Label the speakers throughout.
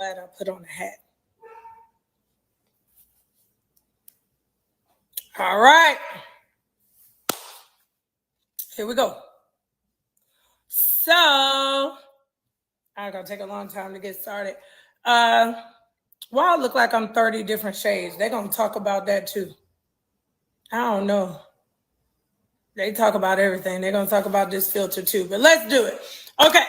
Speaker 1: Glad I put on a hat. All right. Here we go. So, I'm going to take a long time to get started. Why I look like I'm 30 different shades? They're going to talk about that too. I don't know. They talk about everything. They're going to talk about this filter too, but let's do it. Okay.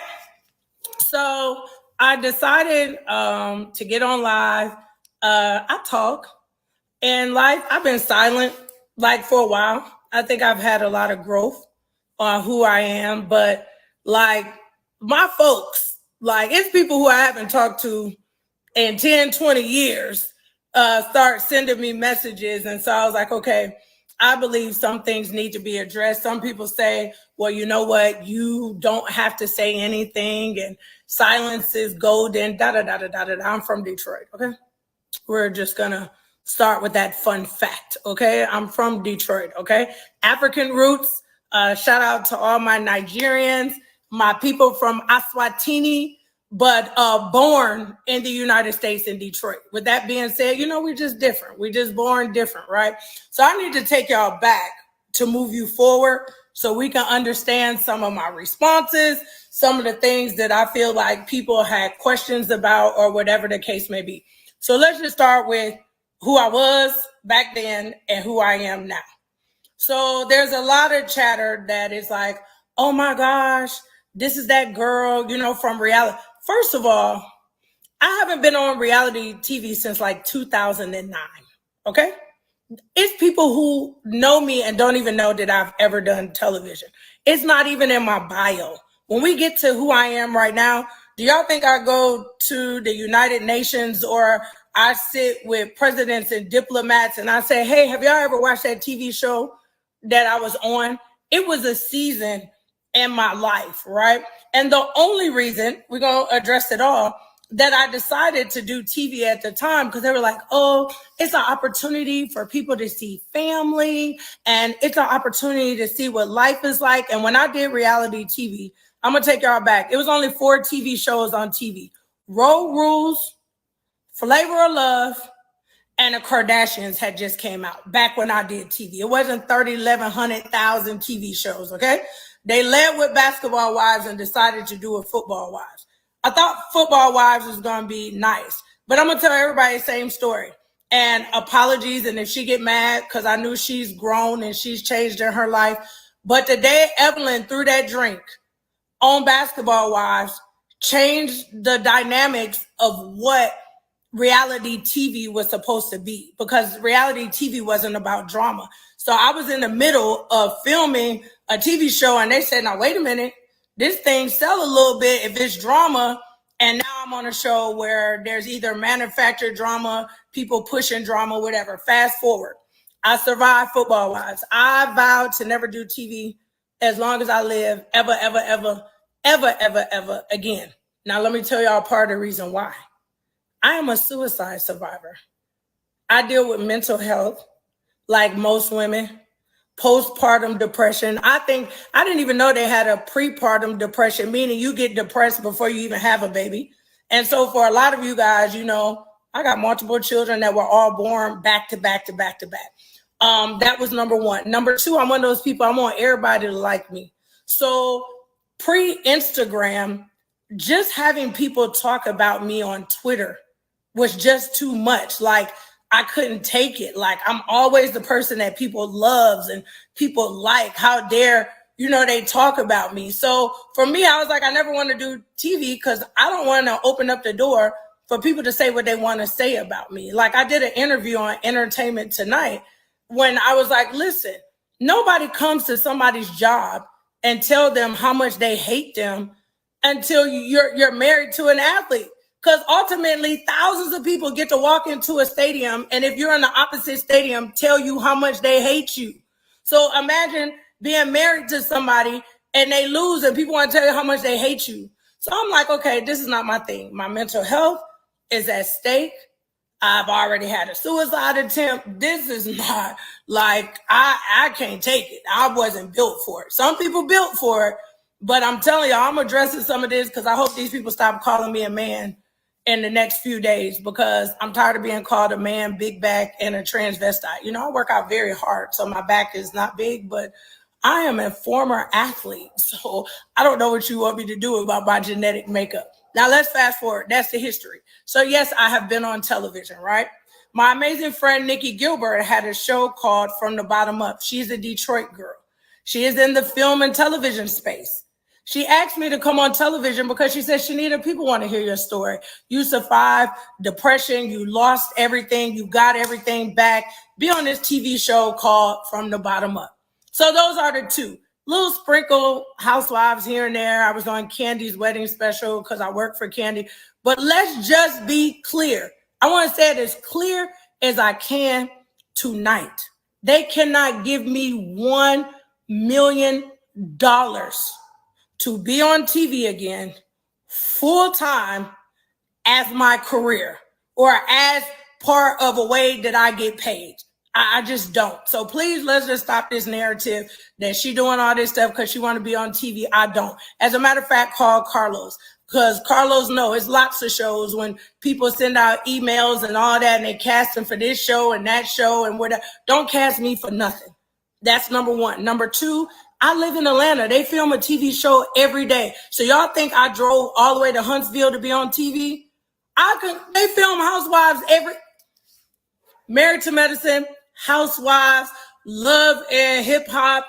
Speaker 1: So I decided to get on live. I talk and life. I've been silent like for a while. I think I've had a lot of growth on who I am, but like my folks, like it's people who I haven't talked to in 10, 20 years, start sending me messages. And so I was like, okay, I believe some things need to be addressed. Some people say, well, you know what? You don't have to say anything and silence is golden, da-da-da-da-da-da. I'm from Detroit, okay? We're just gonna start with that fun fact, okay? I'm from Detroit, okay? African roots. Shout out to all my Nigerians, my people from Eswatini, but born in the United States in Detroit. With that being said, you know, we're just different. We're just born different, right? So I need to take y'all back to move you forward so we can understand some of my responses, some of the things that I feel like people had questions about or whatever the case may be. So let's just start with who I was back then and who I am now. So there's a lot of chatter that is like, oh my gosh, this is that girl, you know, from reality. First of all, I haven't been on reality TV since like 2009, okay? It's people who know me and don't even know that I've ever done television. It's not even in my bio. When we get to who I am right now, do y'all think I go to the United Nations or I sit with presidents and diplomats and I say, hey, have y'all ever watched that TV show that I was on? It was a season in my life, right? And the only reason, we're going to address it all, that I decided to do TV at the time, because they were like, oh, it's an opportunity for people to see family, and it's an opportunity to see what life is like. And when I did reality TV, I'm going to take y'all back. It was only 4 TV shows on TV. Road Rules, Flavor of Love, and the Kardashians had just came out back when I did TV. It wasn't 30, 1,100,000 TV shows, okay? They led with Basketball Wives and decided to do a Football Wives. I thought Football Wives was going to be nice, but I'm going to tell everybody the same story. And apologies, and if she get mad, because I knew she's grown and she's changed in her life. But the day Evelyn threw that drink on Basketball Wives changed the dynamics of what reality TV was supposed to be, because reality TV wasn't about drama. So I was in the middle of filming a TV show and they said, now wait a minute, this thing sell a little bit if it's drama. And now I'm on a show where there's either manufactured drama, people pushing drama, whatever. Fast forward, I survived Football Wives. I vowed to never do TV as long as I live, ever, ever, ever, ever, ever, ever again. Now let me tell y'all part of the reason why. I am a suicide survivor. I deal with mental health like most women, postpartum depression. I didn't even know they had a prepartum depression, meaning you get depressed before you even have a baby. And so for a lot of you guys, you know, I got multiple children that were all born back to back to back to back. That was number one. Number two, I'm one of those people, I want everybody to like me. So pre-Instagram, just having people talk about me on Twitter was just too much. Like, I couldn't take it. Like, I'm always the person that people loves and people like. How dare, you know, they talk about me. So for me, I was like, I never want to do TV because I don't want to open up the door for people to say what they want to say about me. Like, I did an interview on Entertainment Tonight when I was like, listen, nobody comes to somebody's job and tell them how much they hate them until you're married to an athlete. Because ultimately, thousands of people get to walk into a stadium, and if you're in the opposite stadium, tell you how much they hate you. So imagine being married to somebody and they lose and people want to tell you how much they hate you. So I'm like, okay, this is not my thing. My mental health is at stake. I've already had a suicide attempt. This is not like, I can't take it. I wasn't built for it. Some people built for it, but I'm telling you, I'm addressing some of this because I hope these people stop calling me a man in the next few days because I'm tired of being called a man, big back, and a transvestite. You know, I work out very hard, so my back is not big, but I am a former athlete, so I don't know what you want me to do about my genetic makeup. Now let's fast forward. That's the history. So yes, I have been on television, right? My amazing friend Nikki Gilbert had a show called From the Bottom Up. She's a Detroit girl. She is in the film and television space. She asked me to come on television because she said, Chanita, people want to hear your story. You survived depression. You lost everything. You got everything back. Be on this TV show called From the Bottom Up. So those are the two. Little sprinkle housewives here and there. I was on Candy's wedding special because I work for Candy. But let's just be clear. I want to say it as clear as I can tonight. They cannot give me $1 million to be on TV again full time as my career or as part of a way that I get paid. I just don't. So please, let's just stop this narrative that she doing all this stuff because she want to be on TV. I don't. As a matter of fact, call Carlos because Carlos knows it's lots of shows when people send out emails and all that and they cast them for this show and that show and whatever. Don't cast me for nothing. That's number one. Number two, I live in Atlanta. They film a TV show every day. So y'all think I drove all the way to Huntsville to be on TV? They film Housewives Married to Medicine, Housewives, Love and Hip Hop,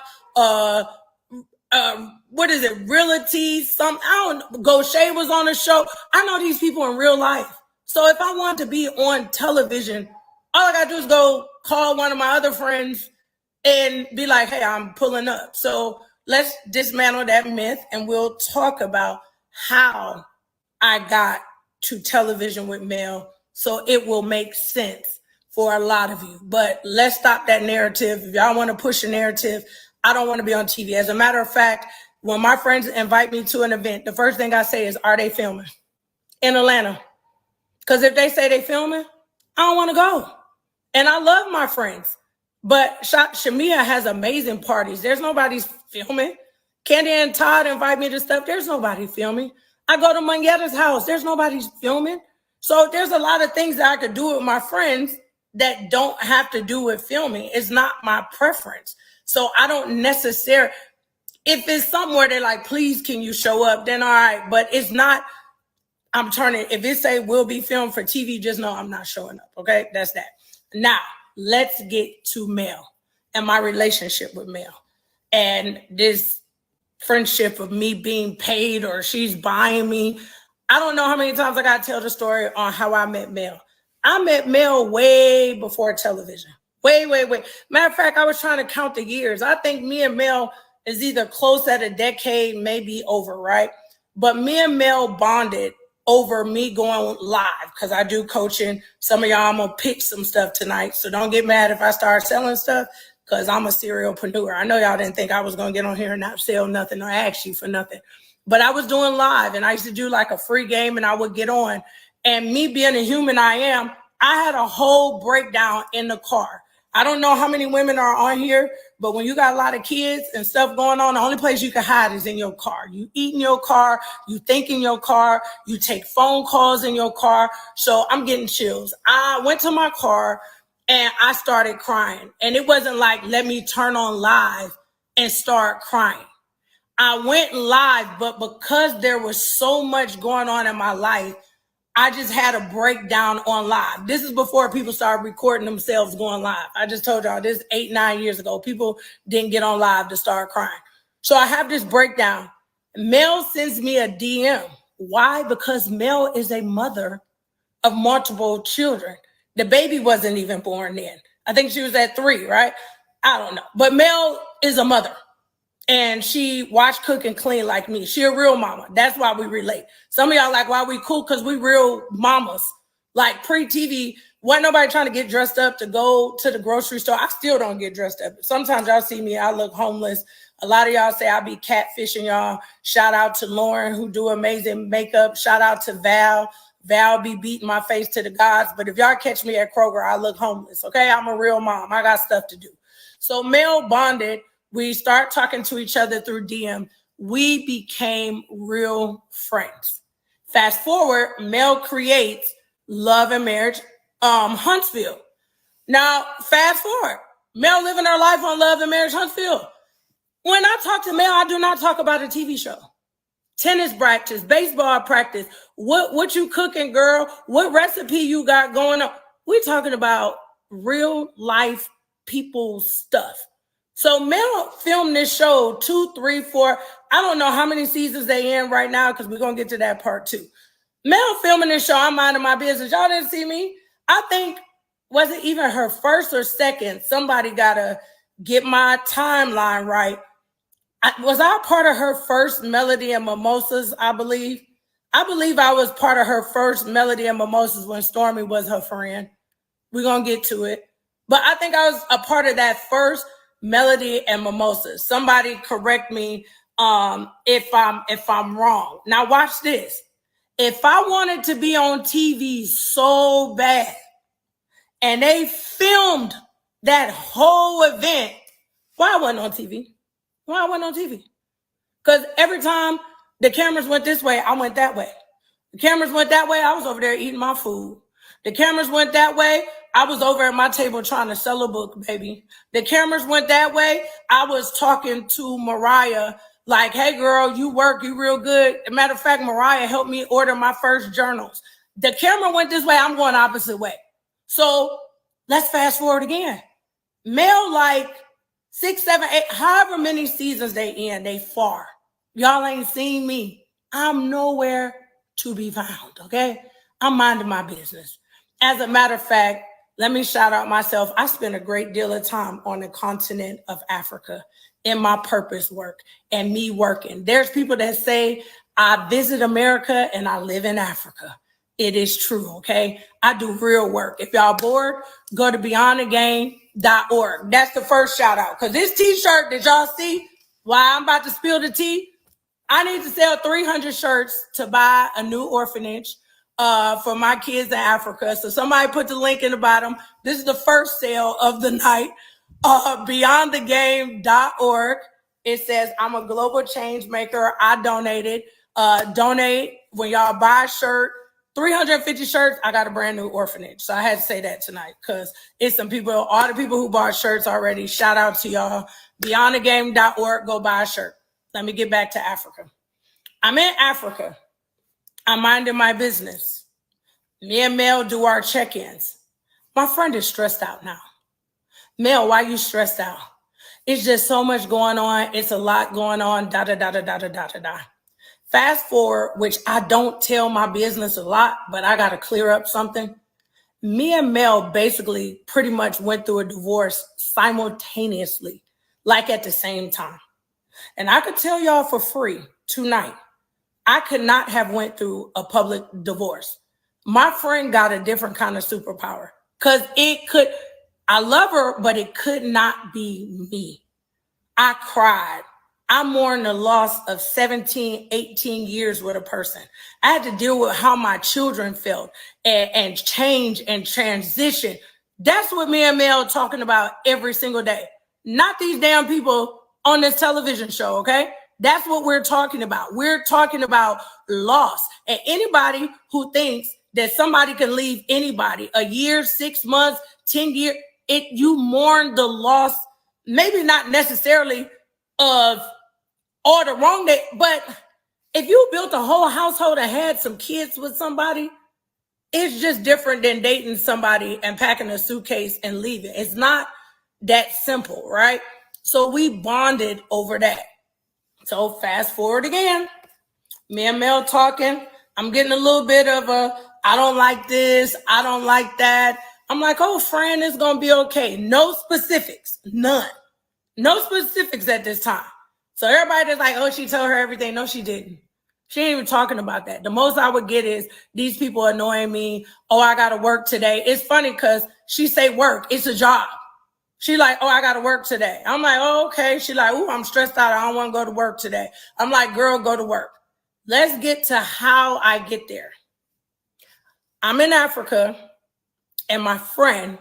Speaker 1: what is it? Realty, I don't know. Goshay was on the show. I know these people in real life. So if I want to be on television, all I gotta do is go call one of my other friends and be like, hey, I'm pulling up. So let's dismantle that myth and we'll talk about how I got to television with Mel so it will make sense for a lot of you. But let's stop that narrative. If y'all want to push a narrative, I don't want to be on TV. As a matter of fact, when my friends invite me to an event, the first thing I say is, are they filming in Atlanta? Because if they say they filming, I don't want to go. And I love my friends. But Shamia has amazing parties. There's nobody filming. Candy and Todd invite me to stuff. There's nobody filming. I go to Mangetta's house. There's nobody filming. So there's a lot of things that I could do with my friends that don't have to do with filming. It's not my preference. So I don't necessarily, if it's somewhere they're like, please, can you show up? Then all right. But it's not, if it say will be filmed for TV, just know I'm not showing up. Okay, that's that. Now, let's get to Mel and my relationship with Mel and this friendship of me being paid or she's buying me. I don't know how many times I got to tell the story on how I met Mel. I met Mel way before television. Way. Matter of fact, I was trying to count the years. I think me and Mel is either close at a decade, maybe over, right? But me and Mel bonded over me going live because I do coaching. Some of y'all, I'm going to pitch some stuff tonight. So don't get mad if I start selling stuff because I'm a serialpreneur. I know y'all didn't think I was going to get on here and not sell nothing or ask you for nothing. But I was doing live and I used to do like a free game and I would get on. And me being a human I am, I had a whole breakdown in the car. I don't know how many women are on here, but when you got a lot of kids and stuff going on, the only place you can hide is in your car. You eat in your car, you think in your car, you take phone calls in your car. So I'm getting chills. I went to my car and I started crying. And it wasn't like, let me turn on live and start crying. I went live, but because there was so much going on in my life, I just had a breakdown on live. This is before people started recording themselves going live. I just told y'all this 8-9 years ago. People didn't get on live to start crying. So I have this breakdown. Mel sends me a DM. Why? Because Mel is a mother of multiple children. The baby wasn't even born then. I think she was at 3, right? I don't know. But Mel is a mother. And she wash, cook, and clean like me. She a real mama. That's why we relate. Some of y'all like, why we cool? Because we real mamas. Like pre-TV, wasn't nobody trying to get dressed up to go to the grocery store. I still don't get dressed up. Sometimes y'all see me, I look homeless. A lot of y'all say I be catfishing y'all. Shout out to Lauren who do amazing makeup. Shout out to Val. Val be beating my face to the gods. But if y'all catch me at Kroger, I look homeless. Okay, I'm a real mom. I got stuff to do. So Mel bonded. We start talking to each other through DM. We became real friends. Fast forward, Mel creates Love and Marriage Huntsville. Now, fast forward, Mel living her life on Love and Marriage Huntsville. When I talk to Mel, I do not talk about a TV show. Tennis practice, baseball practice, what you cooking, girl, what recipe you got going on. We're talking about real life people stuff. So Mel filmed this show 2, 3, 4. I don't know how many seasons they in right now because we're going to get to that part too. Mel filming this show, I'm minding my business. Y'all didn't see me. I think, was it even her first or second? Somebody got to get my timeline right. Was I part of her first Melody and Mimosas, I believe? I believe I was part of her first Melody and Mimosas when Stormy was her friend. We're going to get to it. But I think I was a part of that first Melody and Mimosas. Somebody correct me if I'm wrong. Now watch this. If I wanted to be on TV so bad and they filmed that whole event, why I wasn't on TV? Why I wasn't on TV? Because every time the cameras went this way, I went that way. The cameras went that way, I was over there eating my food. The cameras went that way, I was over at my table trying to sell a book, baby. The cameras went that way, I was talking to Mariah like, hey girl, you work, you real good. As a matter of fact, Mariah helped me order my first journals. The camera went this way, I'm going opposite way. So let's fast forward again. Mel, like 6, 7, 8, however many seasons they in, they far. Y'all ain't seen me. I'm nowhere to be found, okay? I'm minding my business. As a matter of fact, let me shout out myself. I spent a great deal of time on the continent of Africa in my purpose work and me working. There's people that say I visit America and I live in Africa. It is true, okay? I do real work. If y'all bored, go to beyondthegame.org. That's the first shout out. Because this t-shirt that y'all see, while I'm about to spill the tea, I need to sell 300 shirts to buy a new orphanage for my kids in Africa. So somebody put the link in the bottom. This is the first sale of the night. Beyondthegame.org. It says, I'm a global change maker. I donated. Donate when y'all buy a shirt. 350 shirts, I got a brand new orphanage. So I had to say that tonight because it's some people, all the people who bought shirts already, shout out to y'all. Beyondthegame.org, go buy a shirt. Let me get back to Africa. I'm in Africa. I'm minding my business. Me and Mel do our check-ins. My friend is stressed out now. Mel, why you stressed out? It's just so much going on. It's a lot going on, da-da-da-da-da-da-da-da-da. Fast forward, which I don't tell my business a lot, but I got to clear up something. Me and Mel basically pretty much went through a divorce simultaneously, like at the same time. And I could tell y'all for free tonight, I could not have went through a public divorce. My friend got a different kind of superpower because I love her, but it could not be me. I cried. I mourned the loss of 17, 18 years with a person. I had to deal with how my children felt and change and transition. That's what me and Mel talking about every single day. Not these damn people on this television show, okay? That's what we're talking about. We're talking about loss. And anybody who thinks that somebody can leave anybody a year, 6 months, 10 years, you mourn the loss, maybe not necessarily of all the wrong day, but if you built a whole household and had some kids with somebody, it's just different than dating somebody and packing a suitcase and leaving. It's not that simple, right? So we bonded over that. So fast forward again, me and Mel talking. I'm getting a little bit of I don't like this, I don't like that. I'm like, oh, friend, it's going to be okay. No specifics, none. No specifics at this time. So everybody that's like, oh, she told her everything. No, she didn't. She ain't even talking about that. The most I would get is these people annoying me. Oh, I got to work today. It's funny because she say work. It's a job. She like, oh, I got to work today. I'm like, oh, okay. She like, oh, I'm stressed out. I don't want to go to work today. I'm like, girl, go to work. Let's get to how I get there. I'm in Africa and my friend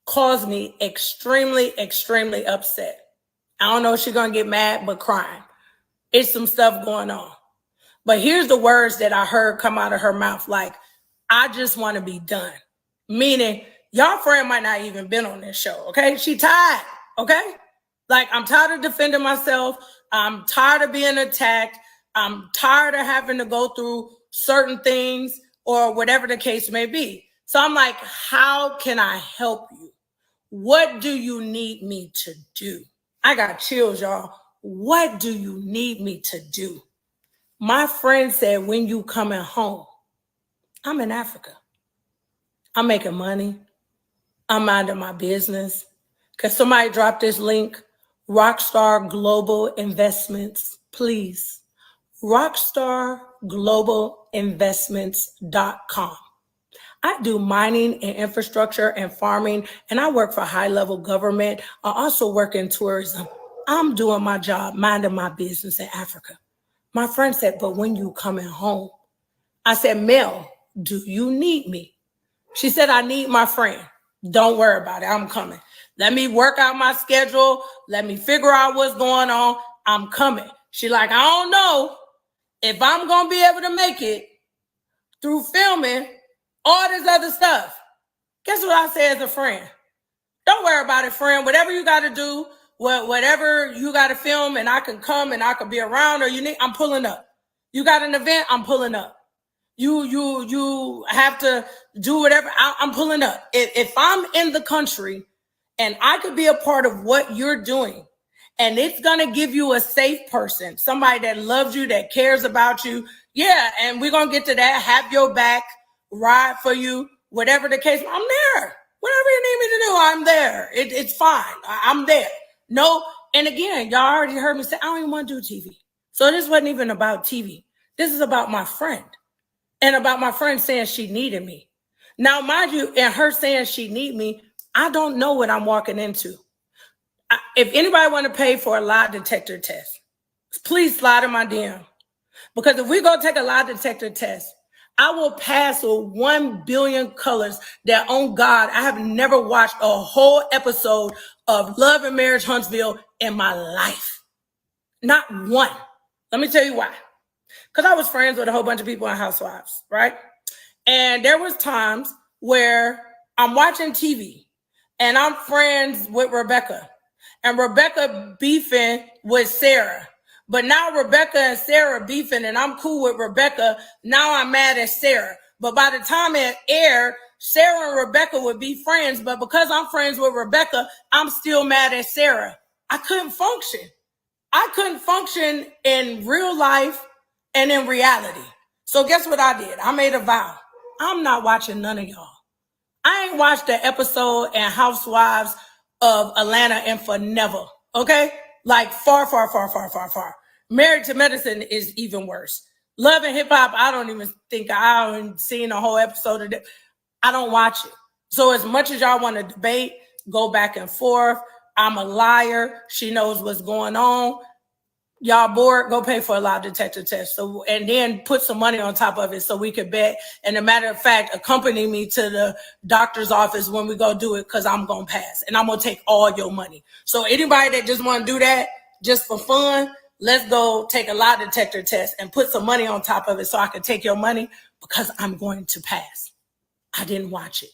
Speaker 1: calls me extremely, extremely upset. I don't know if she's going to get mad, but crying. It's some stuff going on. But here's the words that I heard come out of her mouth. Like, I just want to be done. Meaning, y'all friend might not even been on this show, okay? She tired, okay? Like, I'm tired of defending myself. I'm tired of being attacked. I'm tired of having to go through certain things or whatever the case may be. So I'm like, how can I help you? What do you need me to do? I got chills, y'all. What do you need me to do? My friend said, when you coming home? I'm in Africa. I'm making money. I'm minding my business. Because somebody dropped this link, Rockstar Global Investments, please. RockstarGlobalInvestments.com. I do mining and infrastructure and farming, and I work for high-level government. I also work in tourism. I'm doing my job, minding my business in Africa. My friend said, but when you coming home? I said, Mel, do you need me? She said, I need my friend. Don't worry about it. I'm coming. Let me work out my schedule. Let me figure out what's going on. I'm coming. She like, I don't know if I'm going to be able to make it through filming all this other stuff. Guess what I say as a friend? Don't worry about it, friend. Whatever you got to do, whatever you got to film, and I can come and I can be around, or you need, I'm pulling up. You got an event, I'm pulling up. You have to do whatever, I'm pulling up. If I'm in the country and I could be a part of what you're doing, and it's going to give you a safe person, somebody that loves you, that cares about you, yeah, and we're going to get to that, have your back, ride for you, whatever the case, I'm there. Whatever you need me to do, I'm there. It's fine. I'm there. No, and again, y'all already heard me say, I don't even want to do TV. So this wasn't even about TV. This is about my friend. And about my friend saying she needed me. Now, mind you, and her saying she need me, I don't know what I'm walking into. If anybody want to pay for a lie detector test, please slide in my DM. Because if we go take a lie detector test, I will pass with 1 billion colors that, on God, I have never watched a whole episode of Love and Marriage Huntsville in my life. Not one. Let me tell you why. Because I was friends with a whole bunch of people on Housewives, right? And there was times where I'm watching TV and I'm friends with Rebecca. And Rebecca beefing with Sarah. But now Rebecca and Sarah beefing and I'm cool with Rebecca. Now I'm mad at Sarah. But by the time it aired, Sarah and Rebecca would be friends. But because I'm friends with Rebecca, I'm still mad at Sarah. I couldn't function. I couldn't function in real life and in reality. So guess what I did? I made a vow. I'm not watching none of y'all. I ain't watched the episode and Housewives of Atlanta and for never. Okay? Like far. Married to Medicine is even worse. Love and Hip Hop, I don't even think I haven't seen a whole episode of it. I don't watch it. So as much as y'all want to debate, go back and forth. I'm a liar. She knows what's going on. Y'all bored, go pay for a lie detector test. So, and then put some money on top of it so we could bet. And a matter of fact, accompany me to the doctor's office when we go do it, because I'm going to pass. And I'm going to take all your money. So anybody that just want to do that just for fun, let's go take a lie detector test and put some money on top of it so I can take your money, because I'm going to pass. I didn't watch it.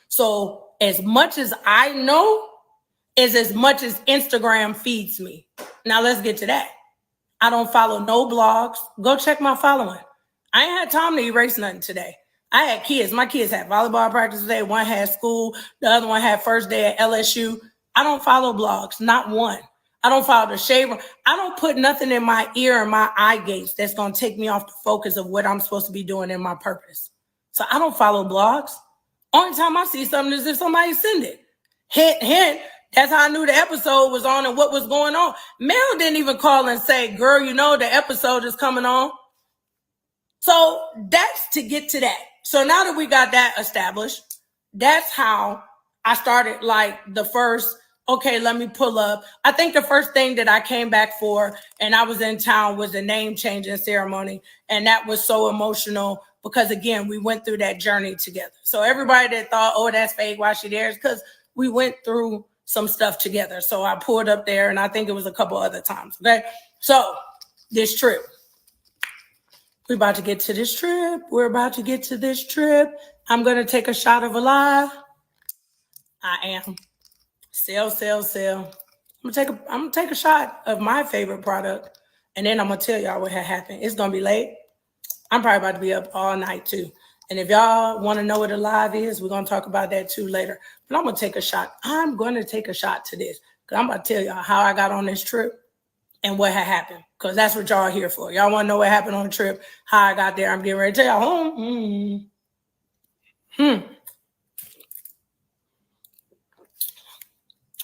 Speaker 1: So as much as I know is as much as Instagram feeds me. Now let's get to that. I don't follow no blogs. Go check my following. I ain't had time to erase nothing today. I had kids. My kids had volleyball practice today. One had school. The other one had first day at LSU. I don't follow blogs, not one. I don't follow the shade room. I don't put nothing in my ear and my eye gates that's going to take me off the focus of what I'm supposed to be doing in my purpose. So I don't follow blogs. Only time I see something is if somebody send it. Hint, hint. That's how I knew the episode was on and what was going on. Mel didn't even call and say, girl, you know, the episode is coming on. So that's to get to that. So now that we got that established, that's how I started like the first, okay, let me pull up. I think the first thing that I came back for and I was in town was the name changing ceremony. And that was so emotional because, again, we went through that journey together. So everybody that thought, oh, that's fake, why she there? It's because we went through some stuff together. So I pulled up there and I think it was a couple other times. Okay. So this trip, We're about to get to this trip. We're about to get to this trip. I'm going to take a shot of Alive. I am. Sell, sell, sell. I'm gonna take a shot of my favorite product, and then I'm gonna tell y'all what had happened. It's gonna be late. I'm probably about to be up all night too. And if y'all want to know what Alive is, we're gonna talk about that too later. But I'm gonna take a shot. I'm gonna take a shot to this because I'm gonna tell y'all how I got on this trip and what had happened. Because that's what y'all are here for. Y'all want to know what happened on the trip, how I got there. I'm getting ready to tell y'all home.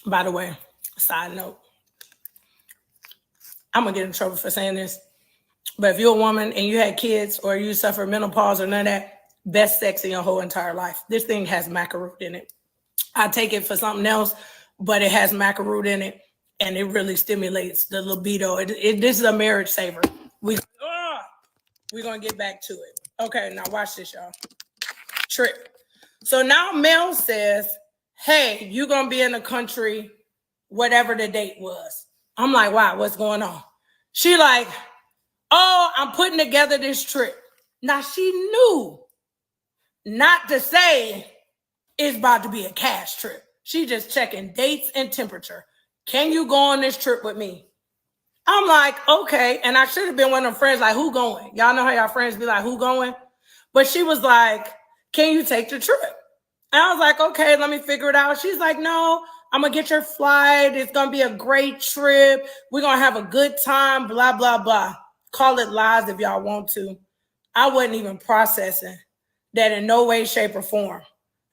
Speaker 1: By the way, side note, I'm gonna get in trouble for saying this, but if you're a woman and you had kids or you suffer menopause or none of that, best sex in your whole entire life. This thing has maca root in it. I take it for something else, but it has maca root in it, and it really stimulates the libido. This is a marriage saver. We're gonna get back to it. Okay, now watch this, y'all. Trip. So now Mel says, hey, you're going to be in the country, whatever the date was. I'm like, wow, what's going on? She like, oh, I'm putting together this trip. Now she knew not to say it's about to be a cash trip. She just checking dates and temperature. Can you go on this trip with me? I'm like, okay. And I should have been one of them friends like, who going? Y'all know how y'all friends be like, who going? But she was like, can you take the trip? And I was like, okay, let me figure it out. She's like, no, I'm going to get your flight. It's going to be a great trip. We're going to have a good time, blah, blah, blah. Call it lies if y'all want to. I wasn't even processing that in no way, shape, or form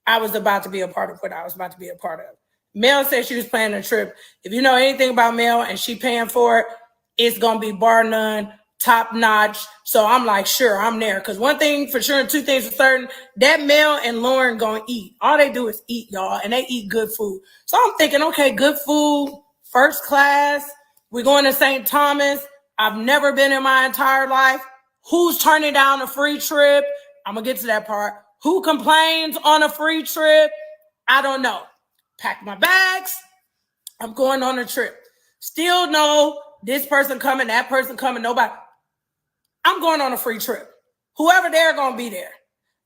Speaker 1: I was about to be a part of what I was about to be a part of. Mel said she was planning a trip. If you know anything about Mel and she paying for it, it's going to be bar none, top notch. So I'm like, sure, I'm there. Because one thing for sure and two things for certain, that Mel and Lauren going to eat. All they do is eat, y'all, and they eat good food. So I'm thinking, okay, good food, first class. We're going to St. Thomas. I've never been in my entire life. Who's turning down a free trip? I'm going to get to that part. Who complains on a free trip? I don't know. Pack my bags. I'm going on a trip. Still know this person coming, that person coming, nobody. I'm going on a free trip. Whoever there going to be there.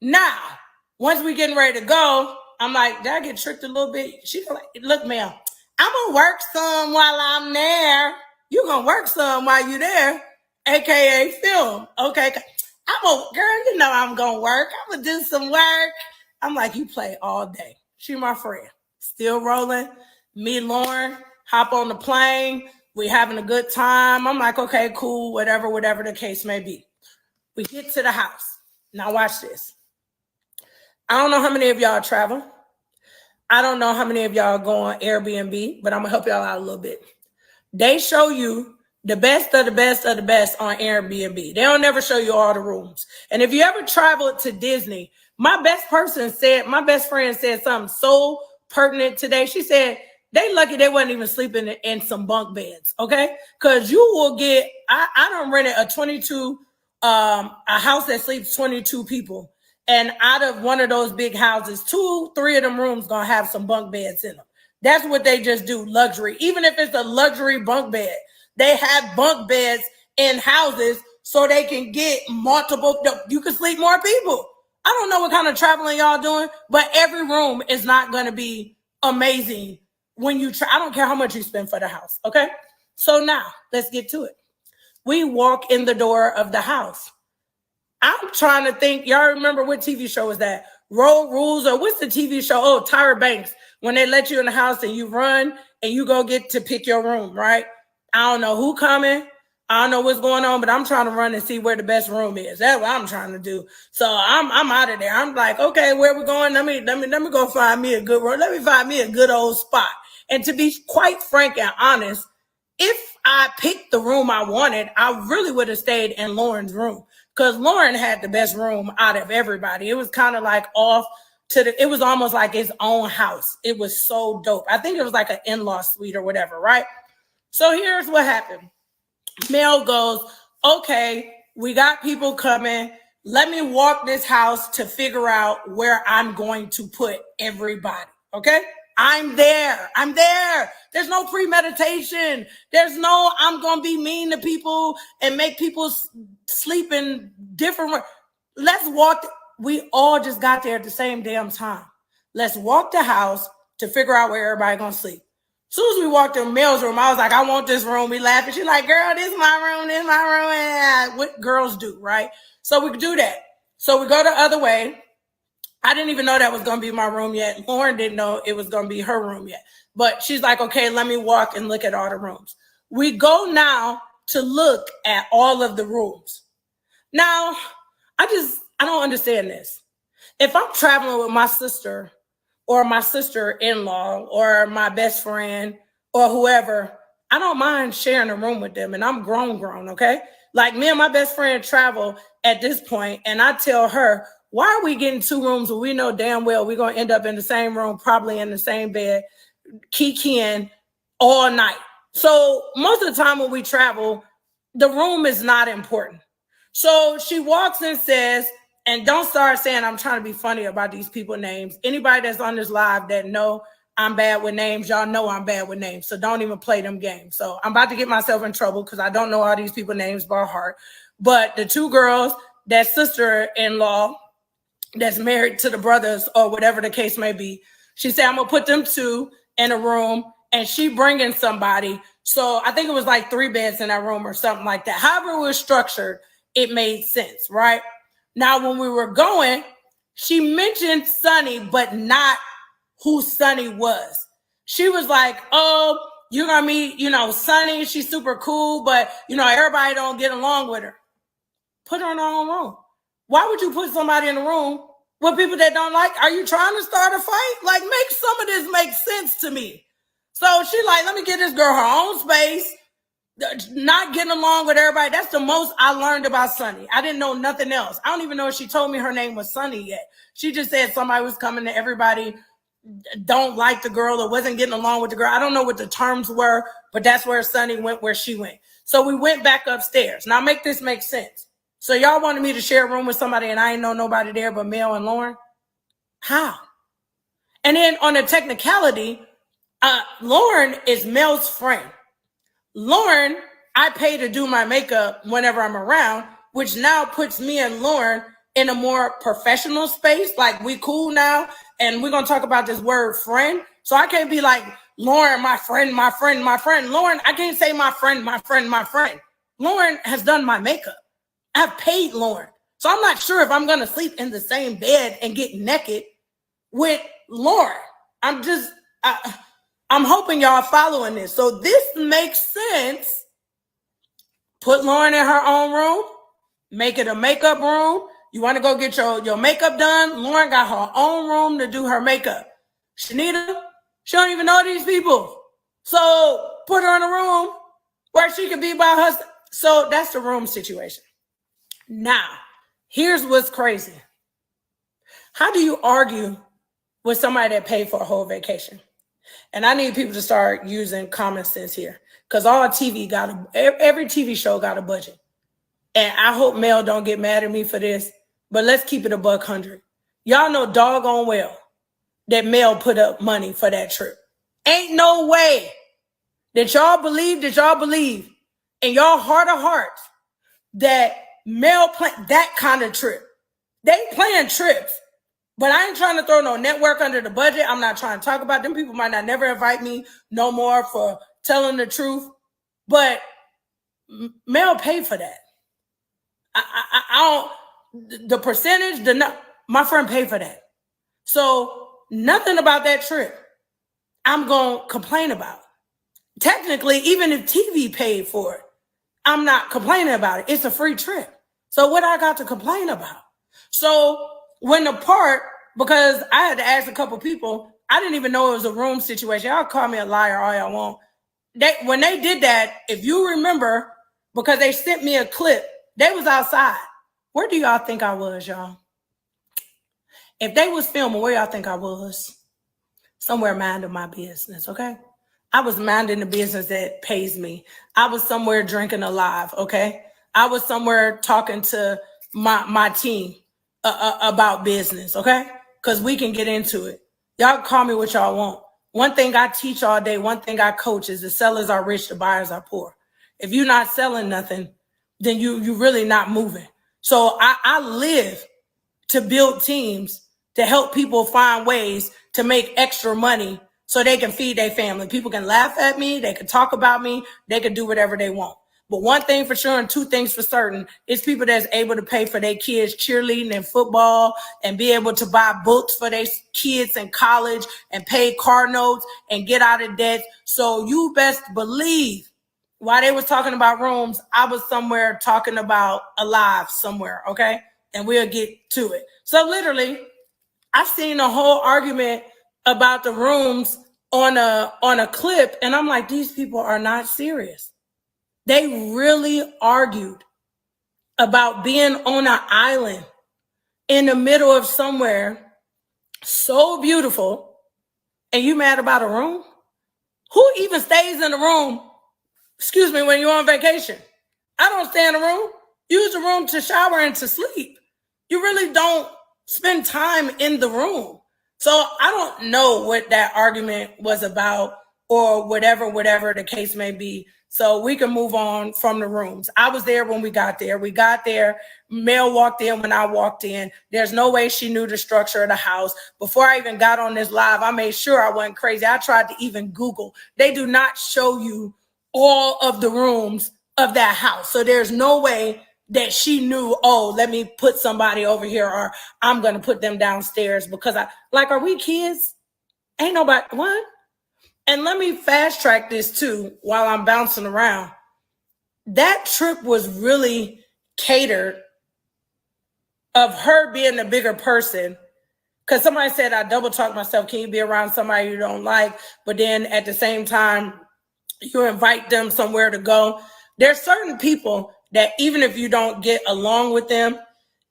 Speaker 1: Now, once we getting ready to go, I'm like, did I get tricked a little bit? She's like, look, Mel, I'm going to work some while I'm there. You going to work some while you there, a.k.a. film. Okay. Girl, you know I'm going to work. I'm going to do some work. I'm like, you play all day. She my friend. Still rolling. Me, Lauren, hop on the plane. We having a good time. I'm like, okay, cool, whatever the case may be. We get to the house. Now watch this. I don't know how many of y'all travel. I don't know how many of y'all go on Airbnb, but I'm going to help y'all out a little bit. They show you the best of the best of the best on Airbnb. They don't never show you all the rooms. And if you ever traveled to Disney, my best friend said something so pertinent today. She said, they lucky they wasn't even sleeping in some bunk beds, okay? Because you will get, I done rented a house that sleeps 22 people. And out of one of those big houses, 2-3 of them rooms gonna have some bunk beds in them. That's what they just do, luxury. Even if it's a luxury bunk bed, they have bunk beds in houses so they can get multiple, you can sleep more people. I don't know what kind of traveling y'all doing, but every room is not gonna be amazing when you I don't care how much you spend for the house, okay? So now, let's get to it. We walk in the door of the house. I'm trying to think, y'all remember what TV show was that? Road Rules, or what's the TV show? Oh, Tyra Banks, when they let you in the house and you run and you go get to pick your room, right? I don't know who coming. I don't know what's going on, but I'm trying to run and see where the best room is. That's what I'm trying to do. So I'm out of there. I'm like, okay, where we going? Let me go find me a good room. Let me find me a good old spot. And to be quite frank and honest, if I picked the room I wanted, I really would have stayed in Lauren's room because Lauren had the best room out of everybody. It was kind of like it was almost like his own house. It was so dope. I think it was like an in-law suite or whatever, right? So here's what happened. Mel goes, okay, we got people coming. Let me walk this house to figure out where I'm going to put everybody, okay? I'm there. I'm there. There's no premeditation. There's no, I'm going to be mean to people and make people sleep in different. Let's walk. We all just got there at the same damn time. Let's walk the house to figure out where everybody going to sleep. As soon as we walked in Mel's room, I was like, I want this room. We laughing. She's like, girl, this is my room. This is my room. And what girls do, right? So we could do that. So we go the other way. I didn't even know that was going to be my room yet. Lauren didn't know it was going to be her room yet. But she's like, okay, let me walk and look at all the rooms. We go now to look at all of the rooms. Now, I don't understand this. If I'm traveling with my sister or my sister-in-law or my best friend or whoever, I don't mind sharing a room with them. And I'm grown, okay? Like me and my best friend travel at this point, and I tell her, why are we getting two rooms when we know damn well we're going to end up in the same room, probably in the same bed, kikiing all night? So most of the time when we travel, the room is not important. So she walks and says, and don't start saying I'm trying to be funny about these people's names. Anybody that's on this live that know I'm bad with names, y'all know I'm bad with names. So don't even play them games. So I'm about to get myself in trouble because I don't know all these people's names by heart. But the two girls, that sister-in-law, that's married to the brothers or whatever the case may be. She said, I'm going to put them two in a room and she bringing somebody. So I think it was like 3 beds in that room or something like that. However it was structured, it made sense, right? Now, when we were going, she mentioned Sonny, but not who Sonny was. She was like, oh, you're going to meet, Sonny. She's super cool, but, everybody don't get along with her. Put her in her own room. Why would you put somebody in a room with people that don't like? Are you trying to start a fight? Like, make some of this make sense to me. So she like, let me get this girl her own space, not getting along with everybody. That's the most I learned about Sonny. I didn't know nothing else. I don't even know if she told me her name was Sonny yet. She just said somebody was coming to everybody don't like the girl or wasn't getting along with the girl. I don't know what the terms were, but that's where Sonny went, where she went. So we went back upstairs. Now make this make sense. So y'all wanted me to share a room with somebody and I ain't know nobody there but Mel and Lauren? How? And then on the technicality, Lauren is Mel's friend. Lauren, I pay to do my makeup whenever I'm around, which now puts me and Lauren in a more professional space. Like we cool now and we're going to talk about this word friend. So I can't be like, Lauren, my friend. Lauren, I can't say my friend. Lauren has done my makeup. I've paid Lauren. So I'm not sure if I'm going to sleep in the same bed and get naked with Lauren. I'm hoping y'all following this. So this makes sense. Put Lauren in her own room. Make it a makeup room. You want to go get your makeup done? Lauren got her own room to do her makeup. Chanita, she don't even know these people. So put her in a room where she can be by herself. So that's the room situation. Now, here's what's crazy. How do you argue with somebody that paid for a whole vacation? And I need people to start using common sense here because every TV show got a budget. And I hope Mel don't get mad at me for this, but let's keep it $100. Y'all know doggone well that Mel put up money for that trip. Ain't no way that y'all believe in your heart of hearts that Mel planned that kind of trip. They plan trips, but I ain't trying to throw no network under the budget. I'm not trying to talk about them. People might not never invite me no more for telling the truth, but Mel paid for that. I don't, the percentage, my friend paid for that. So nothing about that trip I'm going to complain about. Technically, even if TV paid for it, I'm not complaining about it. It's a free trip. So what I got to complain about? So when the part, because I had to ask a couple people, I didn't even know it was a room situation. Y'all call me a liar all y'all want. When they did that, if you remember, because they sent me a clip, they was outside. Where do y'all think I was, y'all? If they was filming, where y'all think I was? Somewhere minding my business, okay? I was minding the business that pays me. I was somewhere drinking alive, okay? I was somewhere talking to my team about business, okay? Because we can get into it. Y'all call me what y'all want. One thing I teach all day, one thing I coach is the sellers are rich, the buyers are poor. If you're not selling nothing, then you really not moving. So I live to build teams to help people find ways to make extra money so they can feed their family. People can laugh at me, they can talk about me, they can do whatever they want. But one thing for sure and two things for certain is people that's able to pay for their kids cheerleading and football and be able to buy books for their kids in college and pay car notes and get out of debt. So you best believe while they was talking about rooms, I was somewhere talking about alive somewhere, okay? And we'll get to it. So literally, I've seen a whole argument about the rooms on a clip, and I'm like, these people are not serious. They really argued about being on an island in the middle of somewhere so beautiful, and you mad about a room? Who even stays in the room, excuse me, when you're on vacation? I don't stay in the room. Use the room to shower and to sleep. You really don't spend time in the room. So I don't know what that argument was about or whatever the case may be. So we can move on from the rooms. I was there when we got there. We got there. Mel walked in when I walked in. There's no way she knew the structure of the house. Before I even got on this live, I made sure I wasn't crazy. I tried to even Google. They do not show you all of the rooms of that house. So there's no way that she knew, oh, let me put somebody over here or I'm going to put them downstairs because are we kids? Ain't nobody, what? And let me fast track this too while I'm bouncing around. That trip was really catered of her being a bigger person. Because somebody said I double talk myself. Can you be around somebody you don't like? But then at the same time, you invite them somewhere to go. There's certain people that even if you don't get along with them,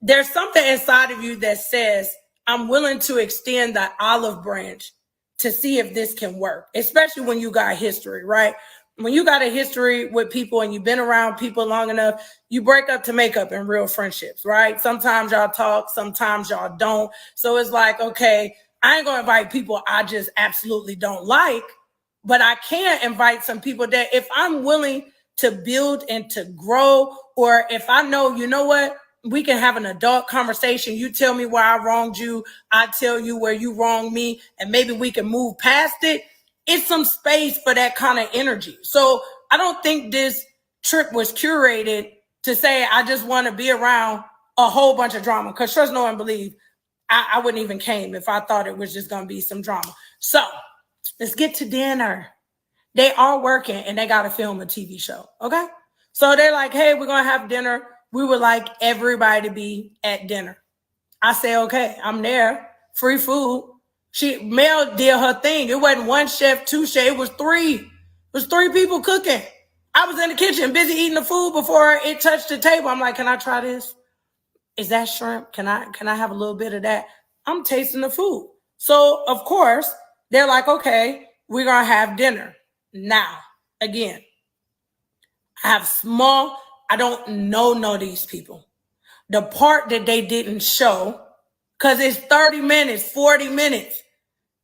Speaker 1: there's something inside of you that says, I'm willing to extend the olive branch to see if this can work, especially when you got history, right? When you got a history with people and you've been around people long enough, you break up to make up in real friendships, right? Sometimes y'all talk, sometimes y'all don't. So it's like, okay, I ain't gonna invite people I just absolutely don't like, but I can invite some people that if I'm willing to build and to grow, or if I know, you know what, we can have an adult conversation. You tell me where I wronged you. I tell you where you wronged me, and maybe we can move past it. It's some space for that kind of energy. So I don't think this trip was curated to say, I just want to be around a whole bunch of drama. Because trust no one believe, I wouldn't even came if I thought it was just going to be some drama. So let's get to dinner. They are working and they got to film a TV show. Okay. So they're like, hey, we're going to have dinner. We would like everybody to be at dinner. I say, okay, I'm there. Free food. Mel did her thing. It wasn't one chef, two chefs. It was three. It was three people cooking. I was in the kitchen busy eating the food before it touched the table. I'm like, can I try this? Is that shrimp? Can I have a little bit of that? I'm tasting the food. So of course, they're like, okay, we're going to have dinner. Now, again, I don't know these people. The part that they didn't show, because it's 30 minutes, 40 minutes.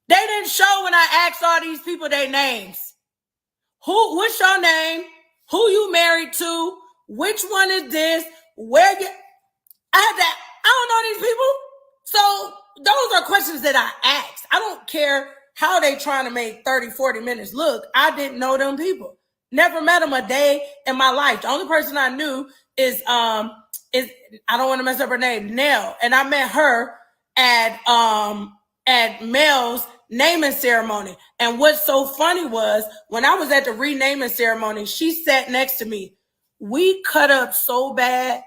Speaker 1: They didn't show when I asked all these people their names. What's your name? Who you married to? Which one is this? I don't know these people. So those are questions that I asked. I don't care how they trying to make 30, 40 minutes look. I didn't know them people. Never met them a day in my life. The only person I knew is I don't want to mess up her name, Nell. And I met her at Mel's naming ceremony. And what's so funny was when I was at the renaming ceremony, she sat next to me. We cut up so bad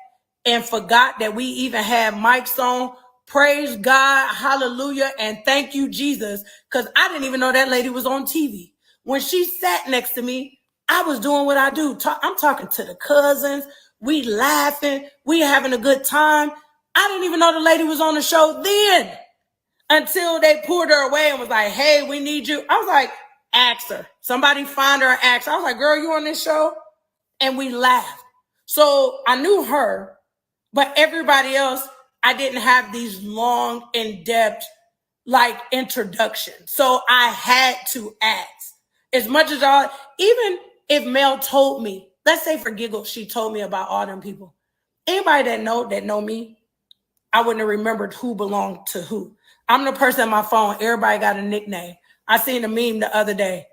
Speaker 1: and forgot that we even had mics on. Praise God, hallelujah, and thank you, Jesus, because I didn't even know that lady was on TV. When she sat next to me, I was doing what I do. I'm talking to the cousins. We laughing. We having a good time. I didn't even know the lady was on the show then until they pulled her away and was like, hey, we need you. I was like, ask her. Somebody find her and ask her. I was like, girl, you on this show? And we laughed. So I knew her, but everybody else, I didn't have these long, in-depth like introduction. So I had to ask. As much as y'all, even if Mel told me, let's say for giggles, she told me about all them people. Anybody that know me, I wouldn't have remembered who belonged to who. I'm the person on my phone. Everybody got a nickname. I seen a meme the other day.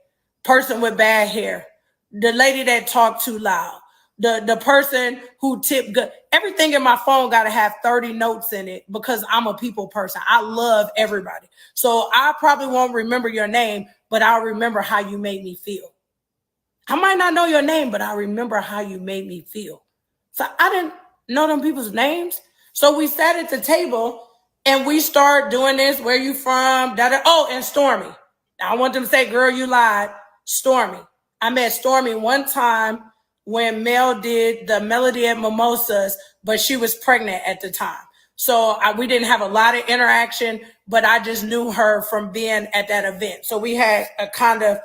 Speaker 1: Person with bad hair. The lady that talked too loud. The person who tipped good. Everything in my phone got to have 30 notes in it because I'm a people person. I love everybody. So I probably won't remember your name, but I'll remember how you made me feel. I might not know your name, but I remember how you made me feel. So I didn't know them people's names. So we sat at the table and we start doing this. Where you from? Oh, and Stormy. I want them to say, girl, you lied. Stormy. I met Stormy one time when Mel did the Melody at Mimosas, but she was pregnant at the time. So we didn't have a lot of interaction, but I just knew her from being at that event. So we had a kind of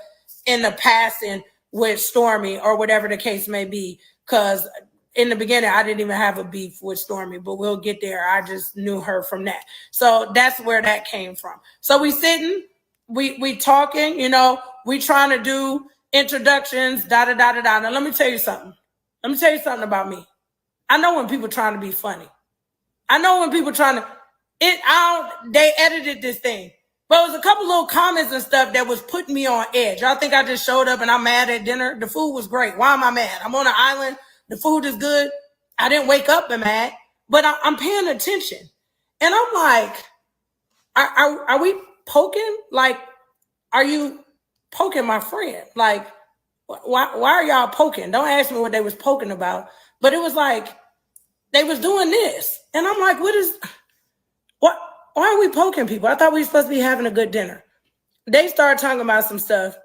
Speaker 1: in the passing with Stormy or whatever the case may be, because in the beginning, I didn't even have a beef with Stormy, but we'll get there. I just knew her from that. So that's where that came from. So we sitting, we talking, you know, we trying to do introductions, da-da-da-da-da. Now, let me tell you something. Let me tell you something about me. I know when people trying to be funny. I know when people trying to, they edited this thing. But it was a couple little comments and stuff that was putting me on edge. Y'all think I just showed up and I'm mad at dinner? The food was great. Why am I mad? I'm on an island. The food is good. I didn't wake up and mad, but I'm paying attention. And I'm like, are we poking? Like, are you poking my friend? Like, why are y'all poking? Don't ask me what they was poking about. But it was like, they was doing this. And I'm like, why are we poking people? I thought we were supposed to be having a good dinner. They started talking about some stuff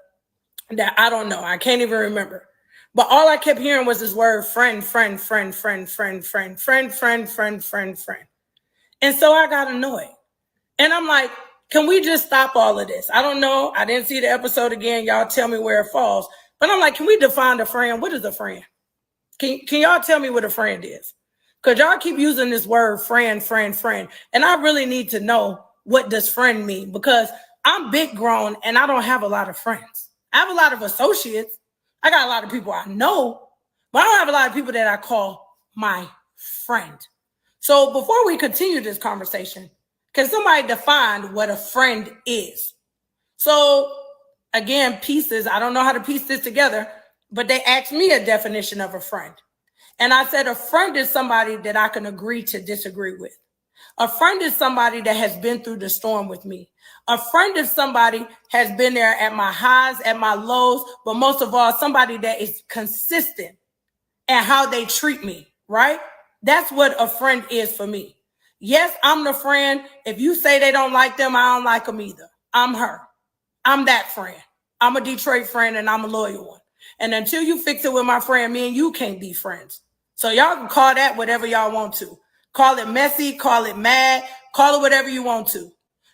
Speaker 1: that I don't know. I can't even remember. But all I kept hearing was this word friend, friend, friend, friend, friend, friend, friend, friend, friend, friend, friend. And so I got annoyed. And I'm like, can we just stop all of this? I don't know. I didn't see the episode again. Y'all tell me where it falls. But I'm like, can we define a friend? What is a friend? Can y'all tell me what a friend is? Because y'all keep using this word friend, friend, friend. And I really need to know, what does friend mean? Because I'm big grown and I don't have a lot of friends. I have a lot of associates. I got a lot of people I know, but I don't have a lot of people that I call my friend. So before we continue this conversation, can somebody define what a friend is? So again, pieces, I don't know how to piece this together, but they asked me a definition of a friend. And I said, a friend is somebody that I can agree to disagree with. A friend is somebody that has been through the storm with me. A friend is somebody has been there at my highs, at my lows, but most of all, somebody that is consistent in how they treat me, right? That's what a friend is for me. Yes, I'm the friend. If you say they don't like them, I don't like them either. I'm her. I'm that friend. I'm a Detroit friend and I'm a loyal one. And until you fix it with my friend, me and you can't be friends. So y'all can call that whatever y'all want to. Call it messy, call it mad, call it whatever you want to.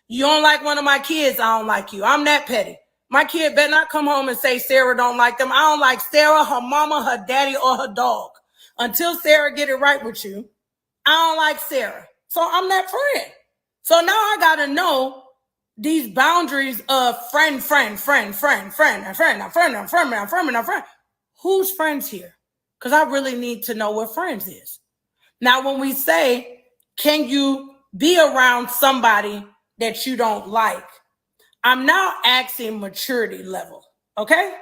Speaker 1: You don't like one of my kids, I don't like you. I'm that petty. My kid better not come home and say Sarah don't like them. I don't like Sarah, her mama, her daddy, or her dog. Until Sarah get it right with you, I don't like Sarah. So I'm that friend. So now I got to know these boundaries of friend. Who's friends here? Because I really need to know what friends is. Now, when we say, can you be around somebody that you don't like? I'm now asking maturity level, okay?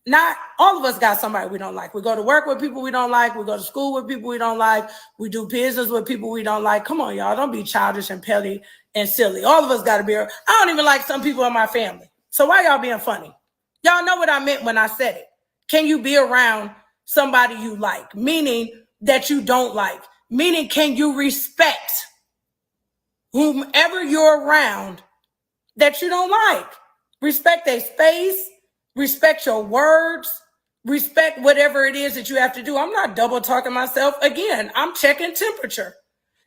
Speaker 1: Not all of us got somebody we don't like. We go to work with people we don't like. We go to school with people we don't like. We do business with people we don't like. Come on, y'all. Don't be childish and petty and silly. All of us got to be. I don't even like some people in my family. So why y'all being funny? Y'all know what I meant when I said it. Can you be around somebody you like? Meaning that you don't like. Meaning, can you respect whomever you're around that you don't like? Respect their space, respect your words, respect whatever it is that you have to do. I'm not double talking myself. Again, I'm checking temperature.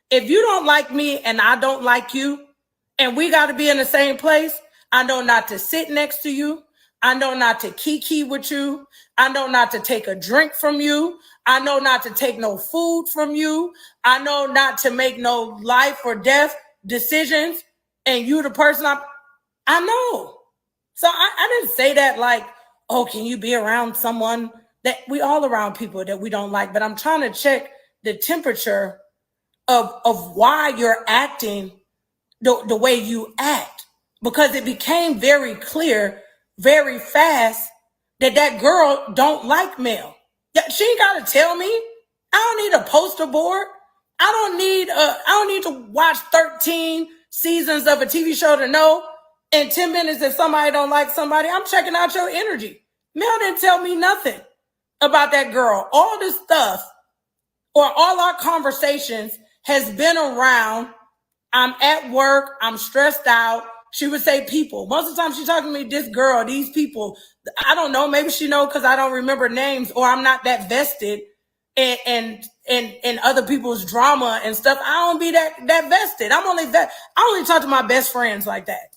Speaker 1: If you don't like me and I don't like you, and we got to be in the same place, I know not to sit next to you. I know not to kiki with you. I know not to take a drink from you. I know not to take no food from you. I know not to make no life or death decisions and you the person I know. So I didn't say that like, oh, can you be around someone that we all around people that we don't like? But I'm trying to check the temperature of why you're acting the way you act, because it became very clear very fast that girl don't like Mel. She ain't got to tell me. I don't need a poster board. I don't need to watch 13 seasons of a TV show to know in 10 minutes if somebody don't like somebody. I'm checking out your energy. Mel didn't tell me nothing about that girl. All this stuff or all our conversations has been around. I'm at work. I'm stressed out. She would say people. Most of the time she's talking to me, this girl, these people. I don't know. Maybe she know because I don't remember names, or I'm not that vested in other people's drama and stuff. I don't be that vested. I only talk to my best friends like that.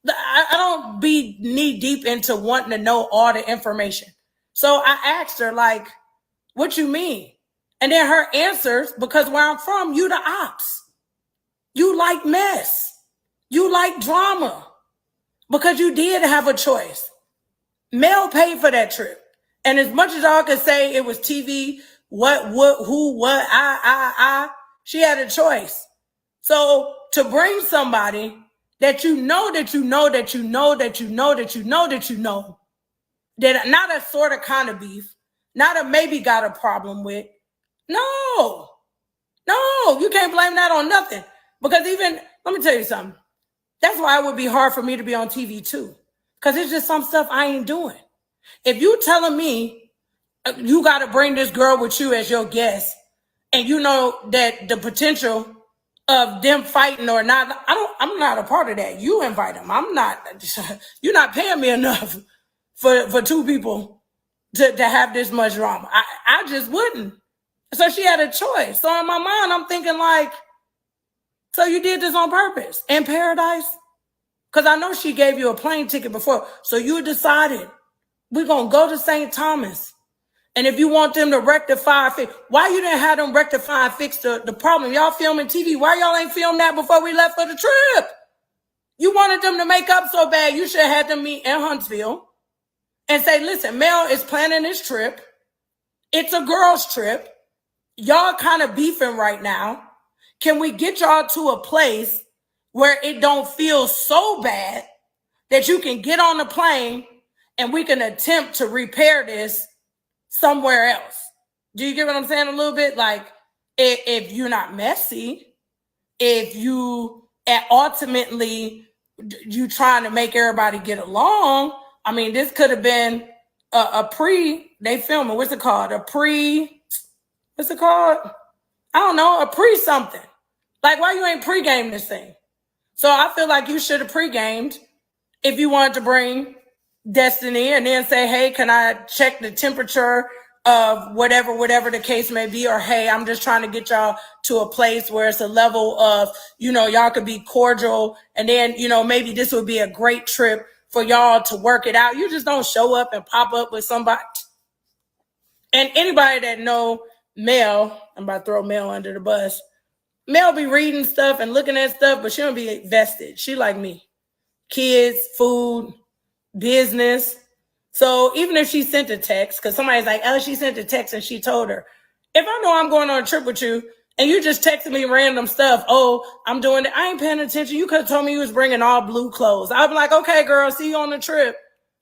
Speaker 1: I don't be knee deep into wanting to know all the information. So I asked her, like, what you mean? And then her answers, because where I'm from, you the ops. You like mess. You like drama. Because you did have a choice. Mel paid for that trip. And as much as y'all could say it was TV, she had a choice. So to bring somebody that you know, that not a sort of kind of beef, not a maybe got a problem with. No, you can't blame that on nothing. Because even, let me tell you something. That's why it would be hard for me to be on TV too. Because it's just some stuff I ain't doing. If you telling me you got to bring this girl with you as your guest, and you know that the potential of them fighting or not, I'm not a part of that. You invite them. You're not paying me enough for two people to have this much drama. I just wouldn't. So she had a choice. So in my mind, I'm thinking like, so you did this on purpose in paradise? Because I know she gave you a plane ticket before. So you decided we're going to go to St. Thomas. And if you want them to rectify, why you didn't have them rectify and fix the problem? Y'all filming TV. Why y'all ain't filmed that before we left for the trip? You wanted them to make up so bad. You should have had them meet in Huntsville and say, listen, Mel is planning this trip. It's a girls' trip. Y'all kind of beefing right now. Can we get y'all to a place where it don't feel so bad that you can get on the plane and we can attempt to repair this somewhere else? Do you get what I'm saying a little bit? Like, if you're not messy, if you ultimately you trying to make everybody get along, I mean, this could have been they filming, what's it called? What's it called? I don't know, a pre-something. Like, why you ain't pre-game this thing? So I feel like you should have pre-gamed if you wanted to bring Destiny and then say, hey, can I check the temperature of whatever the case may be? Or, hey, I'm just trying to get y'all to a place where it's a level of, y'all could be cordial. And then, maybe this would be a great trip for y'all to work it out. You just don't show up and pop up with somebody. And anybody that know Mel, I'm about to throw Mel under the bus. Mel be reading stuff and looking at stuff, but she don't be vested. She like me. Kids, food, business. So even if she sent a text, because somebody's like, oh, she sent a text and she told her. If I know I'm going on a trip with you and you just texting me random stuff, oh, I'm doing it, I ain't paying attention. You could have told me you was bringing all blue clothes. I'd be like, okay, girl, see you on the trip.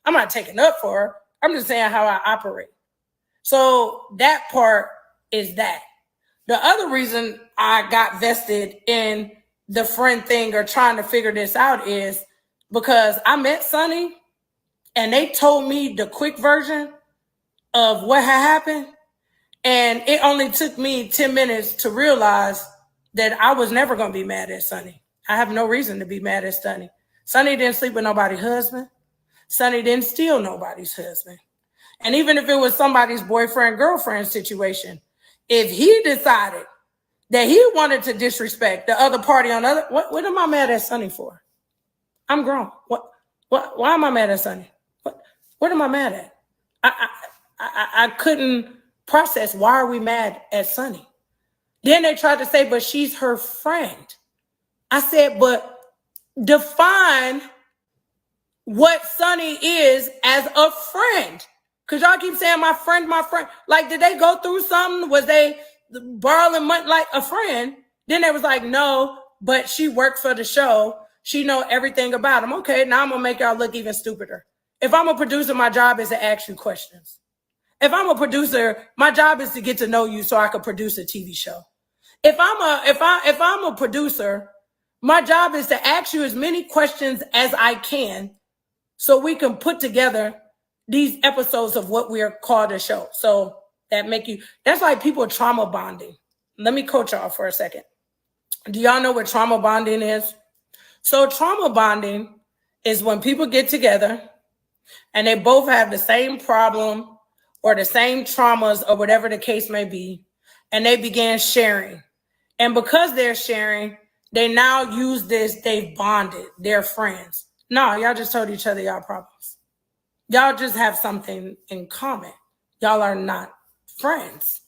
Speaker 1: I'm not taking up for her. I'm just saying how I operate. So that part is that. The other reason I got vested in the friend thing or trying to figure this out is because I met Sonny and they told me the quick version of what had happened. And it only took me 10 minutes to realize that I was never going to be mad at Sonny. I have no reason to be mad at Sonny. Sonny didn't sleep with nobody's husband. Sonny didn't steal nobody's husband. And even if it was somebody's boyfriend, girlfriend situation, if he decided that he wanted to disrespect the other party on the other, what am I mad at Sonny for? I'm grown. Why am I mad at Sonny? What am I mad at? I couldn't process, why are we mad at Sonny? Then they tried to say, but she's her friend. I said, but define what Sonny is as a friend. Because y'all keep saying my friend, my friend. Like, did they go through something? Was they borrowing money like a friend? Then they was like, no, but she worked for the show. She know everything about him. Okay, now I'm going to make y'all look even stupider. If I'm a producer, my job is to ask you questions. If I'm a producer, my job is to get to know you so I could produce a TV show. If I'm a producer, my job is to ask you as many questions as I can so we can put together these episodes of what we're called a show. So that's like people trauma bonding. Let me coach y'all for a second. Do y'all know what trauma bonding is? So trauma bonding is when people get together and they both have the same problem or the same traumas or whatever the case may be, and they began sharing. And because they're sharing, they now use this, they've bonded, they're friends. No, y'all just told each other y'all problems. Y'all just have something in common. Y'all are not friends.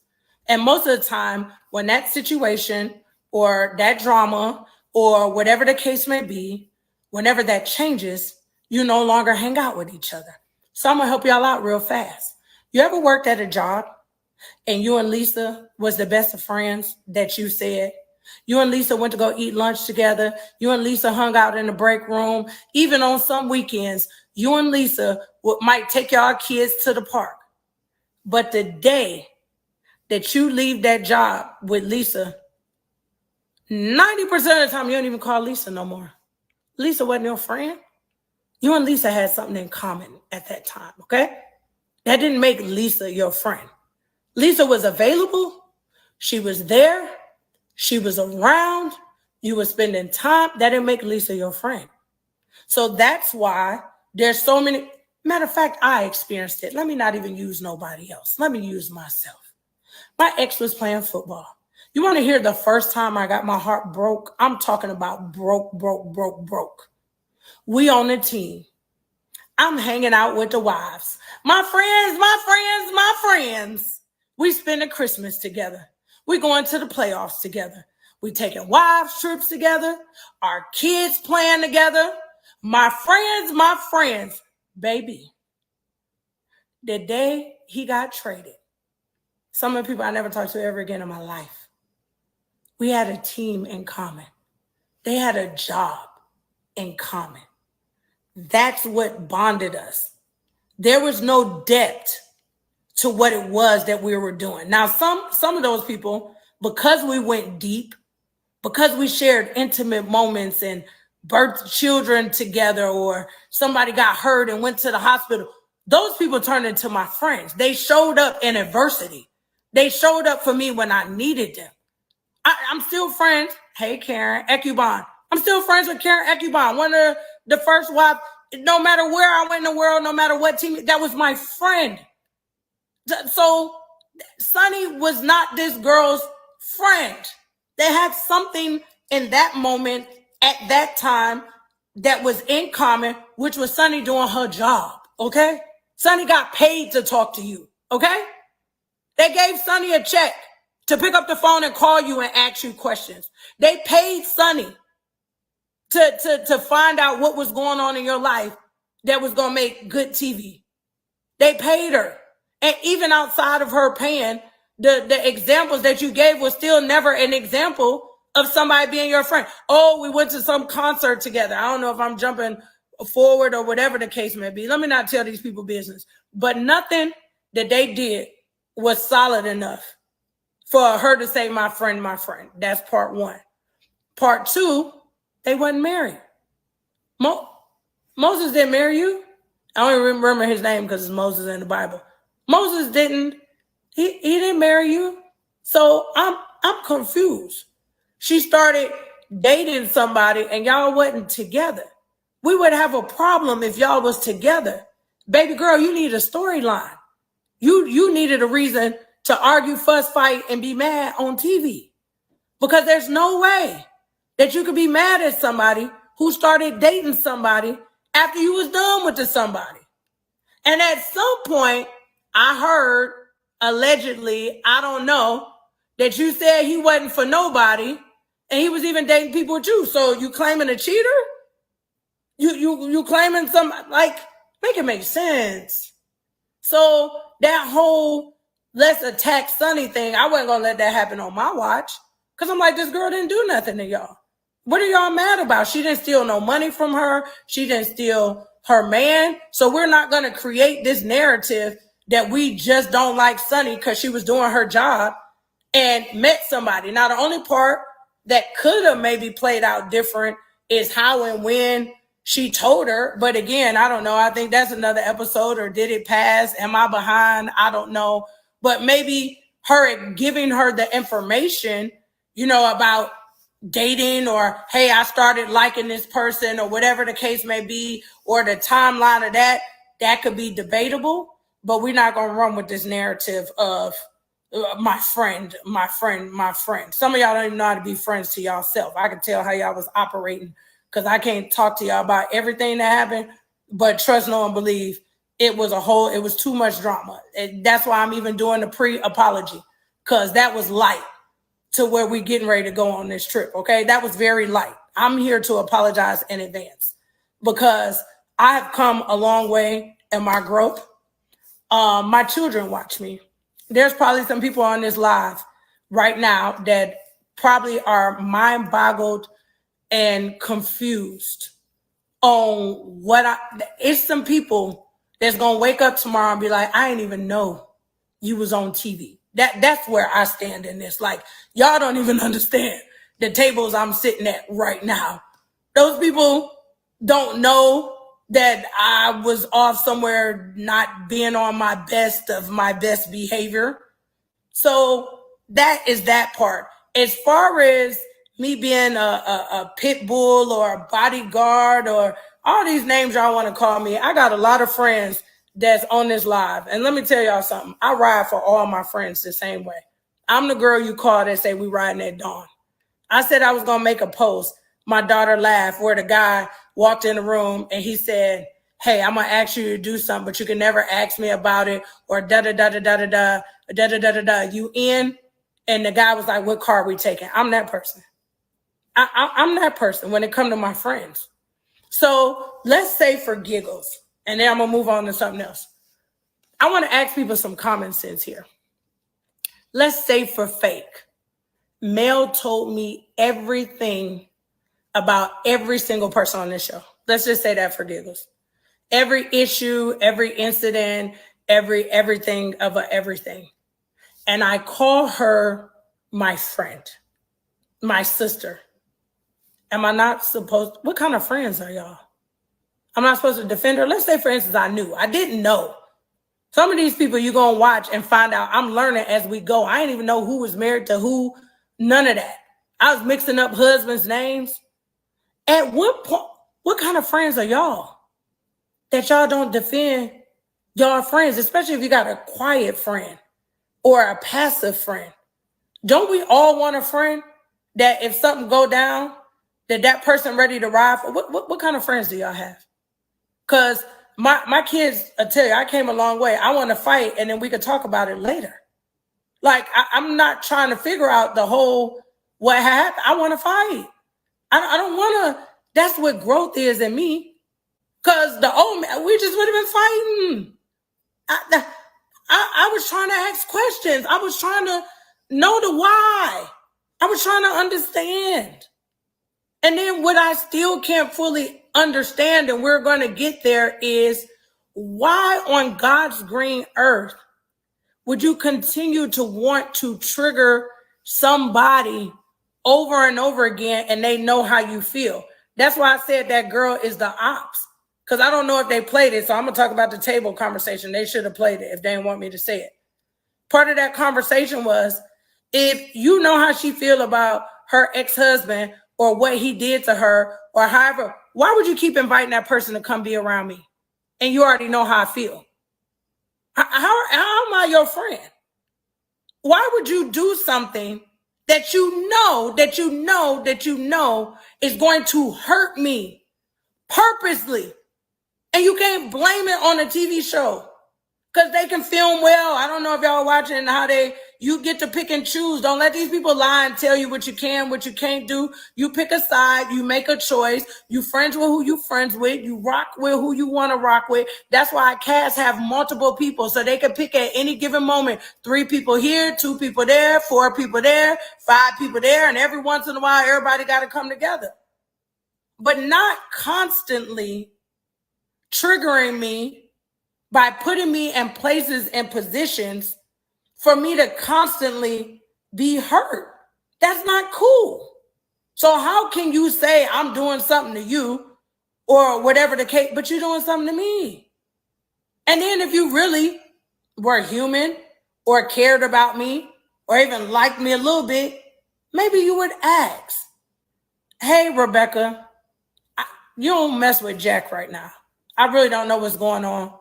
Speaker 1: And most of the time, when that situation or that drama or whatever the case may be, whenever that changes, you no longer hang out with each other. So I'm going to help y'all out real fast. You ever worked at a job and you and Lisa was the best of friends that you said? You and Lisa went to go eat lunch together. You and Lisa hung out in the break room. Even on some weekends, you and Lisa might take y'all kids to the park. But the day that you leave that job with Lisa, 90% of the time, you don't even call Lisa no more. Lisa wasn't your friend. You and Lisa had something in common at that time, okay? That didn't make Lisa your friend. Lisa was available. She was there. She was around. You were spending time. That didn't make Lisa your friend. So that's why there's so many. Matter of fact, I experienced it. Let me not even use nobody else. Let me use myself. My ex was playing football. You want to hear the first time I got my heart broke? I'm talking about broke. We on the team. I'm hanging out with the wives. My friends. We spending Christmas together. We going to the playoffs together. We taking wives trips together. Our kids playing together. My friends. Baby, the day he got traded, some of the people I never talked to ever again in my life, we had a team in common. They had a job in common. That's what bonded us. There was no depth to what it was that we were doing. Now, some of those people, because we went deep, because we shared intimate moments and birthed children together, or somebody got hurt and went to the hospital, those people turned into my friends. They showed up in adversity. They showed up for me when I needed them. I'm still friends. Hey, Karen Ecubon. I'm still friends with Karen Ecubon, one of the first wives. No matter where I went in the world, no matter what team, that was my friend. So Sonny was not this girl's friend. They had something in that moment at that time that was in common, which was Sonny doing her job, okay? Sonny got paid to talk to you, okay? They gave Sonny a check to pick up the phone and call you and ask you questions. They paid Sonny to find out what was going on in your life that was going to make good TV. They paid her. And even outside of her paying, the examples that you gave was still never an example of somebody being your friend. Oh, we went to some concert together. I don't know if I'm jumping forward or whatever the case may be. Let me not tell these people business. But nothing that they did was solid enough for her to say, my friend, my friend. That's part one. Part two, they wasn't married. Moses didn't marry you. I don't even remember his name because it's Moses in the Bible. Moses didn't. He didn't marry you. So I'm confused. She started dating somebody and y'all wasn't together. We would have a problem if y'all was together. Baby girl, you need a storyline. You needed a reason to argue, fuss, fight, and be mad on TV. Because there's no way that you could be mad at somebody who started dating somebody after you was done with the somebody. And at some point, I heard, allegedly, I don't know, that you said he wasn't for nobody and he was even dating people with you. So you claiming a cheater? You claiming some, like, make it make sense. So that whole let's attack Sunny thing, I wasn't gonna let that happen on my watch. Cause I'm like, this girl didn't do nothing to y'all. What are y'all mad about? She didn't steal no money from her. She didn't steal her man. So we're not gonna create this narrative that we just don't like Sunny because she was doing her job and met somebody. Now, the only part that could have maybe played out different is how and when she told her. But again, I don't know. I think that's another episode. Or did it pass? Am I behind? I don't know. But maybe her giving her the information, about dating, or, hey, I started liking this person, or whatever the case may be, or the timeline of that could be debatable. But we're not going to run with this narrative of my friend. Some of y'all don't even know how to be friends to y'allself. I can tell how y'all was operating because I can't talk to y'all about everything that happened, but trust, know, and believe it was too much drama. And that's why I'm even doing the pre-apology, because that was light to where we getting ready to go on this trip, okay? That was very light. I'm here to apologize in advance because I have come a long way in my growth. My children watch me. There's probably some people on this live right now that probably are mind boggled and confused on it's some people that's going to wake up tomorrow and be like, I didn't even know you was on TV. That's where I stand in this. Like, y'all don't even understand the tables I'm sitting at right now. Those people don't know that I was off somewhere not being on my best behavior. So that is that part. As far as me being a pit bull or a bodyguard or all these names y'all want to call me, I got a lot of friends that's on this live. And let me tell y'all something. I ride for all my friends the same way. I'm the girl you call that say we riding at dawn. I said I was going to make a post. My daughter laughed where the guy walked in the room and he said, hey, I'm going to ask you to do something, but you can never ask me about it, or da-da-da-da-da-da-da, you in? And the guy was like, what car are we taking? I'm that person. I'm that person when it comes to my friends. So let's say for giggles, and then I'm going to move on to something else. I want to ask people some common sense here. Let's say for fake, Mel told me everything about every single person on this show. Let's just say that for giggles. Every issue, every incident, everything of everything. And I call her my friend, my sister. Am I not supposed, what kind of friends are y'all? I'm not supposed to defend her. Let's say, for instance, I didn't know. Some of these people you're going to watch and find out. I'm learning as we go. I didn't even know who was married to who, none of that. I was mixing up husbands' names. At what point, what kind of friends are y'all that y'all don't defend y'all friends, especially if you got a quiet friend or a passive friend? Don't we all want a friend that if something go down, that person ready to ride for? What kind of friends do y'all have? Because my kids, I tell you, I came a long way. I want to fight, and then we could talk about it later. Like, I'm not trying to figure out the whole what happened. I want to fight. I don't want to. That's what growth is in me. Because the old man, we just would have been fighting. I was trying to ask questions. I was trying to know the why. I was trying to understand. And then what I still can't fully understand, and we're going to get there, is why on God's green earth would you continue to want to trigger somebody over and over again and they know how you feel? That's why I said that girl is the ops, because I don't know if they played it. So I'm going to talk about the table conversation. They should have played it if they didn't want me to say it. Part of that conversation was, if you know how she feel about her ex-husband or what he did to her or however, why would you keep inviting that person to come be around me? And you already know how I feel. How am I your friend? Why would you do something that you know is going to hurt me purposely? And you can't blame it on a TV show because they can film well. I don't know if y'all watching how they, You get to pick and choose. Don't let these people lie and tell you what you can, what you can't do. You pick a side, you make a choice. You friends with who you friends with. You rock with who you want to rock with. That's why casts have multiple people, so they can pick at any given moment. 3 people here, 2 people there, 4 people there, 5 people there, and every once in a while, everybody got to come together. But not constantly triggering me by putting me in places and positions for me to constantly be hurt. That's not cool. So how can you say I'm doing something to you or whatever the case, but you're doing something to me? And then if you really were human or cared about me or even liked me a little bit, maybe you would ask, hey, Rebecca, you don't mess with Jack right now. I really don't know what's going on,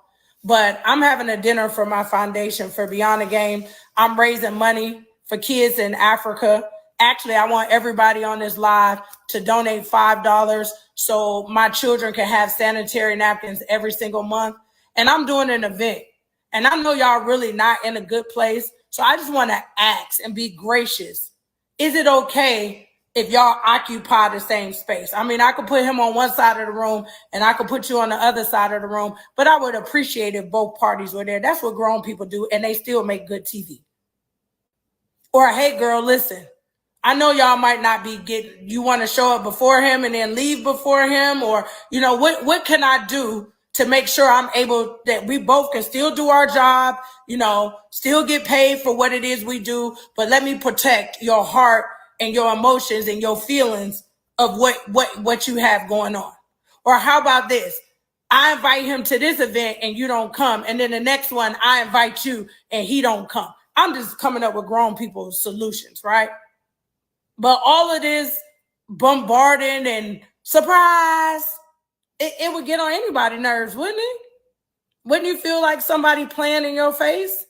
Speaker 1: but I'm having a dinner for my foundation for Beyond the Game. I'm raising money for kids in Africa. Actually, I want everybody on this live to donate $5 so my children can have sanitary napkins every single month. And I'm doing an event. And I know y'all really not in a good place. So I just want to ask and be gracious. Is it okay if y'all occupy the same space? I mean, I could put him on one side of the room and I could put you on the other side of the room, but I would appreciate if both parties were there. That's what grown people do, and they still make good TV. Or, hey, girl, listen, I know y'all might not be getting, you want to show up before him and then leave before him, or, you know, what can I do to make sure I'm able, that we both can still do our job, you know, still get paid for what it is we do, but let me protect your heart and your emotions and your feelings of what you have going on. Or how about this? I invite him to this event and you don't come. And then the next one, I invite you and he don't come. I'm just coming up with grown people's solutions, right? But all of this bombarding and surprise, it would get on anybody's nerves, wouldn't it? Wouldn't you feel like somebody playing in your face?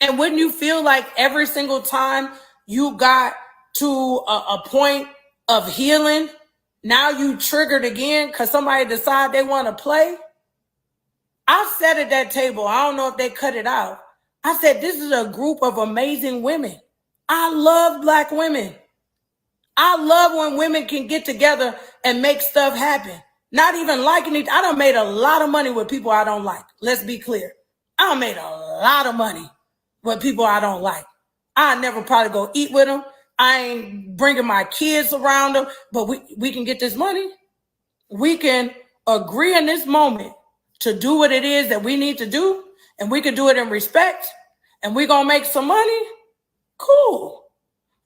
Speaker 1: And wouldn't you feel like every single time you got to a point of healing, now you triggered again because somebody decided they want to play? I said at that table, I don't know if they cut it out, I said, this is a group of amazing women. I love Black women. I love when women can get together and make stuff happen. Not even liking it. I done made a lot of money with people I don't like. Let's be clear. I done made a lot of money with people I don't like. I never probably go eat with them. I ain't bringing my kids around them, but we can get this money. We can agree in this moment to do what it is that we need to do, and we can do it in respect, and we're going to make some money. Cool.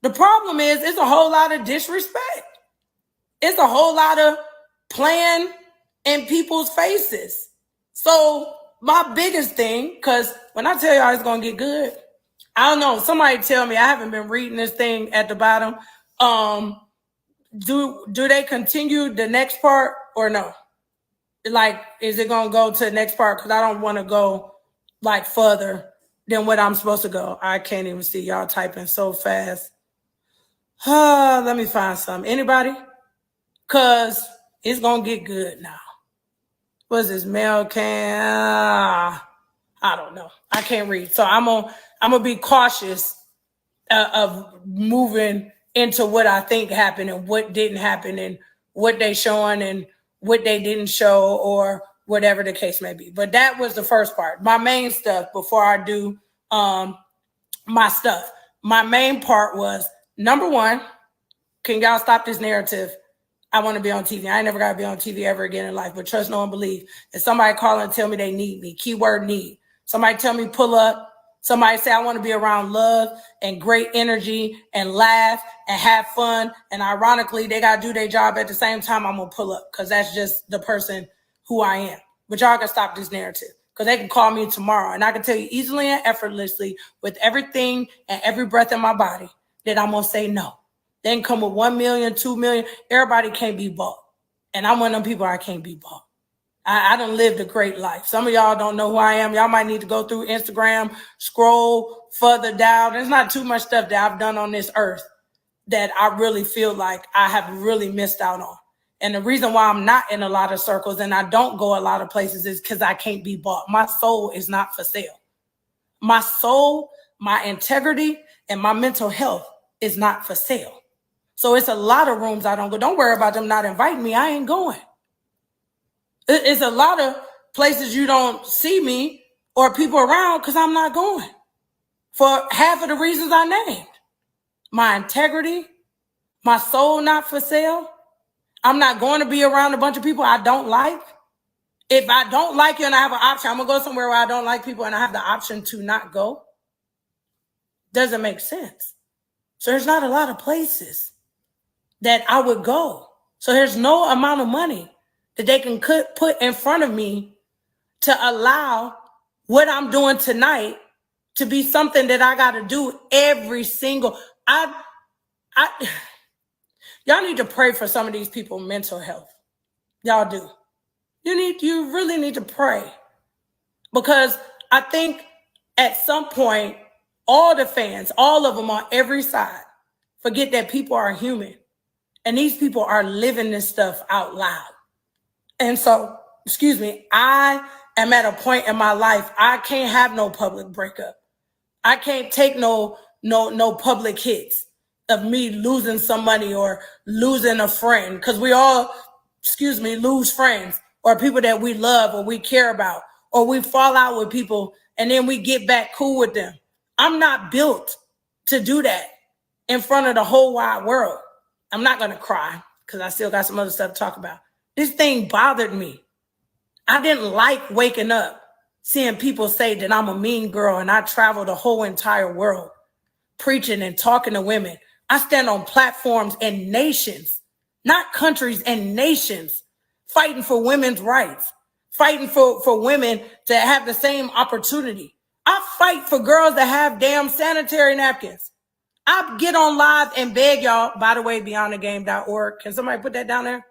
Speaker 1: The problem is it's a whole lot of disrespect. It's a whole lot of playing in people's faces. So my biggest thing, because when I tell y'all it's going to get good, I don't know. Somebody tell me, I haven't been reading this thing at the bottom. Do they continue the next part or no? Like, is it going to go to the next part? Because I don't want to go like further than what I'm supposed to go. I can't even see y'all typing so fast. Let me find something. Anybody? Because it's going to get good now. What's this? Mail can? I don't know. I can't read. So I'm gonna be cautious of moving into what I think happened and what didn't happen and what they showing and what they didn't show or whatever the case may be. But that was the first part. My main stuff before I do my stuff. My main part was, number one, can y'all stop this narrative? I want to be on TV. I ain't never got to be on TV ever again in life, but trust no one believe. If somebody call and tell me they need me, keyword need. Somebody tell me pull up. Somebody say I want to be around love and great energy and laugh and have fun. And ironically, they got to do their job at the same time. I'm going to pull up because that's just the person who I am. But y'all can stop this narrative because they can call me tomorrow. And I can tell you easily and effortlessly with everything and every breath in my body that I'm going to say no. They can come with 1 million, 2 million. Everybody can't be bought. And I'm one of them people I can't be bought. I done lived a great life. Some of y'all don't know who I am. Y'all might need to go through Instagram, scroll further down. There's not too much stuff that I've done on this earth that I really feel like I have really missed out on. And the reason why I'm not in a lot of circles and I don't go a lot of places is because I can't be bought. My soul is not for sale. My soul, my integrity and my mental health is not for sale. So it's a lot of rooms I don't go. Don't worry about them not inviting me. I ain't going. It's a lot of places you don't see me or people around because I'm not going. For half of the reasons I named. My integrity, my soul not for sale. I'm not going to be around a bunch of people I don't like. If I don't like you and I have an option, I'm going to go somewhere where I don't like people and I have the option to not go. Doesn't make sense. So there's not a lot of places that I would go. So there's no amount of money that they can put in front of me to allow what I'm doing tonight to be something that I got to do every single. Y'all need to pray for some of these people's mental health. Y'all do. You really need to pray, because I think at some point, all the fans, all of them on every side, forget that people are human and these people are living this stuff out loud. And so, I am at a point in my life, I can't have no public breakup. I can't take no public hits of me losing somebody or losing a friend, because we all, lose friends or people that we love or we care about, or we fall out with people and then we get back cool with them. I'm not built to do that in front of the whole wide world. I'm not going to cry because I still got some other stuff to talk about. This thing bothered me. I didn't like waking up seeing people say that I'm a mean girl and I travel the whole entire world preaching and talking to women. I stand on platforms in nations, not countries, and nations, fighting for women's rights, fighting for women to have the same opportunity. I fight for girls that have damn sanitary napkins. I get on live and beg y'all, by the way, beyondthegame.org. Can somebody put that down there?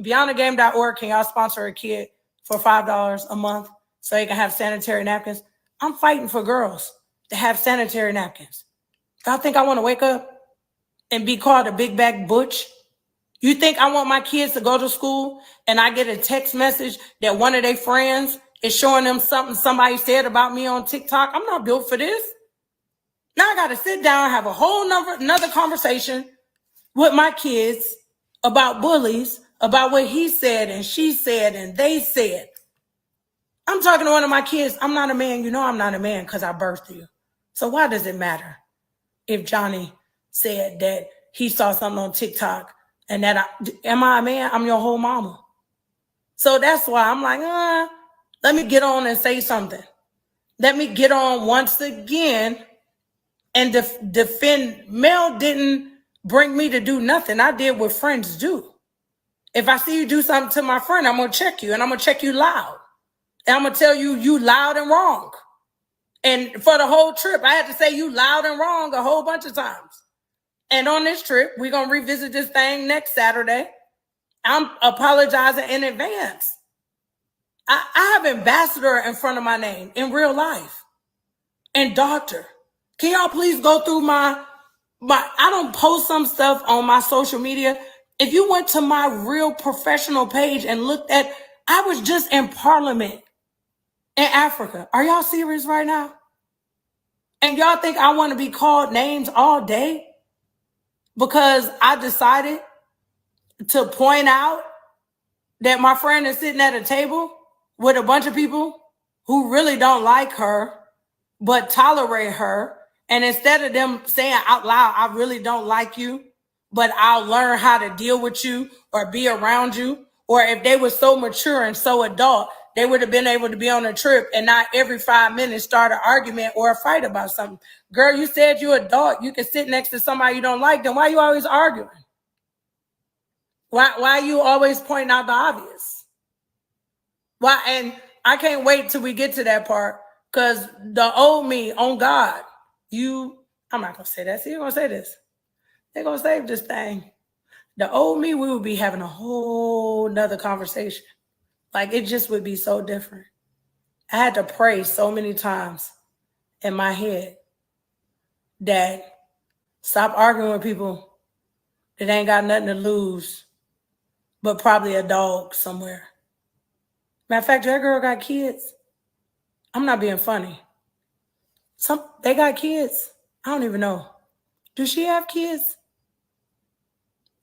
Speaker 1: Beyondthegame.org, can y'all sponsor a kid for $5 a month so they can have sanitary napkins? I'm fighting for girls to have sanitary napkins. Y'all think I want to wake up and be called a big back butch? You think I want my kids to go to school and I get a text message that one of their friends is showing them something somebody said about me on TikTok? I'm not built for this. Now I got to sit down, have a whole another conversation with my kids about bullies, about what he said and she said and they said. I'm talking to one of my kids. I'm not a man. You know I'm not a man because I birthed you. So why does it matter if Johnny said that he saw something on TikTok and that am I a man? I'm your whole mama. So that's why I'm like, let me get on and say something. Let me get on once again and defend. Mel didn't bring me to do nothing. I did what friends do. If I see you do something to my friend, I'm going to check you, and I'm going to check you loud. And I'm going to tell you loud and wrong. And for the whole trip, I had to say you loud and wrong a whole bunch of times. And on this trip, we're going to revisit this thing next Saturday. I'm apologizing in advance. I have ambassador in front of my name in real life. And doctor. Can y'all please go through my I don't post some stuff on my social media. If you went to my real professional page and looked at, I was just in Parliament in Africa. Are y'all serious right now? And y'all think I want to be called names all day because I decided to point out that my friend is sitting at a table with a bunch of people who really don't like her but tolerate her. And instead of them saying out loud, I really don't like you, but I'll learn how to deal with you or be around you. Or if they were so mature and so adult, they would have been able to be on a trip and not every 5 minutes start an argument or a fight about something. Girl, you said you're adult. You can sit next to somebody you don't like. Then why are you always arguing? Why are you always pointing out the obvious? Why? And I can't wait till we get to that part, because the old me, on God, I'm not going to say that. See, you're going to say this. They're going to save this thing. The old me, we would be having a whole nother conversation. Like, it just would be so different. I had to pray so many times in my head that stop arguing with people that ain't got nothing to lose, but probably a dog somewhere. Matter of fact, that girl got kids. I'm not being funny. They got kids. I don't even know. Does she have kids?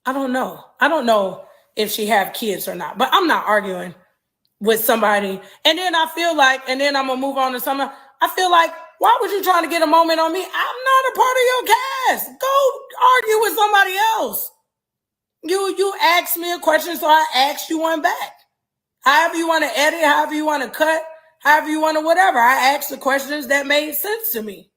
Speaker 1: I don't know. I don't know if she have kids or not, but I'm not arguing with somebody. And then I feel like, and then I'm gonna move on to something. I feel like, why would you try to get a moment on me? I'm not a part of your cast. Go argue with somebody else. You asked me a question, so I asked you one back. However you want to edit, however you want to cut, however you want to whatever. I asked the questions that made sense to me.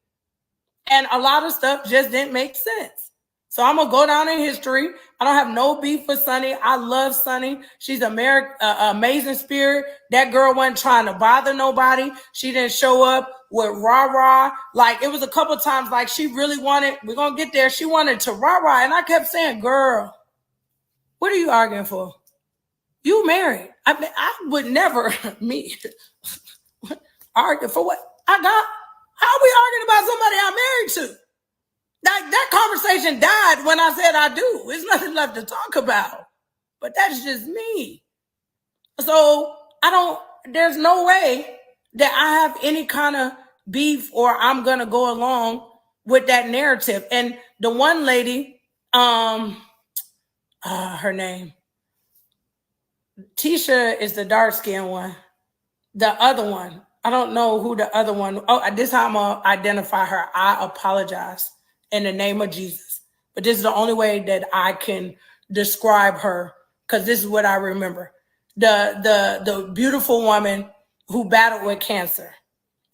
Speaker 1: And a lot of stuff just didn't make sense. So I'm going to go down in history. I don't have no beef with Sunny. I love Sunny. She's an amazing spirit. That girl wasn't trying to bother nobody. She didn't show up with rah-rah. Like, it was a couple times, like, she really wanted, we're going to get there, she wanted to rah-rah. And I kept saying, girl, what are you arguing for? You married. I mean, I would never argue for what I got. How are we arguing about somebody I'm married to? That conversation died when I said I do. There's nothing left to talk about. But that's just me. So there's no way that I have any kind of beef or I'm going to go along with that narrative. And the one lady, her name, Tisha is the dark-skinned one. The other one, I don't know who the other one. Oh, this time I'm going to identify her. I apologize in the name of Jesus. But this is the only way that I can describe her, because this is what I remember. The beautiful woman who battled with cancer.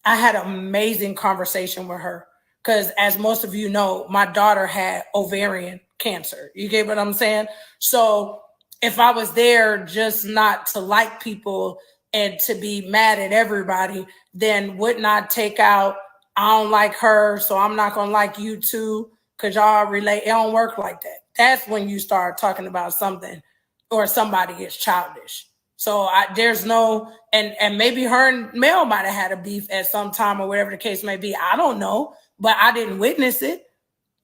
Speaker 1: I had an amazing conversation with her because, as most of you know, my daughter had ovarian cancer. You get what I'm saying? So if I was there just not to like people and to be mad at everybody, then wouldn't I take out, I don't like her, so I'm not going to like you too, because y'all relate. It don't work like that. That's when you start talking about something or somebody is childish. So there's no, and maybe her and Mel might have had a beef at some time or whatever the case may be. I don't know, but I didn't witness it.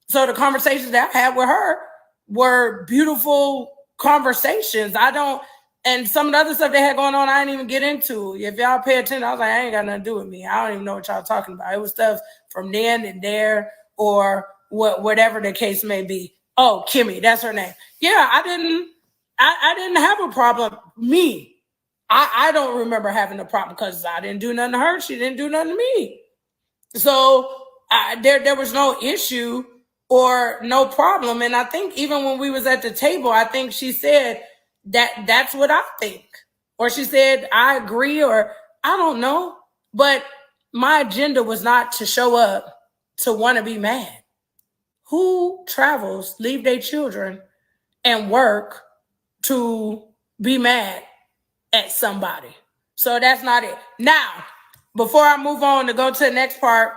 Speaker 1: So the conversations that I had with her were beautiful conversations. And some of the other stuff they had going on, I didn't even get into. If y'all pay attention, I was like, I ain't got nothing to do with me. I don't even know what y'all talking about. It was stuff from then and there or whatever the case may be. Oh, Kimmy, that's her name. Yeah, I didn't have a problem. Me, I don't remember having a problem because I didn't do nothing to her. She didn't do nothing to me. So there was no issue or no problem. And I think even when we was at the table, I think she said that's what I think. Or she said, I agree, or I don't know. But my agenda was not to show up to want to be mad. Who travels, leave their children, and work to be mad at somebody? So that's not it. Now, before I move on to go to the next part,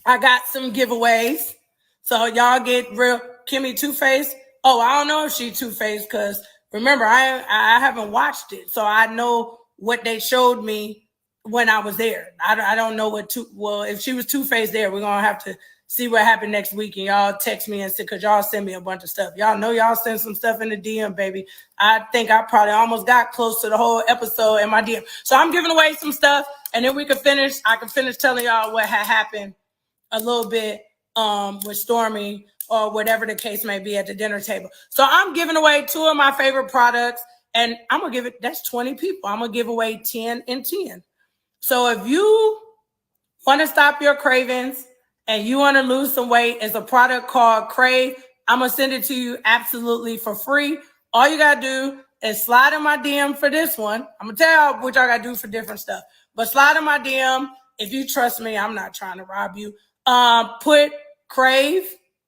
Speaker 1: I got some giveaways. So y'all get real. Kimmy Two-Face. Oh, I don't know if she Two-Face because remember, I haven't watched it. So I know what they showed me when I was there. I don't know if she was Two-Face there, we're going to have to see what happened next week. And y'all text me and say, because y'all send me a bunch of stuff. Y'all know y'all send some stuff in the DM, baby. I think I probably almost got close to the whole episode in my DM. So I'm giving away some stuff. And then I can finish telling y'all what had happened a little bit with Stormy or whatever the case may be at the dinner table. So I'm giving away 2 of my favorite products. And I'm going to give it, that's 20 people. I'm going to give away 10 and 10. So if you want to stop your cravings, and you want to lose some weight, it's a product called Crave. I'm going to send it to you absolutely for free. All you got to do is slide in my DM for this one. I'm going to tell you what y'all got to do for different stuff. But slide in my DM. If you trust me, I'm not trying to rob you. Put Crave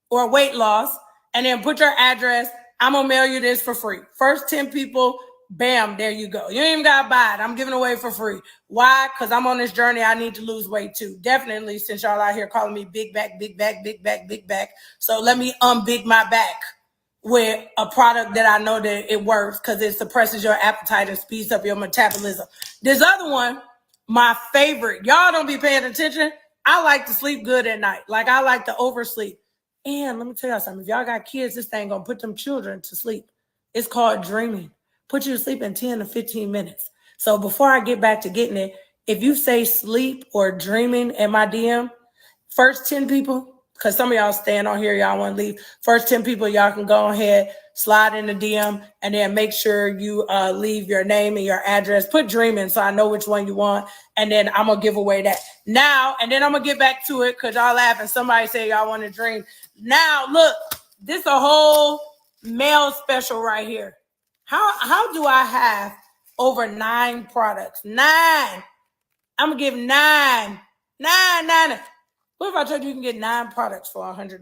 Speaker 1: or weight loss, and then put your address. I'm going to mail you this for free. First 10 people, bam, there you go. You ain't even got to buy it. I'm giving it away for free. Why? Because I'm on this journey. I need to lose weight too. Definitely, since y'all out here calling me big back, big back, big back, big back. So let me unbig my back with a product that I know that it works because it suppresses your appetite and speeds up your metabolism. This other one, my favorite. Y'all don't be paying attention. I like to sleep good at night. Like I like to oversleep. And let me tell y'all something. If y'all got kids, this thing gonna put them children to sleep. It's called dreaming. Put you to sleep in 10 to 15 minutes. So before I get back to getting it, if you say sleep or dreaming in my DM, First 10 people, because some of y'all staying on here, y'all want to leave. First 10 people, y'all can go ahead, slide in the DM, and then make sure you leave your name and your address. Put dream in so I know which one you want. And then I'm going to give away that. Now, and then I'm going to get back to it because y'all laughing. Somebody say y'all want to dream. Now, look, this is a whole male special right here. How do I have over 9 products? 9. I'm going to give 9. What if I told you can get 9 products for $100?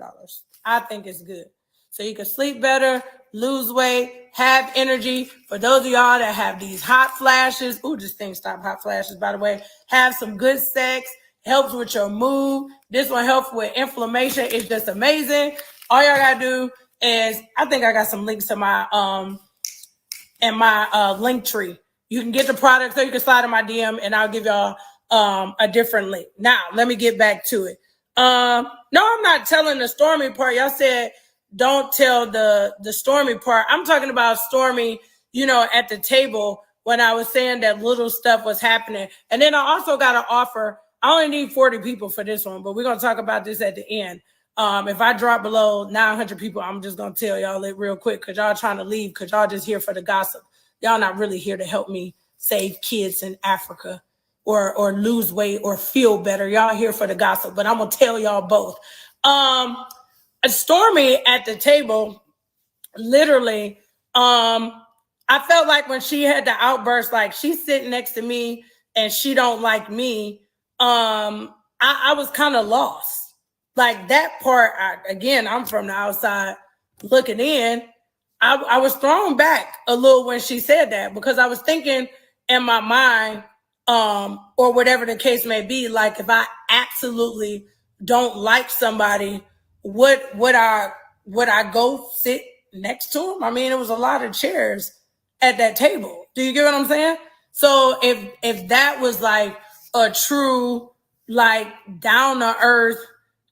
Speaker 1: I think it's good. So you can sleep better, lose weight, have energy. For those of y'all that have these hot flashes, this thing stop hot flashes, by the way. Have some good sex, helps with your mood. This one helps with inflammation. It's just amazing. All y'all gotta do is, I think I got some links to my in my link tree. You can get the product, so you can slide in my DM, and I'll give y'all a different link. Now, let me get back to it. No, I'm not telling the Stormy part. Y'all said don't tell the Stormy part. I'm talking about Stormy, at the table when I was saying that little stuff was happening. And then I also got an offer. I only need 40 people for this one, but we're going to talk about this at the end. If I drop below 900 people, I'm just going to tell y'all it real quick because y'all trying to leave because y'all just here for the gossip. Y'all not really here to help me save kids in Africa or lose weight or feel better. Y'all here for the gossip, but I'm going to tell y'all both. Stormy at the table, literally, I felt like when she had the outburst, like she's sitting next to me and she don't like me, I was kind of lost. Like that part, again, I'm from the outside looking in. I was thrown back a little when she said that because I was thinking in my mind, or whatever the case may be, like if I absolutely don't like somebody, would I go sit next to him? I mean, it was a lot of chairs at that table. Do you get what I'm saying? So if that was like a true, like down to earth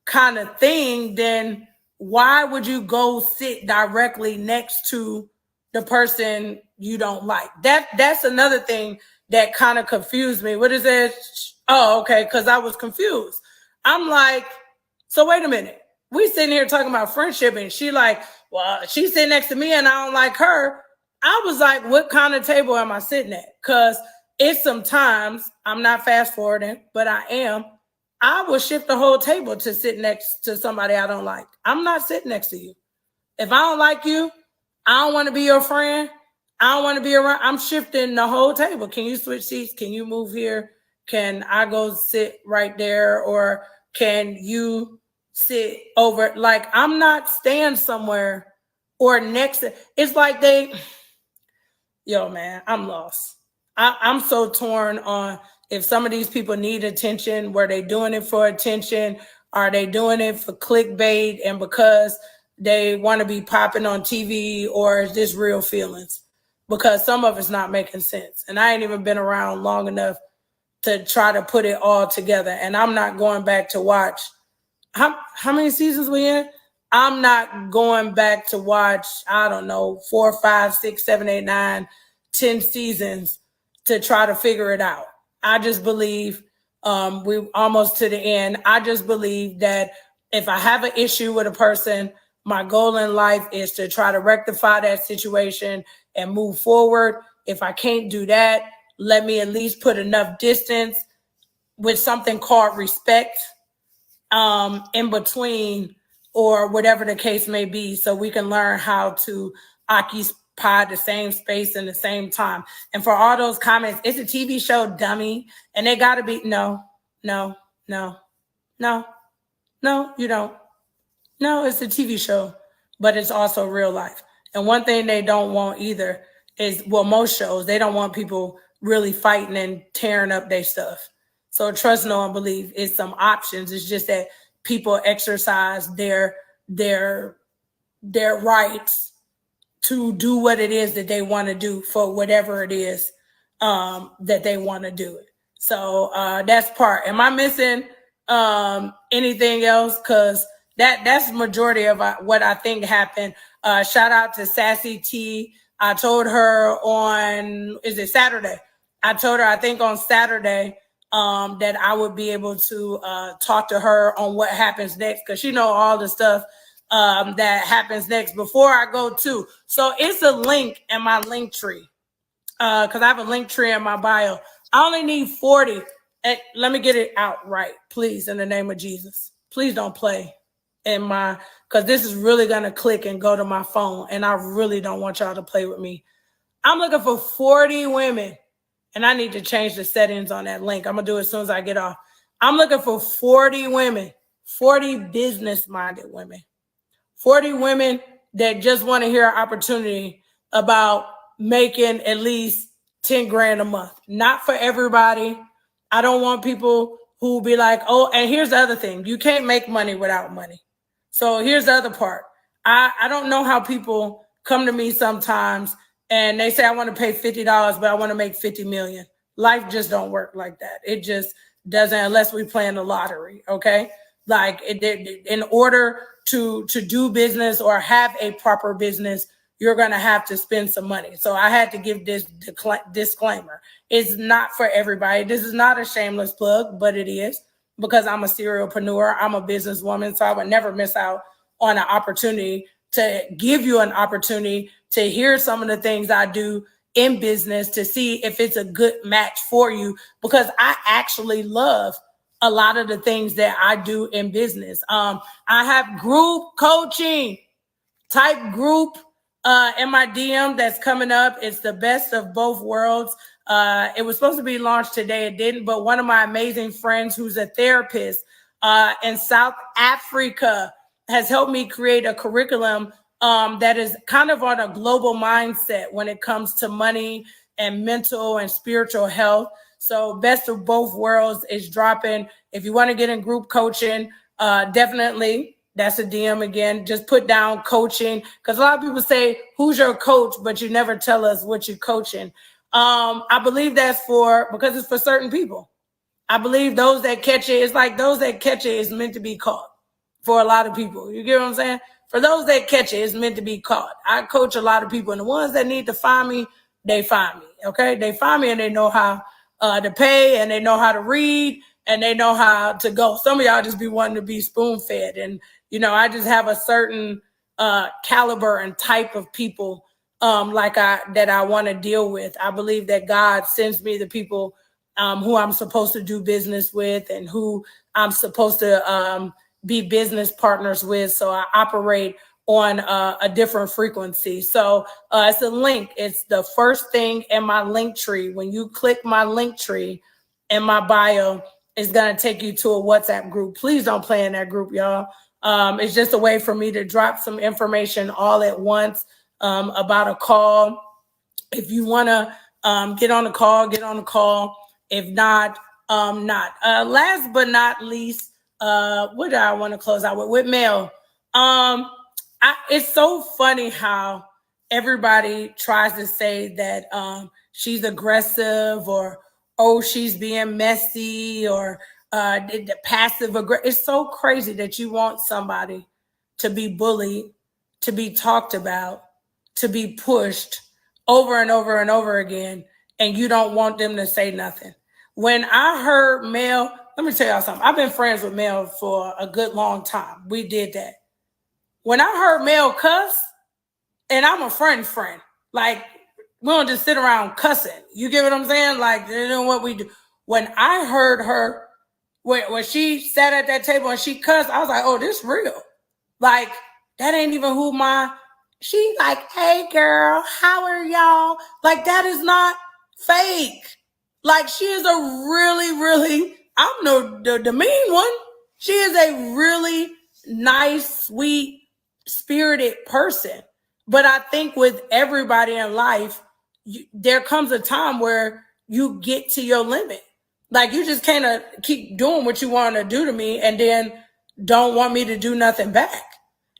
Speaker 1: kind of thing, then why would you go sit directly next to the person you don't like? That's another thing that kind of confused me. What is it? Oh, okay, because I was confused. I'm like, so wait a minute. We sitting here talking about friendship and she like, well, she's sitting next to me and I don't like her. I was like, what kind of table am I sitting at? Because it's sometimes, I'm not fast forwarding, but I am. I will shift the whole table to sit next to somebody I don't like. I'm not sitting next to you. If I don't like you, I don't want to be your friend. I don't want to be around. I'm shifting the whole table. Can you switch seats? Can you move here? Can I go sit right there? Or can you sit over? Like, I'm not staying somewhere or next to, it's like yo, man, I'm lost. I'm so torn on if some of these people need attention, were they doing it for attention? Are they doing it for clickbait and because they want to be popping on TV, or is this real feelings? Because some of it's not making sense. And I ain't even been around long enough to try to put it all together. And I'm not going back to watch. How many seasons we in? I'm not going back to watch, I don't know, 4, 5, 6, 7, 8, 9, 10 seasons to try to figure it out. I just believe we're almost to the end. I just believe that if I have an issue with a person, my goal in life is to try to rectify that situation and move forward. If I can't do that, let me at least put enough distance with something called respect in between, or whatever the case may be, so we can learn how to occupy the same space in the same time. And for all those comments, it's a TV show, dummy, and they gotta be, no, you don't. No, it's a TV show, but it's also real life. And one thing they don't want either is, well, most shows, they don't want people really fighting and tearing up their stuff. So trust, know, and believe is some options. It's just that people exercise their rights to do what it is that they want to do for whatever it is that they want to do it. So that's part. Am I missing anything else? Because that's the majority of what I think happened. Shout out to Sassy T. I told her on, is it Saturday? I told her, I think on Saturday, that I would be able to talk to her on what happens next, because she know all the stuff that happens next before I go to. So it's a link in my link tree, because I have a link tree in my bio. I only need 40. And let me get it out right, please, in the name of Jesus. Please don't play in my, because this is really going to click and go to my phone, and I really don't want y'all to play with me. I'm looking for 40 women, and I need to change the settings on that link. I'm going to do it as soon as I get off. I'm looking for 40 women, 40 business-minded women, 40 women that just want to hear an opportunity about making at least 10 grand a month. Not for everybody. I don't want people who be like, oh, and here's the other thing. You can't make money without money. So here's the other part. I don't know how people come to me sometimes and they say, I want to pay $50, but I want to make 50 million. Life just don't work like that. It just doesn't, unless we play in the lottery. Okay. Like in order to do business or have a proper business, you're going to have to spend some money. So I had to give this disclaimer. It's not for everybody. This is not a shameless plug, but it is, because I'm a serialpreneur. I'm a businesswoman. So I would never miss out on an opportunity to give you an opportunity to hear some of the things I do in business, to see if it's a good match for you, because I actually love a lot of the things that I do in business. I have group coaching type group in my DM that's coming up. It's the best of both worlds. It was supposed to be launched today. It didn't, but one of my amazing friends who's a therapist in South Africa has helped me create a curriculum that is kind of on a global mindset when it comes to money and mental and spiritual health. So best of both worlds is dropping. If you want to get in group coaching, definitely. That's a DM again. Just put down coaching, because a lot of people say, who's your coach? But you never tell us what you're coaching. I believe that's because it's for certain people. I believe those that catch it, it's like those that catch it is meant to be caught for a lot of people. You get what I'm saying? For those that catch it, it's meant to be caught. I coach a lot of people, and the ones that need to find me, they find me. Okay. They find me and they know how to pay, and they know how to read, and they know how to go. Some of y'all just be wanting to be spoon fed, and I just have a certain caliber and type of people that I want to deal with. I believe that God sends me the people who I'm supposed to do business with, and who I'm supposed to be business partners with. So I operate on a different frequency. So it's a link. It's the first thing in my link tree. When you click my link tree in my bio, it's going to take you to a WhatsApp group. Please don't play in that group, y'all. It's just a way for me to drop some information all at once about a call. If you want to get on the call, get on the call. If not, not. Last but not least, what do I want to close out with? With mail. It's so funny how everybody tries to say that she's aggressive, or she's being messy, or the passive aggressive. It's so crazy that you want somebody to be bullied, to be talked about, to be pushed over and over and over again, and you don't want them to say nothing. When I heard Mel, let me tell y'all something. I've been friends with Mel for a good long time. We did that. When I heard Mel cuss, and I'm a friend, like, we don't just sit around cussing. You get what I'm saying? Like, you know what we do. When I heard her, when she sat at that table and she cussed, I was like, oh, this real. Like, that ain't even who she like, hey girl, how are y'all? Like, that is not fake. Like, she is a really, really, I'm the mean one. She is a really nice, sweet, spirited person. But I think with everybody in life, there comes a time where you get to your limit. Like, you just can't keep doing what you want to do to me and then don't want me to do nothing back.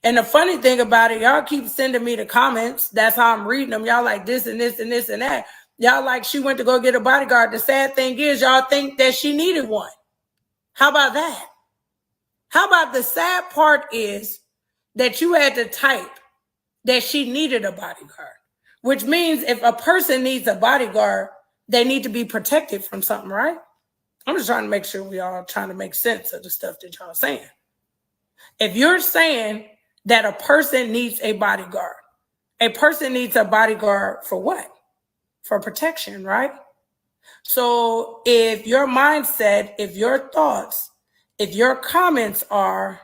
Speaker 1: And the funny thing about it, y'all keep sending me the comments. That's how I'm reading them. Y'all like this and this and this and that. Y'all like she went to go get a bodyguard. The sad thing is, y'all think that she needed one. How about that? How about the sad part is that you had to type that she needed a bodyguard, which means if a person needs a bodyguard, they need to be protected from something, right? I'm just trying to make sure we all trying to make sense of the stuff that y'all saying. If you're saying that a person needs a bodyguard for what? For protection, right? So if your mindset, if your thoughts, if your comments are,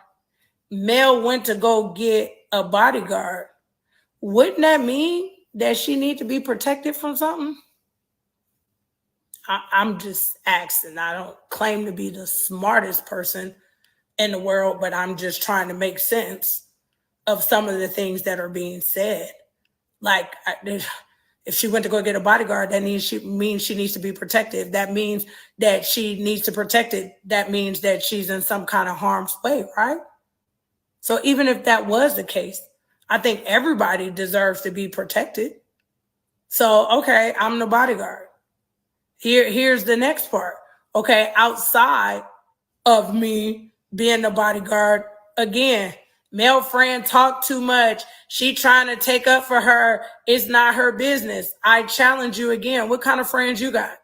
Speaker 1: Mel went to go get a bodyguard, wouldn't that mean that she need to be protected from something? I'm just asking. I don't claim to be the smartest person in the world, but I'm just trying to make sense of some of the things that are being said. Like, if she went to go get a bodyguard, that means she needs to be protected. That means that she needs to protect it. That means that she's in some kind of harm's way, right? So even if that was the case, I think everybody deserves to be protected. So, okay, I'm the bodyguard. Here's the next part. Okay, outside of me being the bodyguard, again, male friend talk too much. She trying to take up for her. It's not her business. I challenge you again. What kind of friends you got?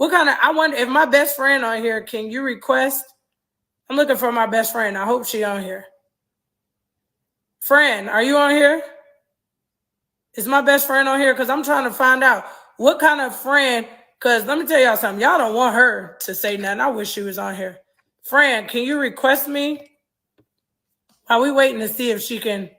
Speaker 1: I wonder if my best friend on here, can you request? I'm looking for my best friend. I hope she on here. Friend, are you on here? Is my best friend on here? Because I'm trying to find out what kind of friend, because let me tell y'all something. Y'all don't want her to say nothing. I wish she was on here. Friend, can you request me? Are we waiting to see if she can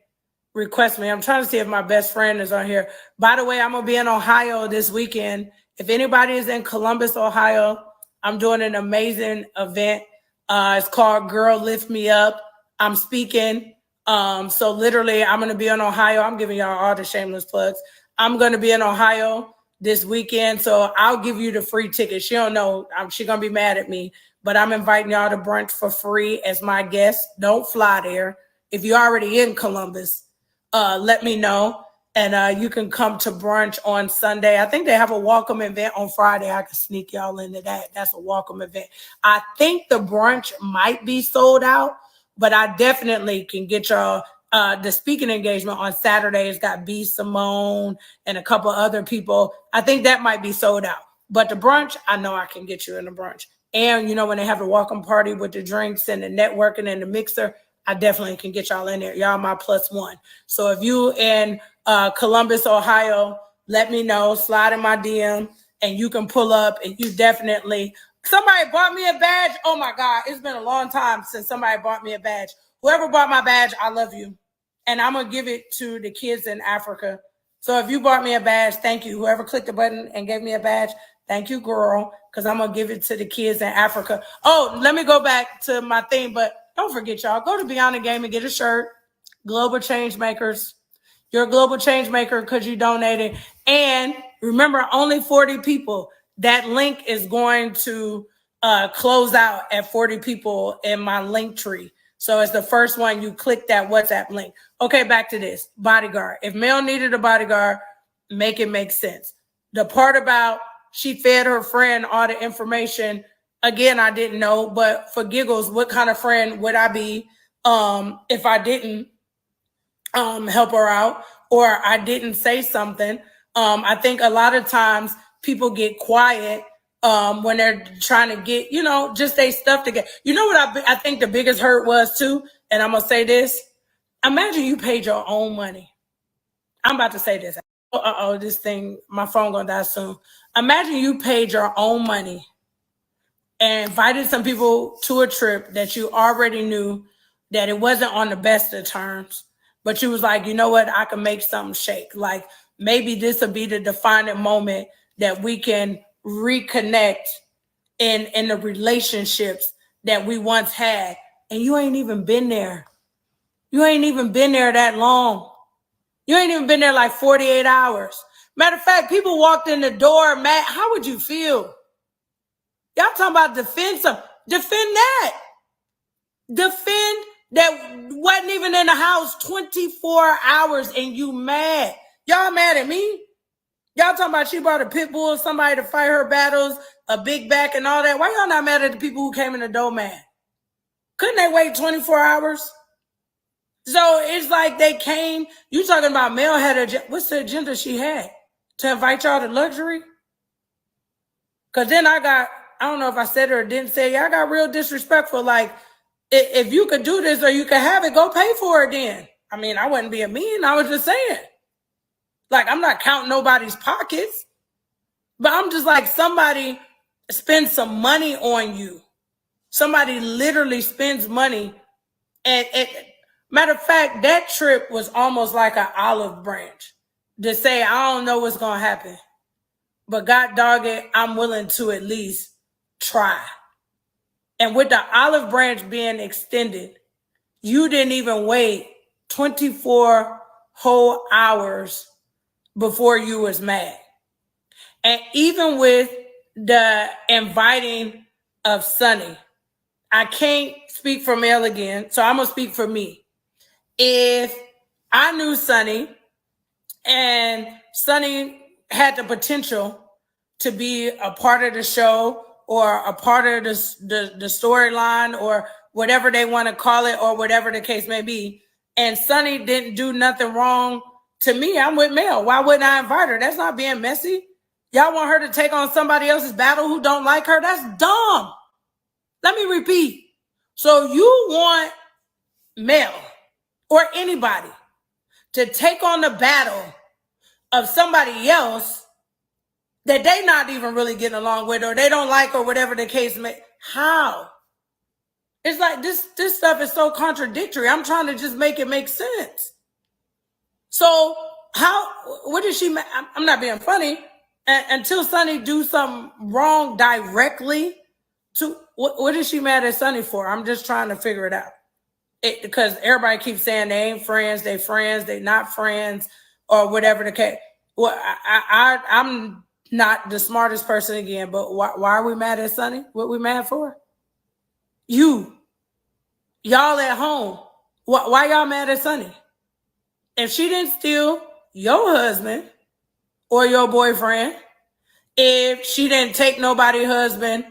Speaker 1: request me? I'm trying to see if my best friend is on here. By the way, I'm going to be in Ohio this weekend. If anybody is in Columbus, Ohio, I'm doing an amazing event. It's called Girl Lift Me Up. I'm speaking. So literally, I'm going to be in Ohio. I'm giving y'all all the shameless plugs. I'm going to be in Ohio this weekend. So I'll give you the free ticket. She don't know. She's going to be mad at me. But I'm inviting y'all to brunch for free as my guest. Don't fly there. If you're already in Columbus, let me know. And you can come to brunch on Sunday. I think they have a welcome event on Friday. I can sneak y'all into that. That's a welcome event. I think the brunch might be sold out, but I definitely can get y'all the speaking engagement on Saturday. It's got B. Simone and a couple other people. I think that might be sold out. But the brunch, I know I can get you in the brunch. And, you know, when they have the welcome party with the drinks and the networking and the mixer, I definitely can get y'all in there. Y'all my +1. So if you in Columbus, Ohio, let me know. Slide in my DM and you can pull up and you definitely. Somebody bought me a badge. Oh, my God. It's been a long time since somebody bought me a badge. Whoever bought my badge, I love you. And I'm going to give it to the kids in Africa. So if you bought me a badge, thank you. Whoever clicked the button and gave me a badge, thank you, girl, because I'm going to give it to the kids in Africa. Oh, let me go back to my thing, but don't forget, y'all, go to Beyond the Game and get a shirt. Global Change Makers. You're a global change maker because you donated. And remember, only 40 people. That link is going to close out at 40 people in my link tree. So it's the first one. You click that WhatsApp link. Okay, back to this. Bodyguard. If Mel needed a bodyguard, make it make sense. The part about she fed her friend all the information, again, I didn't know. But for giggles, what kind of friend would I be if I didn't help her out or I didn't say something? I think a lot of times people get quiet when they're trying to get, you know, just their stuff together. You know what I think the biggest hurt was too? And I'm going to say this. Imagine you paid your own money. I'm about to say this. This thing, my phone going to die soon. Imagine you paid your own money and invited some people to a trip that you already knew that it wasn't on the best of terms. But you was like, you know what? I can make something shake. Like maybe this will be the defining moment that we can reconnect in the relationships that we once had. And you ain't even been there. You ain't even been there that long. You ain't even been there like 48 hours. Matter of fact, people walked in the door, Matt, how would you feel? Y'all talking about defend that. Defend that wasn't even in the house 24 hours and you mad. Y'all mad at me? Y'all talking about she brought a pit bull, somebody to fight her battles, a big back and all that. Why y'all not mad at the people who came in the door mad? Couldn't they wait 24 hours? So it's like they came. You talking about Mel had what's the agenda she had? To invite y'all to luxury? Because then I I don't know if I said it or didn't say it. Y'all got real disrespectful. Like, if you could do this or you could have it, go pay for it then. I mean, I wasn't being mean. I was just saying. Like, I'm not counting nobody's pockets. But I'm just like, somebody spends some money on you. Somebody literally spends money. And matter of fact, that trip was almost like an olive branch to say, I don't know what's going to happen. But God dog it, I'm willing to at least try. And with the olive branch being extended, you didn't even wait 24 whole hours before you was mad. And even with the inviting of Sonny, I can't speak for Mel again, so I'm going to speak for me. If I knew Sonny and Sonny had the potential to be a part of the show or a part of the storyline or whatever they want to call it or whatever the case may be, and Sonny didn't do nothing wrong to me, I'm with Mel. Why wouldn't I invite her? That's not being messy. Y'all want her to take on somebody else's battle who don't like her? That's dumb. Let me repeat. So you want Mel or anybody to take on the battle of somebody else that they not even really getting along with or they don't like or whatever the case may. How? It's like this stuff is so contradictory. I'm trying to just make it make sense. So what is she, I'm not being funny, until Sonny do something wrong directly to, what is she mad at Sonny for? I'm just trying to figure it out. Because everybody keeps saying they ain't friends, they not friends, or whatever the case. Well, I'm not the smartest person again, but why are we mad at Sonny? What we mad for? Y'all at home. Why y'all mad at Sonny? If she didn't steal your husband or your boyfriend, if she didn't take nobody's husband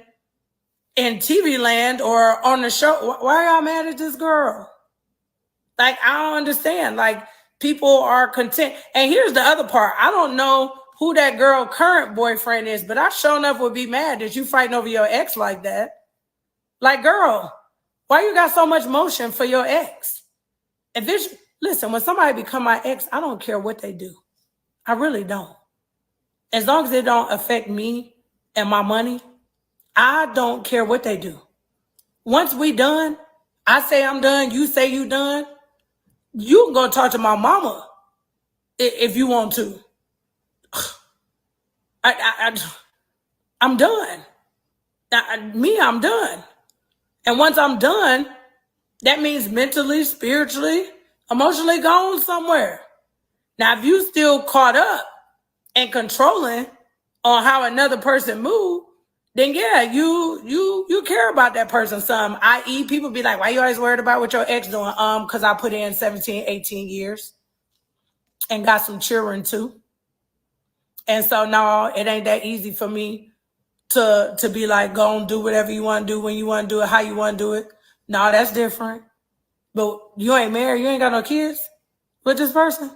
Speaker 1: in TV land or on the show, why y'all mad at this girl? Like, I don't understand. Like, people are content. And here's the other part. I don't know who that girl current boyfriend is, but I sure enough would be mad that you fighting over your ex like that. Like, girl, why you got so much motion for your ex? Listen, when somebody become my ex, I don't care what they do. I really don't. As long as it don't affect me and my money, I don't care what they do. Once we done, I say I'm done, you say you done, you can go talk to my mama if you want to. I'm done. I'm done. And once I'm done, that means mentally, spiritually, emotionally gone somewhere. Now, if you still caught up and controlling on how another person move, then yeah, you care about that person some. I.e., people be like, why you always worried about what your ex doing? Because I put in 17, 18 years and got some children too. And so no, it ain't that easy for me to be like, go and do whatever you want to do, when you want to do it, how you want to do it. No, that's different. But you ain't married, you ain't got no kids with this person.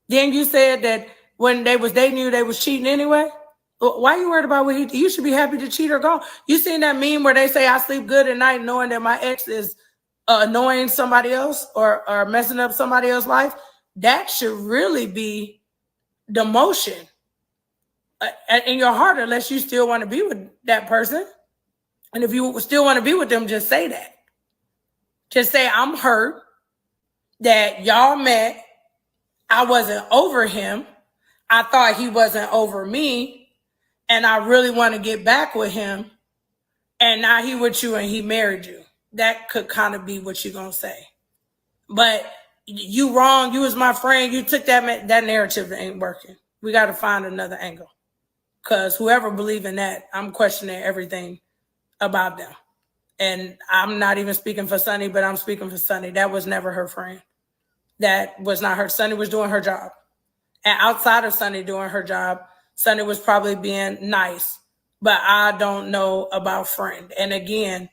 Speaker 1: Then you said that when they was dating you, they was cheating anyway. Why you worried about what you should be happy to cheat or go? You seen that meme where they say I sleep good at night knowing that my ex is annoying somebody else or messing up somebody else's life? That should really be the motion in your heart, unless you still want to be with that person. And if you still want to be with them, just say that. Just say, I'm hurt that y'all met. I wasn't over him. I thought he wasn't over me. And I really want to get back with him. And now he with you and he married you. That could kind of be what you're going to say. But you wrong. You was my friend. You took that narrative that ain't working. We got to find another angle. Because whoever believe in that, I'm questioning everything about them. And I'm not even speaking for Sonny, but I'm speaking for Sonny. That was never her friend. That was not her. Sonny was doing her job. And outside of Sonny doing her job, Sonny was probably being nice. But I don't know about friend. And again,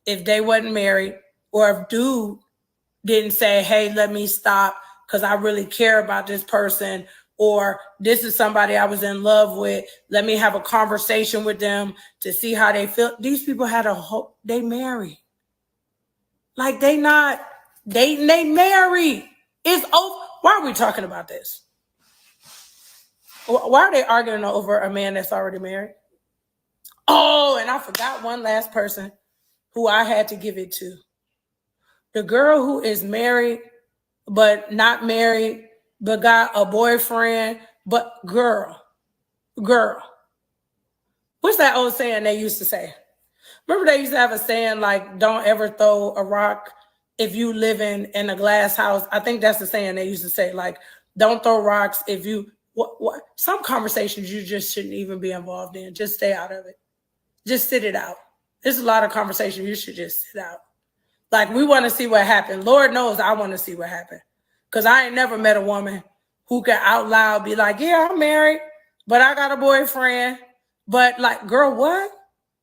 Speaker 1: if they wasn't married, or if dude didn't say, hey, let me stop because I really care about this person, or this is somebody I was in love with. Let me have a conversation with them to see how they feel. These people had a whole, they married. Like they married. It's over. Why are we talking about this? Why are they arguing over a man that's already married? Oh, and I forgot one last person who I had to give it to. The girl who is married, but not married, but got a boyfriend, but girl. What's that old saying they used to say? Remember they used to have a saying like, don't ever throw a rock if you live in a glass house. I think that's the saying they used to say, like, don't throw rocks if you, some conversations you just shouldn't even be involved in. Just stay out of it. Just sit it out. There's a lot of conversation you should just sit out. Like, we want to see what happened. Lord knows I want to see what happened. Because I ain't never met a woman who can out loud be like, yeah, I'm married, but I got a boyfriend. But like, girl, what?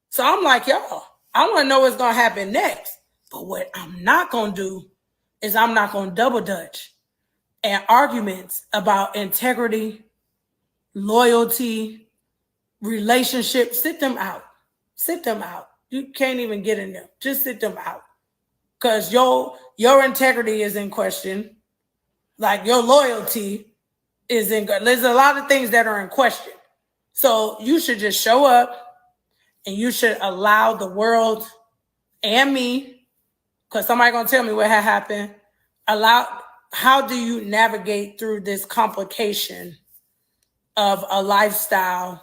Speaker 1: So I'm like, y'all, I want to know what's going to happen next. But what I'm not going to do is I'm not going to double dutch. And arguments about integrity, loyalty, relationships, sit them out. Sit them out. You can't even get in them. Just sit them out. Because your integrity is in question. Like, your loyalty is in question. There's a lot of things that are in question. So you should just show up and you should allow the world and me, because somebody going to tell me what had happened, how do you navigate through this complication of a lifestyle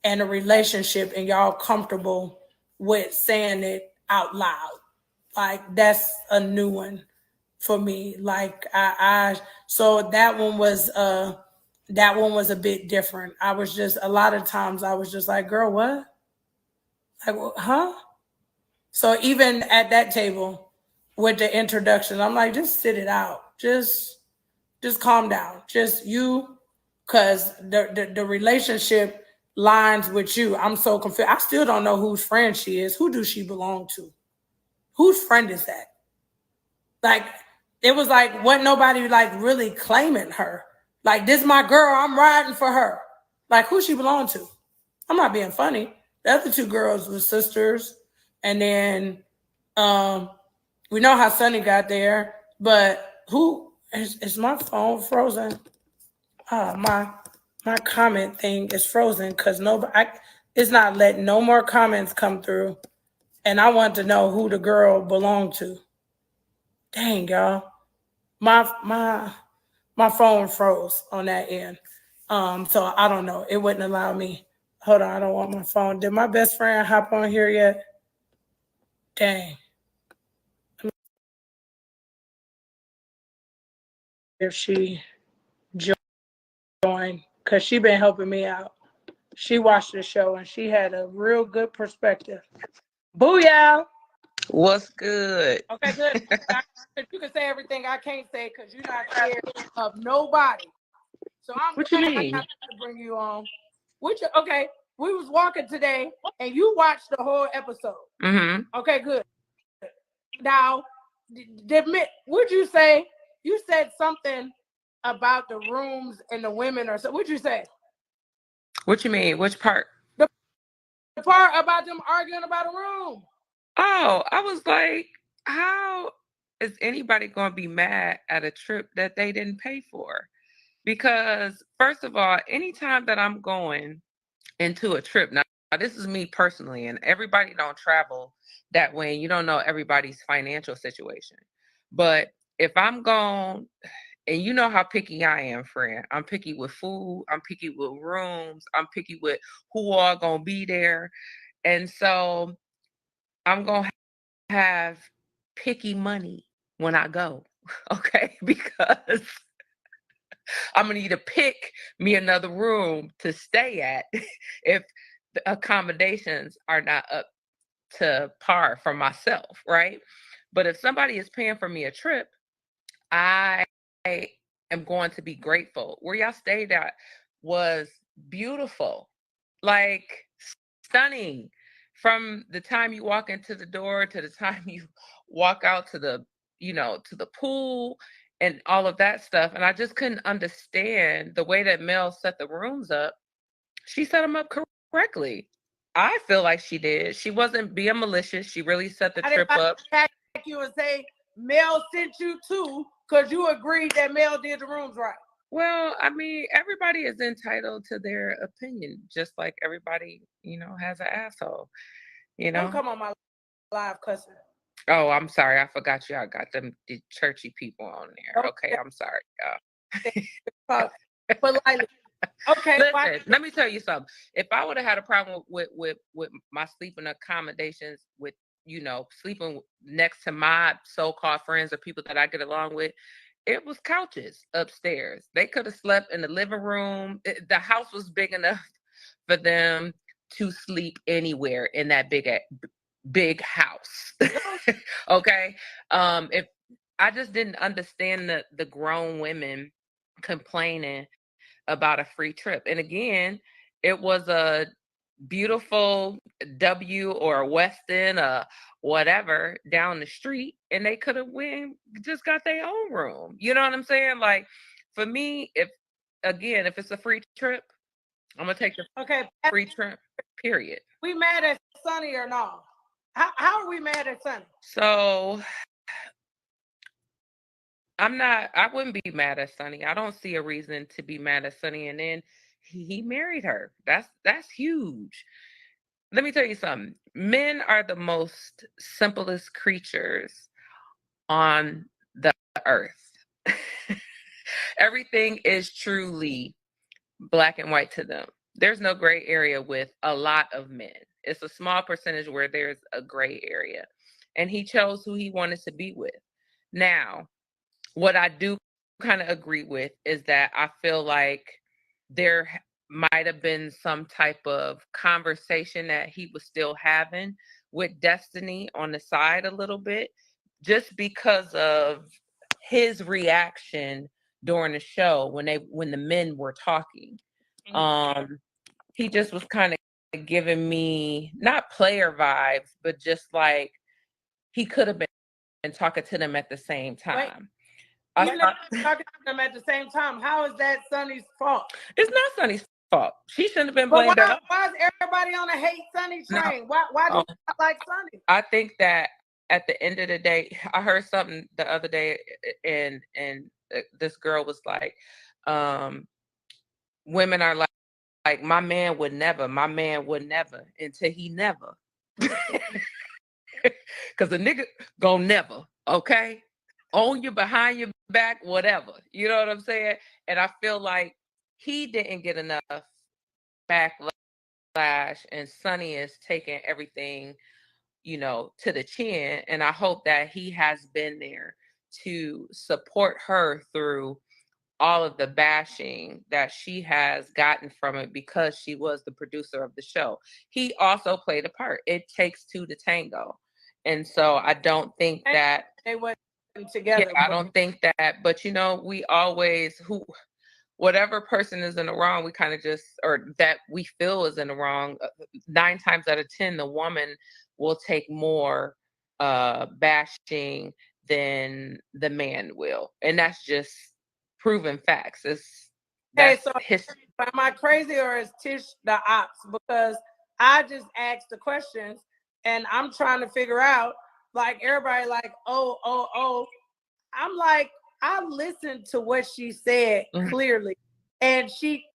Speaker 1: and a relationship, and y'all comfortable with saying it out loud? Like, that's a new one for me. Like, so that one was a bit different. I was just, a lot of times I was just like, girl, what? Like, huh? So even at that table with the introduction, I'm like, just sit it out. Just calm down. Just you, because the relationship lines with you. I'm so confused. I still don't know whose friend she is. Who does she belong to? Whose friend is that? Like, it was like, what, nobody like really claiming her. Like, this my girl, I'm riding for her. Like, who she belong to? I'm not being funny. The other two girls were sisters. And then we know how Sunny got there. But who is my phone frozen? My comment thing is frozen because it's not letting no more comments come through. And I want to know who the girl belonged to. Dang, y'all. My phone froze on that end. So I don't know. It wouldn't allow me. Hold on, I don't want my phone. Did my best friend hop on here yet? Dang. If she joined, because she been helping me out. She watched the show and she had a real good perspective. Booyah!
Speaker 2: What's good?
Speaker 1: Okay, good. You can say everything I can't say because you're not scared of nobody. So I'm
Speaker 2: What you
Speaker 1: glad I
Speaker 2: mean?
Speaker 1: got to bring you on. Okay, we was walking today and you watched the whole episode.
Speaker 2: Mm-hmm.
Speaker 1: Okay, good. Now, would you say, you said something about the rooms and the women, or so? What'd you say?
Speaker 2: What you mean? Which part?
Speaker 1: The part about them arguing about a room.
Speaker 2: Oh, I was like, how is anybody going to be mad at a trip that they didn't pay for? Because first of all, anytime that I'm going into a trip, now this is me personally, and everybody don't travel that way. You don't know everybody's financial situation. But if I'm going, and you know how picky I am, friend. I'm picky with food. I'm picky with rooms. I'm picky with who all gonna be there. And so I'm gonna have picky money when I go. Okay. Because I'm gonna need to pick me another room to stay at if the accommodations are not up to par for myself, right? But if somebody is paying for me a trip, I am going to be grateful. Where y'all stayed at was beautiful, like stunning. From the time you walk into the door to the time you walk out to the, to the pool. and all of that stuff. And I just couldn't understand the way that Mel set the rooms up. She set them up correctly. I feel like she did. She wasn't being malicious. She really set the trip up.
Speaker 1: Attack you and say Mel sent you too because you agreed that Mel did the rooms right.
Speaker 2: Well, I mean, everybody is entitled to their opinion, just like everybody, has an asshole.
Speaker 1: Don't come on my live cussing.
Speaker 2: Oh, I'm sorry. I forgot you. I got the churchy people on there. Okay, I'm sorry, y'all.
Speaker 1: Politely. Okay.
Speaker 2: Listen, let me tell you something. If I would have had a problem with my sleeping accommodations, with sleeping next to my so-called friends or people that I get along with, it was couches upstairs. They could have slept in the living room. The house was big enough for them to sleep anywhere in that big house. Okay. If I just didn't understand the grown women complaining about a free trip. And again, it was a beautiful W or a Westin, whatever down the street, and they could have just got their own room. You know what I'm saying? Like, for me, if it's a free trip, I'm gonna take the free trip. Period.
Speaker 1: We mad at Sonny or no? How are we mad at Sonny?
Speaker 2: So I wouldn't be mad at Sonny. I don't see a reason to be mad at Sonny. And then he married her. That's huge. Let me tell you something. Men are the most simplest creatures on the earth. Everything is truly black and white to them. There's no gray area with a lot of men. It's a small percentage where there's a gray area. And he chose who he wanted to be with. Now, what I do kind of agree with is that I feel like there might have been some type of conversation that he was still having with Destiny on the side a little bit, just because of his reaction during the show when the men were talking. He just was kind of giving me not player vibes, but just like he could have been talking to them at the same time.
Speaker 1: Talking to them at the same time. How is that Sonny's fault?
Speaker 2: It's not Sonny's fault. She shouldn't have been blamed.
Speaker 1: Why is everybody on a hate Sonny train? No. Why do you not like Sonny?
Speaker 2: I think that at the end of the day, I heard something the other day, and this girl was like, women are like my man would never, until he never. Because the nigga gon' never, okay? On you, behind your back, whatever. You know what I'm saying? And I feel like he didn't get enough backlash, and Sonny is taking everything, to the chin. And I hope that he has been there to support her through all of the bashing that she has gotten from it, because she was the producer of the show. He also played a part. It takes two to tango. And so I don't think that
Speaker 1: they went together.
Speaker 2: Yeah, I don't think that, but we always, whatever person is in the wrong, we kind of just, or that we feel is in the wrong, 9 times out of 10, the woman will take more bashing than the man will. And that's just proven facts. That's history.
Speaker 1: Am I crazy, or is Tish the ops? Because I just asked the questions and I'm trying to figure out, like, everybody like, oh. I'm like, I listened to what she said clearly, and she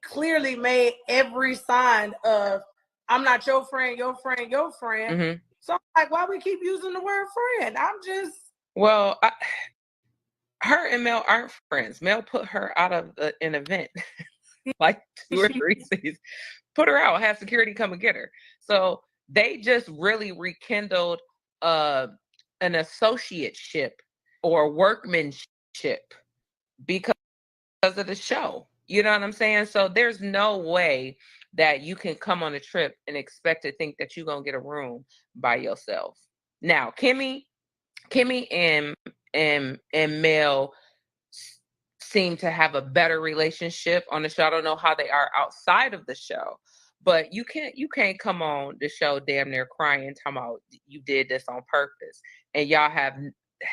Speaker 1: clearly made every sign of, I'm not your friend, your friend, your friend. Mm-hmm. So I'm like, why we keep using the word friend? I'm just...
Speaker 2: Well, her and Mel aren't friends. Mel put her out of an event like 2 or 3 seasons. Put her out, have security come and get her. So they just really rekindled an associateship or workmanship because of the show. You know what I'm saying? So there's no way that you can come on a trip and expect to think that you're going to get a room by yourself. Now, Kimmy and Mel seem to have a better relationship on the show. I don't know how they are outside of the show, but you can't come on the show damn near crying, talking about you did this on purpose, and y'all have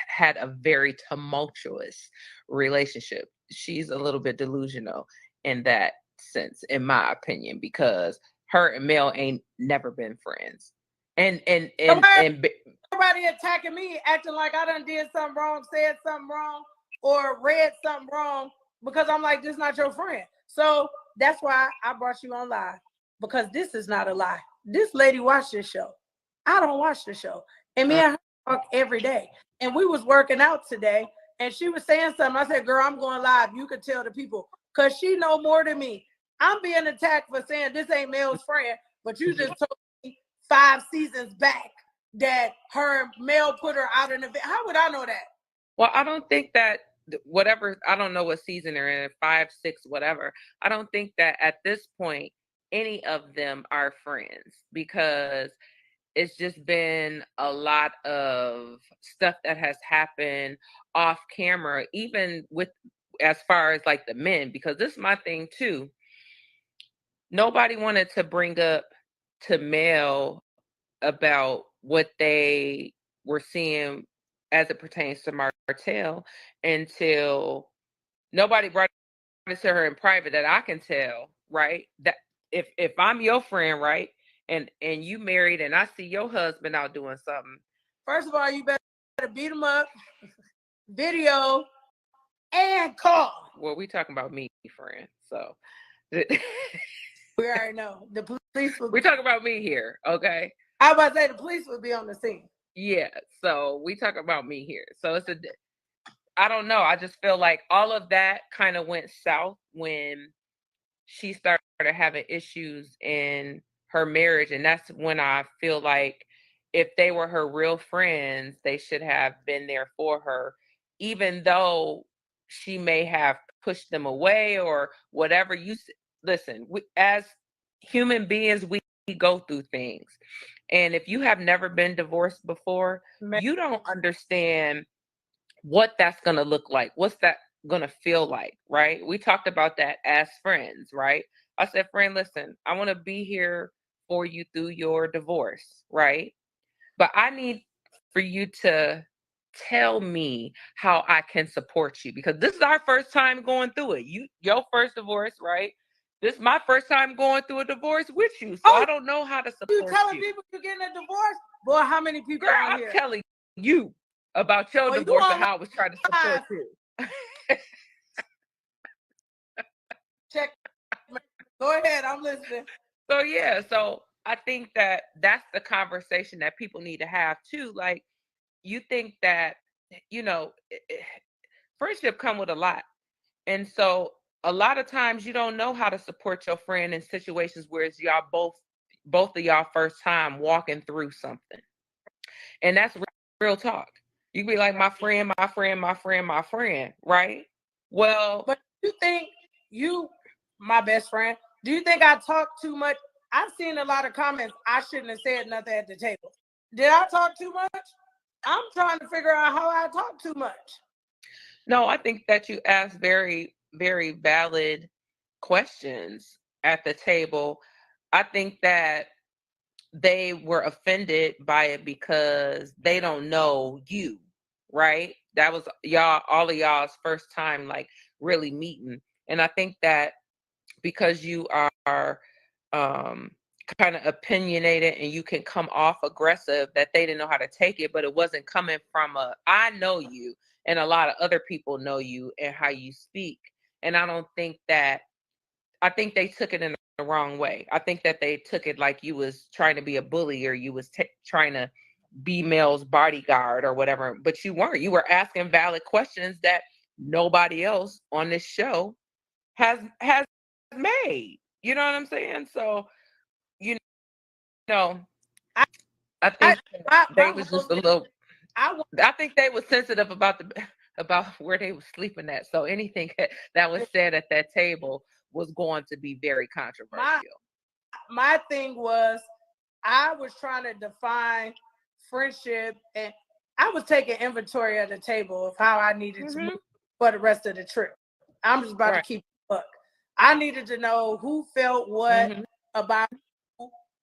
Speaker 2: had a very tumultuous relationship. She's a little bit delusional in that sense, in my opinion, because her and Mel ain't never been friends. And
Speaker 1: Everybody attacking me, acting like I done did something wrong, said something wrong, or read something wrong, because I'm like, this is not your friend. So that's why I brought you on live, because this is not a lie. This lady watched this show. I don't watch the show. And me and her talk every day. And we was working out today, and she was saying something. I said, girl, I'm going live. You could tell the people, because she know more than me. I'm being attacked for saying this ain't Mel's friend, but you just told me 5 seasons back that her Mel put her out in the video. How would I know that?
Speaker 2: Well, I don't think that whatever, I don't know what season they're in, 5, 6, whatever. I don't think that at this point any of them are friends, because it's just been a lot of stuff that has happened off camera, even with as far as like the men, because this is my thing too. Nobody wanted to bring up to Mel about what they were seeing as it pertains to Martell until nobody brought it to her in private, that I can tell, right? That if I'm your friend, right, and you married and I see your husband out doing something,
Speaker 1: first of all, you better beat him up, video, and call.
Speaker 2: Well, we talking about me, friend. So
Speaker 1: we already know the police will.
Speaker 2: We're talking about me here, okay?
Speaker 1: I was about to say the police would be on the scene.
Speaker 2: Yeah, so we talk about me here. So it's I don't know. I just feel like all of that kind of went south when she started having issues in her marriage. And that's when I feel like if they were her real friends, they should have been there for her, even though she may have pushed them away or whatever. Listen, as human beings, we go through things. And if you have never been divorced before, you don't understand what that's going to look like. What's that going to feel like, right? We talked about that as friends, right? I said, friend, listen, I want to be here for you through your divorce, right? But I need for you to tell me how I can support you, because this is our first time going through it. Your first divorce, right? This is my first time going through a divorce with you, so I don't know how to support you.
Speaker 1: You telling people you're getting a divorce? Boy, how many people
Speaker 2: Girl, I'm telling you about your divorce and how I was trying to support you.
Speaker 1: Check. Go ahead, I'm listening.
Speaker 2: So yeah, so I think that that's the conversation that people need to have too. Like, you think that, friendship come with a lot. And so a lot of times you don't know how to support your friend in situations where it's y'all both of y'all first time walking through something. And that's real talk. You be like, my friend, my friend, my friend, my friend, right? Well,
Speaker 1: but you think my best friend, do you think I talk too much? I've seen a lot of comments. I shouldn't have said nothing at the table. Did I talk too much? I'm trying to figure out how I talk too much.
Speaker 2: No, I think that you asked very, very valid questions at the table. I think that they were offended by it because they don't know you, right? That was all of y'all's first time like really meeting. And I think that because you are kind of opinionated and you can come off aggressive, that they didn't know how to take it, but it wasn't coming from I know you and a lot of other people know you and how you speak. And I think they took it in the wrong way. I think that they took it like you was trying to be a bully or you was trying to be Mel's bodyguard or whatever, but you weren't. You were asking valid questions that nobody else on this show has made. You know what I'm saying? So, I think they was just a little. I think they was sensitive about where they was sleeping at. So anything that was said at that table was going to be very controversial.
Speaker 1: My thing was, I was trying to define friendship, and I was taking inventory of the table of how I needed to move for the rest of the trip. I'm just about to keep it up. I needed to know who felt what about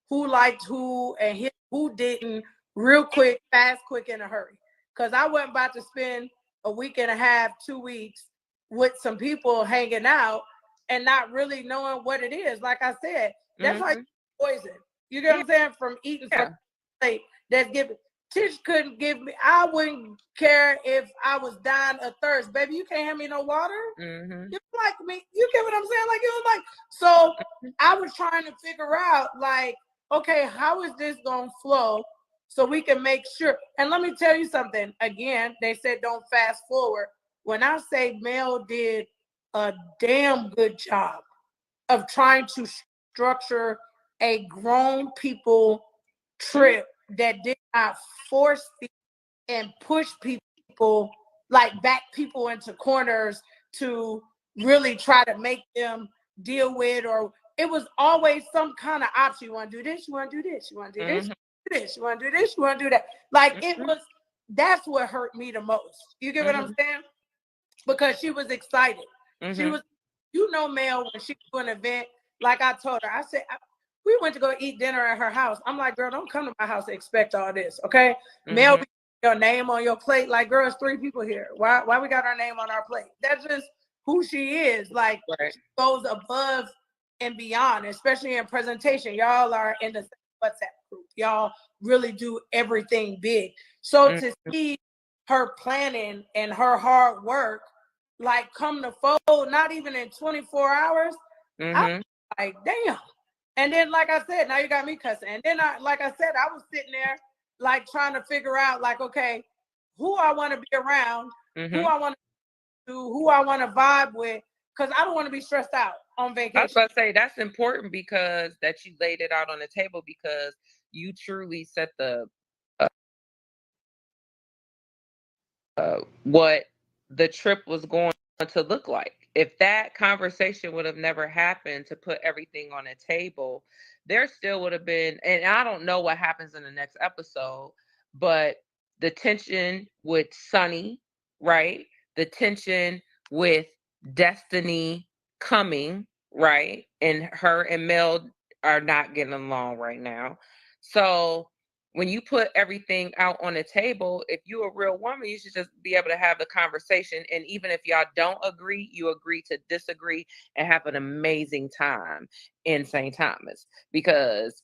Speaker 1: who liked who and who didn't, real quick, fast, quick, in a hurry. because I wasn't about to spend a week and a half, 2 weeks with some people hanging out and not really knowing what it is. Like I said, that's how you poison. You get what I'm saying? From eating from a plate that's given. Tish couldn't give me, I wouldn't care if I was dying of thirst. Baby, you can't have me no water. You like me, you get what I'm saying? Like, it was like, so I was trying to figure out, like, okay, how is this gonna flow so we can make sure. And let me tell you something. Again, they said don't fast forward. When I say Mel did a damn good job of trying to structure a grown people trip that did not force and push people, like back people into corners to really try to make them deal with, or it was always some kind of option. You want to do this, you want to do this, you want to do this, you want to do this, you want to do that. Like, it was, that's what hurt me the most. You get what I'm saying? Because she was excited. She was, you know, Mel, when she do an event, like I told her, I said, we went to go eat dinner at her house. I'm like, girl, don't come to my house and expect all this, okay? Mel, your name on your plate, like, girl, it's 3 people here. Why we got our name on our plate? That's just who she is. Like, she goes above and beyond, especially in presentation. Y'all are in the WhatsApp group. Y'all really do everything big. So to see her planning and her hard work, like, come to fold, not even in 24 hours, I was like, damn. And then, like I said, now you got me cussing. And then, like I said, I was sitting there, like, trying to figure out, like, okay, who I want to be around, who I want to do, who I want to vibe with, because I don't want to be stressed out on vacation.
Speaker 2: I was about to say, that's important, because that you laid it out on the table, because you truly set the what the trip was going to look like. If that conversation would have never happened to put everything on a table, there still would have been, and I don't know what happens in the next episode, but the tension with Sunny, right? The tension with Destiny coming, right? And her and Mel are not getting along right now. So when you put everything out on the table, if you're a real woman, you should just be able to have the conversation. And even if y'all don't agree, you agree to disagree and have an amazing time in St. Thomas, because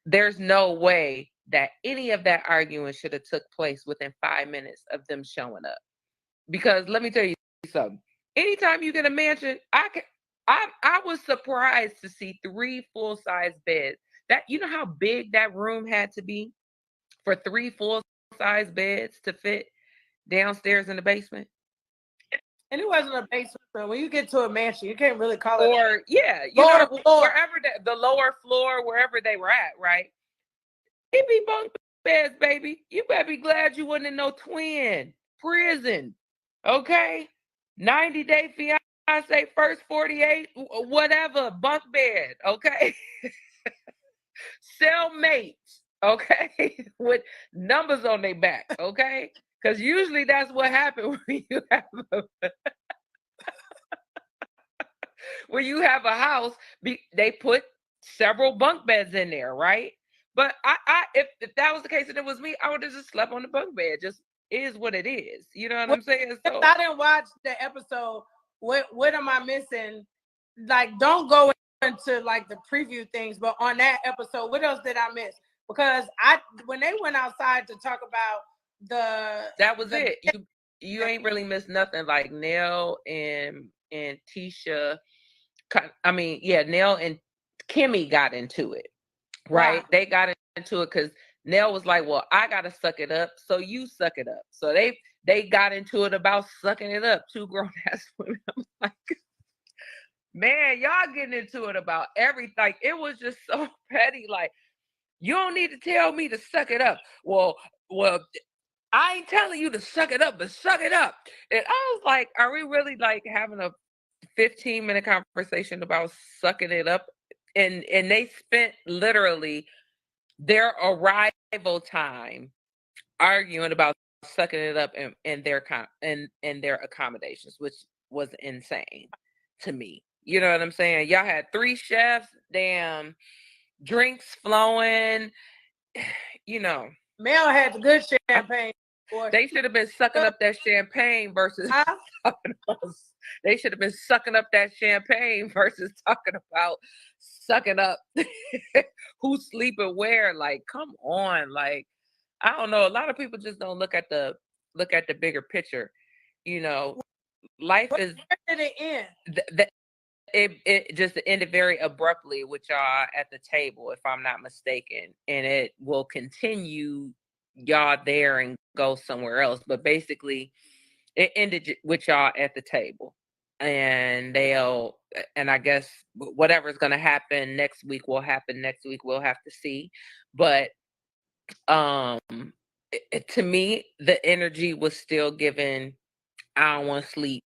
Speaker 2: there's no way that any of that arguing should have took place within 5 minutes of them showing up. Because let me tell you something. Anytime you get a mansion, I was surprised to see 3 full-size beds. That, you know how big that room had to be for 3 full-size beds to fit downstairs in the basement?
Speaker 1: And it wasn't a basement. When you get to a mansion, you can't really call it.
Speaker 2: Or, yeah, you know, wherever the lower floor, wherever they were at, right? It be bunk beds, baby. You better be glad you wasn't in no twin prison, okay? 90-day fiance, first 48, whatever, bunk bed, okay? Cellmates, okay? With numbers on their back, okay? Because usually that's what happens when you have when you have a house. They put several bunk beds in there, right? But if that was the case and it was me, I would have just slept on the bunk bed. Just is what it is. You know what I'm saying? So
Speaker 1: I didn't watch the episode. What am I missing? Like, don't go into like the preview things, but on that episode, what else did I miss? Because when they went outside to talk about
Speaker 2: that was it. You ain't really missed nothing. Like Nell and Tisha, I mean, yeah, Nell and Kimmy got into it, right? Wow. They got into it because Nell was like, well, I gotta suck it up, so you suck it up. So they got into it about sucking it up. 2 grown ass women. I'm like, man, y'all getting into it about everything. Like, it was just so petty. Like, you don't need to tell me to suck it up. Well, I ain't telling you to suck it up, but suck it up. And I was like, are we really like having a 15-minute conversation about sucking it up? And they spent literally their arrival time arguing about sucking it up and their accommodations, which was insane to me. You know what I'm saying? Y'all had 3 chefs, damn, drinks flowing. You know,
Speaker 1: Mel had the good champagne. Boy,
Speaker 2: They should have been sucking up that champagne versus
Speaker 1: huh?
Speaker 2: talking about. They should have been sucking up that champagne versus talking about sucking up who's sleeping where. Like, come on. Like, I don't know. A lot of people just don't look at the bigger picture. You know, life
Speaker 1: Where
Speaker 2: is
Speaker 1: did it end?
Speaker 2: it just ended very abruptly with y'all at the table, if I'm not mistaken, and it will continue y'all there and go somewhere else. But basically, it ended with y'all at the table, and and I guess whatever's going to happen next week will happen next week. We'll have to see, but um, to me, the energy was still given. I don't want to sleep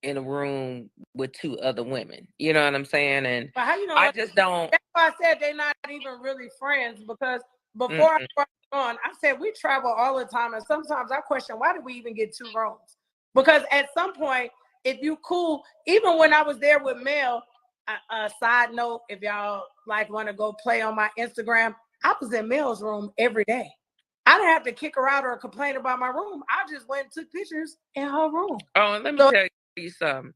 Speaker 2: in a room with two other women. You know what I'm saying? And
Speaker 1: But how you know
Speaker 2: I
Speaker 1: what?
Speaker 2: just don't.
Speaker 1: That's why I said they're not even really friends, because before I
Speaker 2: Mm-mm.
Speaker 1: brought it on, I said we travel all the time, and sometimes I question why did we even get two rooms? Because at some point, if you cool, even when I was there with Mel, side note, if y'all like want to go play on my Instagram, I was in Mel's room every day. I didn't have to kick her out or complain about my room. I just went and took pictures in her room.
Speaker 2: Oh, and let me
Speaker 1: So
Speaker 2: tell you something.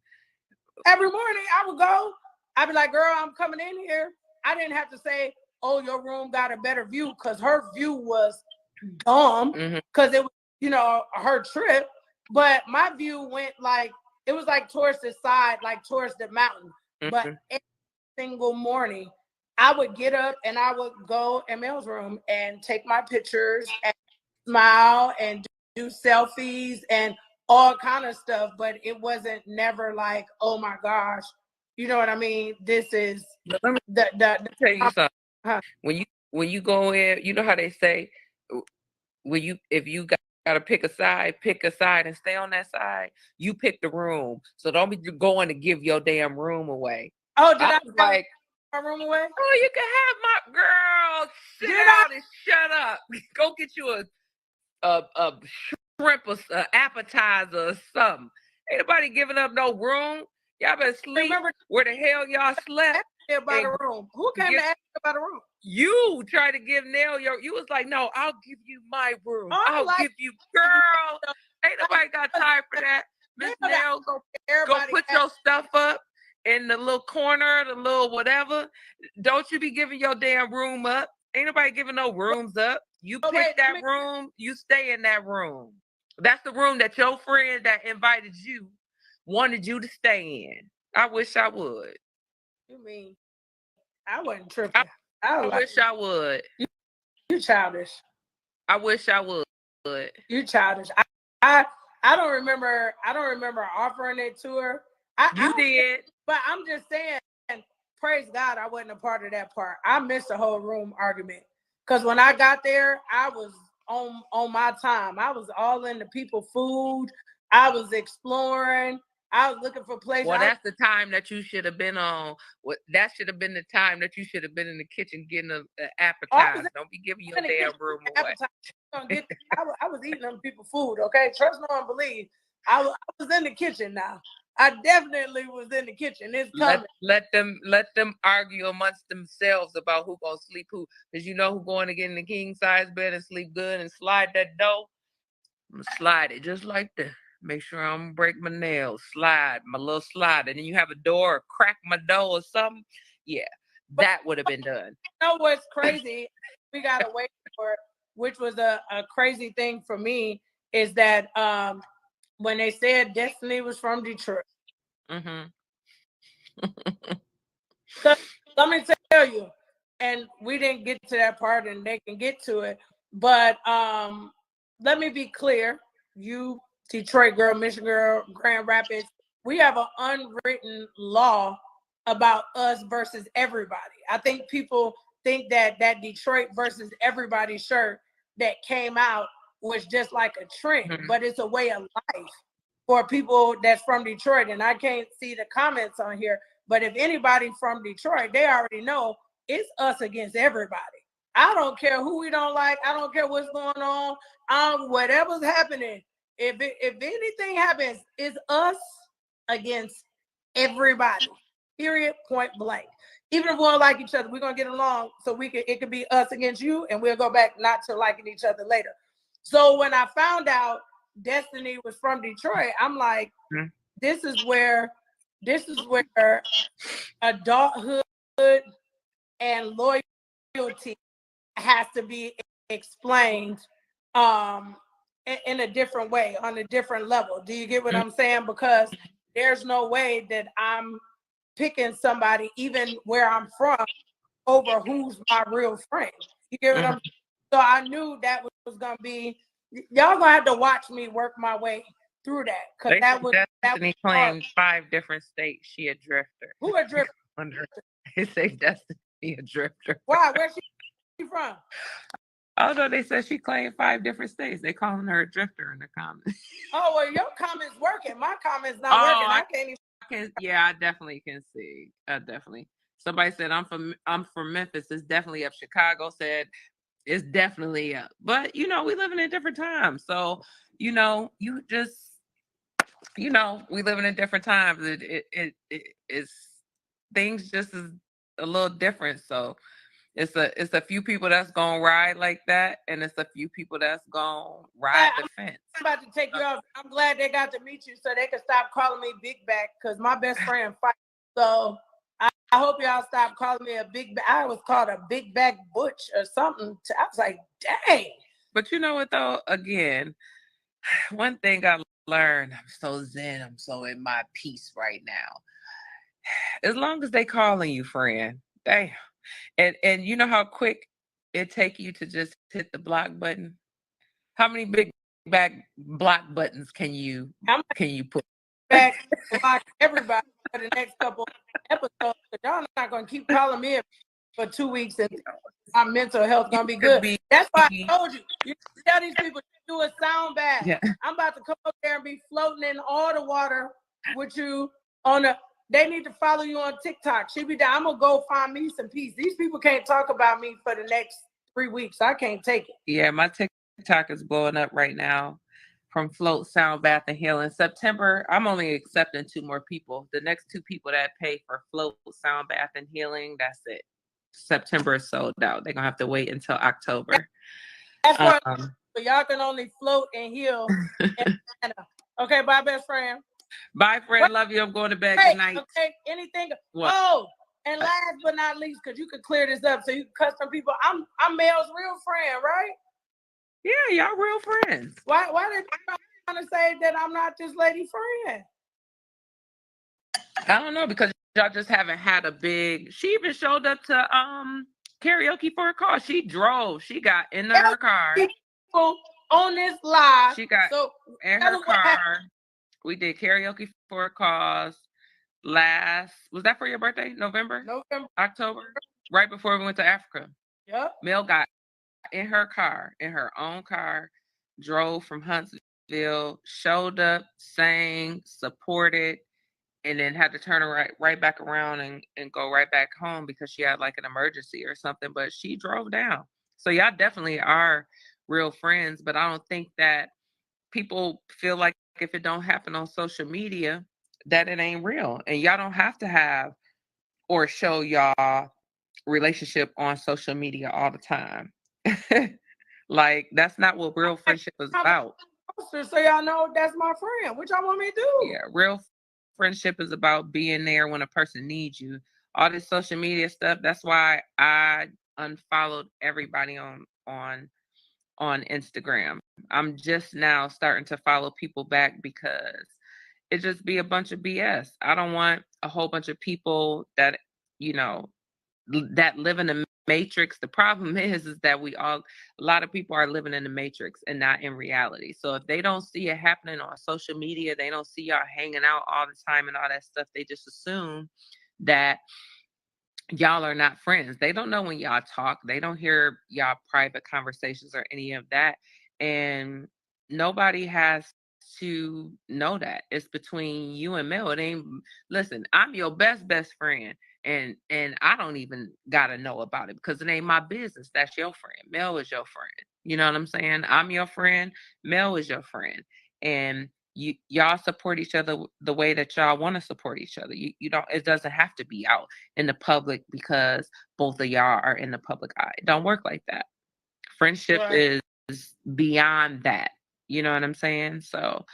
Speaker 1: every morning I would go, I'd be like, girl, I'm coming in here. I didn't have to say, oh, your room got a better view, because her view was dumb,
Speaker 2: Mm-hmm.
Speaker 1: because it was, her trip. But my view went like, it was like towards the side, like towards the mountain. But
Speaker 2: Mm-hmm.
Speaker 1: every single morning, I would get up and I would go in Mel's room and take my pictures and smile and do selfies and all kind of stuff. But it wasn't never like, oh my gosh, you know what I mean? This is
Speaker 2: But let me
Speaker 1: the
Speaker 2: tell you something.
Speaker 1: huh.
Speaker 2: When you go in, you know how they say, if you got to pick a side and stay on that side. You pick the room, so don't be going to give your damn room away.
Speaker 1: Oh, did
Speaker 2: I
Speaker 1: I
Speaker 2: was
Speaker 1: have
Speaker 2: like,
Speaker 1: my room away?
Speaker 2: oh, you can have my girl. Sit
Speaker 1: Did I?
Speaker 2: down and shut up. Go get you a shrimp or appetizer or something. Ain't nobody giving up no room. Y'all better sleep
Speaker 1: Remember
Speaker 2: where the hell y'all slept.
Speaker 1: about
Speaker 2: And
Speaker 1: a room? Who came to
Speaker 2: get
Speaker 1: ask you about a room?
Speaker 2: you try to give Nell you was like, no, I'll give you my room.
Speaker 1: Oh,
Speaker 2: I'll
Speaker 1: like
Speaker 2: give you, girl. Ain't nobody got time for that. Miss Nell, go
Speaker 1: everybody
Speaker 2: put your stuff up in the little corner, the little whatever. Don't you be giving your damn room up. Ain't nobody giving no rooms up. You
Speaker 1: oh,
Speaker 2: pick
Speaker 1: wait,
Speaker 2: that room, you stay in that room. That's the room that your friend that invited you wanted you to stay in. I wish I would.
Speaker 1: you mean I wasn't
Speaker 2: I,
Speaker 1: tripping. I
Speaker 2: I
Speaker 1: was like,
Speaker 2: wish I would.
Speaker 1: you childish.
Speaker 2: I wish I would.
Speaker 1: You childish. I I don't remember. I don't remember offering it to her. I
Speaker 2: You
Speaker 1: don't care,
Speaker 2: did.
Speaker 1: but I'm just saying. Praise God, I wasn't a part of that part. I missed the whole room argument, because when I got there, I was on my time. I was all in the people food. I was exploring. I was looking for places.
Speaker 2: Well, that's the time that you should have been on. What that should have been the time that you should have been in the kitchen getting an
Speaker 1: I was
Speaker 2: appetizer. Don't be giving your
Speaker 1: in the kitchen
Speaker 2: damn room away.
Speaker 1: appetite. I was eating them people food. Okay, trust no one believe. I was in the kitchen now. I definitely was in the kitchen. It's coming.
Speaker 2: Let them argue amongst themselves about who gonna sleep who. Because you know who going to get in the king size bed and sleep good and slide that dough. I'm gonna slide it just like that. Make sure I don't break my nails. Slide my little slide, and then you have a door or crack my door or something. Yeah,
Speaker 1: But
Speaker 2: that would have been done.
Speaker 1: you know what's crazy? We gotta wait for it, which was a crazy thing for me, is that when they said Destiny was from Detroit.
Speaker 2: Mm-hmm.
Speaker 1: Because let me tell you, and we didn't get to that part, and they can get to it. But let me be clear: you, Detroit girl, Michigan girl, Grand Rapids, we have an unwritten law about us versus everybody. I think people think that Detroit versus everybody shirt that came out was just like a trend,
Speaker 2: Mm-hmm.
Speaker 1: but it's a way of life for people that's from Detroit. And I can't see the comments on here, but if anybody from Detroit, they already know it's us against everybody. I don't care who we don't like. I don't care what's going on. Whatever's happening. If anything happens, it's us against everybody. Period. Point blank. Even if we don't like each other, we're gonna get along. So it could be us against you, and we'll go back not to liking each other later. So when I found out Destiny was from Detroit, I'm like,
Speaker 2: Mhm.
Speaker 1: this is where adulthood and loyalty has to be explained in a different way, on a different level. Do you get what I'm saying? Because there's no way that I'm picking somebody, even where I'm from, over who's my real friend. You get what I'm saying? So I knew that was gonna be, y'all gonna have to watch me work my way through that, because
Speaker 2: They
Speaker 1: that
Speaker 2: said
Speaker 1: was
Speaker 2: Destiny
Speaker 1: hard.
Speaker 2: claimed 5 different states. She a drifter.
Speaker 1: Who a drifter?
Speaker 2: They say Destiny a drifter.
Speaker 1: Why? Where's she from?
Speaker 2: Oh no, they said she claimed 5 different states. They calling her a drifter in the comments.
Speaker 1: Oh well, your comments working. My comments not working. I can't even.
Speaker 2: Yeah, I definitely can see. Definitely. Somebody said I'm from Memphis. It's definitely up. Chicago said it's definitely up. But we live in different times. So, you just we live in different times. It's things just is a little different. So it's a few people that's gonna ride like that, and it's a few people that's gonna ride the fence.
Speaker 1: I'm about to take you off. I'm glad they got to meet you so they can stop calling me Big Back, because my best friend fight. So I hope y'all stop calling me a Big Back. I was called a Big Back Butch or something. I was like, dang.
Speaker 2: But you know what though? Again, one thing I learned, I'm so zen, I'm so in my peace right now. As long as they calling you friend, damn. And you know how quick it take you to just hit the block button? How many big back block buttons can you put?
Speaker 1: Back block everybody for the next couple episodes. So y'all not gonna keep calling me for 2 weeks and my mental health gonna be good. That's why I told you. You tell these people do a sound bath. Yeah. I'm about to come up there and be floating in all the water with you on a. They need to follow you on TikTok. She be down. I'm gonna go find me some peace. These people can't talk about me for the next 3 weeks. I can't take it.
Speaker 2: Yeah, my TikTok is blowing up right now from Float, Sound Bath, and Healing. September, I'm only accepting 2 more people. The next 2 people that pay for Float, Sound Bath, and Healing, that's it. September is sold out. They're gonna have to wait until October.
Speaker 1: That's what y'all can only float and heal. Okay, bye, best friend.
Speaker 2: Bye, friend. Love you. I'm going to bed. Good night.
Speaker 1: Okay, anything.
Speaker 2: What?
Speaker 1: Oh, and last but not least, because you could clear this up so you can custom people. I'm Mel's real friend, right?
Speaker 2: Yeah, y'all real friends.
Speaker 1: Why did you trying to say that I'm not this lady friend?
Speaker 2: I don't know, because y'all just haven't had a big. She even showed up to karaoke for a cause. She drove. She got in her car.
Speaker 1: People on this live.
Speaker 2: She got in her car. We did karaoke for a cause was that for your birthday? November? October? Right before we went to Africa.
Speaker 1: Yep.
Speaker 2: Mel got in her car, in her own car, drove from Huntsville, showed up, sang, supported, and then had to turn right back around and go right back home because she had like an emergency or something. But she drove down. So y'all definitely are real friends, but I don't think that people feel like if it don't happen on social media, that it ain't real. And y'all don't have to have or show y'all relationship on social media all the time. Like, that's not what real friendship is about.
Speaker 1: So y'all know that's my friend. What y'all want me to do?
Speaker 2: Yeah, real friendship is about being there when a person needs you. All this social media stuff, that's why I unfollowed everybody on Instagram. I'm just now starting to follow people back because it just be a bunch of BS. I don't want a whole bunch of people that, that live in the matrix. The problem is that a lot of people are living in the matrix and not in reality. So if they don't see it happening on social media, they don't see y'all hanging out all the time and all that stuff, they just assume that y'all are not friends. They don't know when y'all talk. They don't hear y'all private conversations or any of that. And nobody has to know that. It's between you and Mel. It ain't. Listen, I'm your best friend, and I don't even gotta know about it because it ain't my business. That's your friend. Mel is your friend. You know what I'm saying? I'm your friend. Mel is your friend, and y'all support each other the way that y'all want to support each other. You don't. It doesn't have to be out in the public because both of y'all are in the public eye. It don't work like that. Friendship is beyond that. You know what I'm saying? So,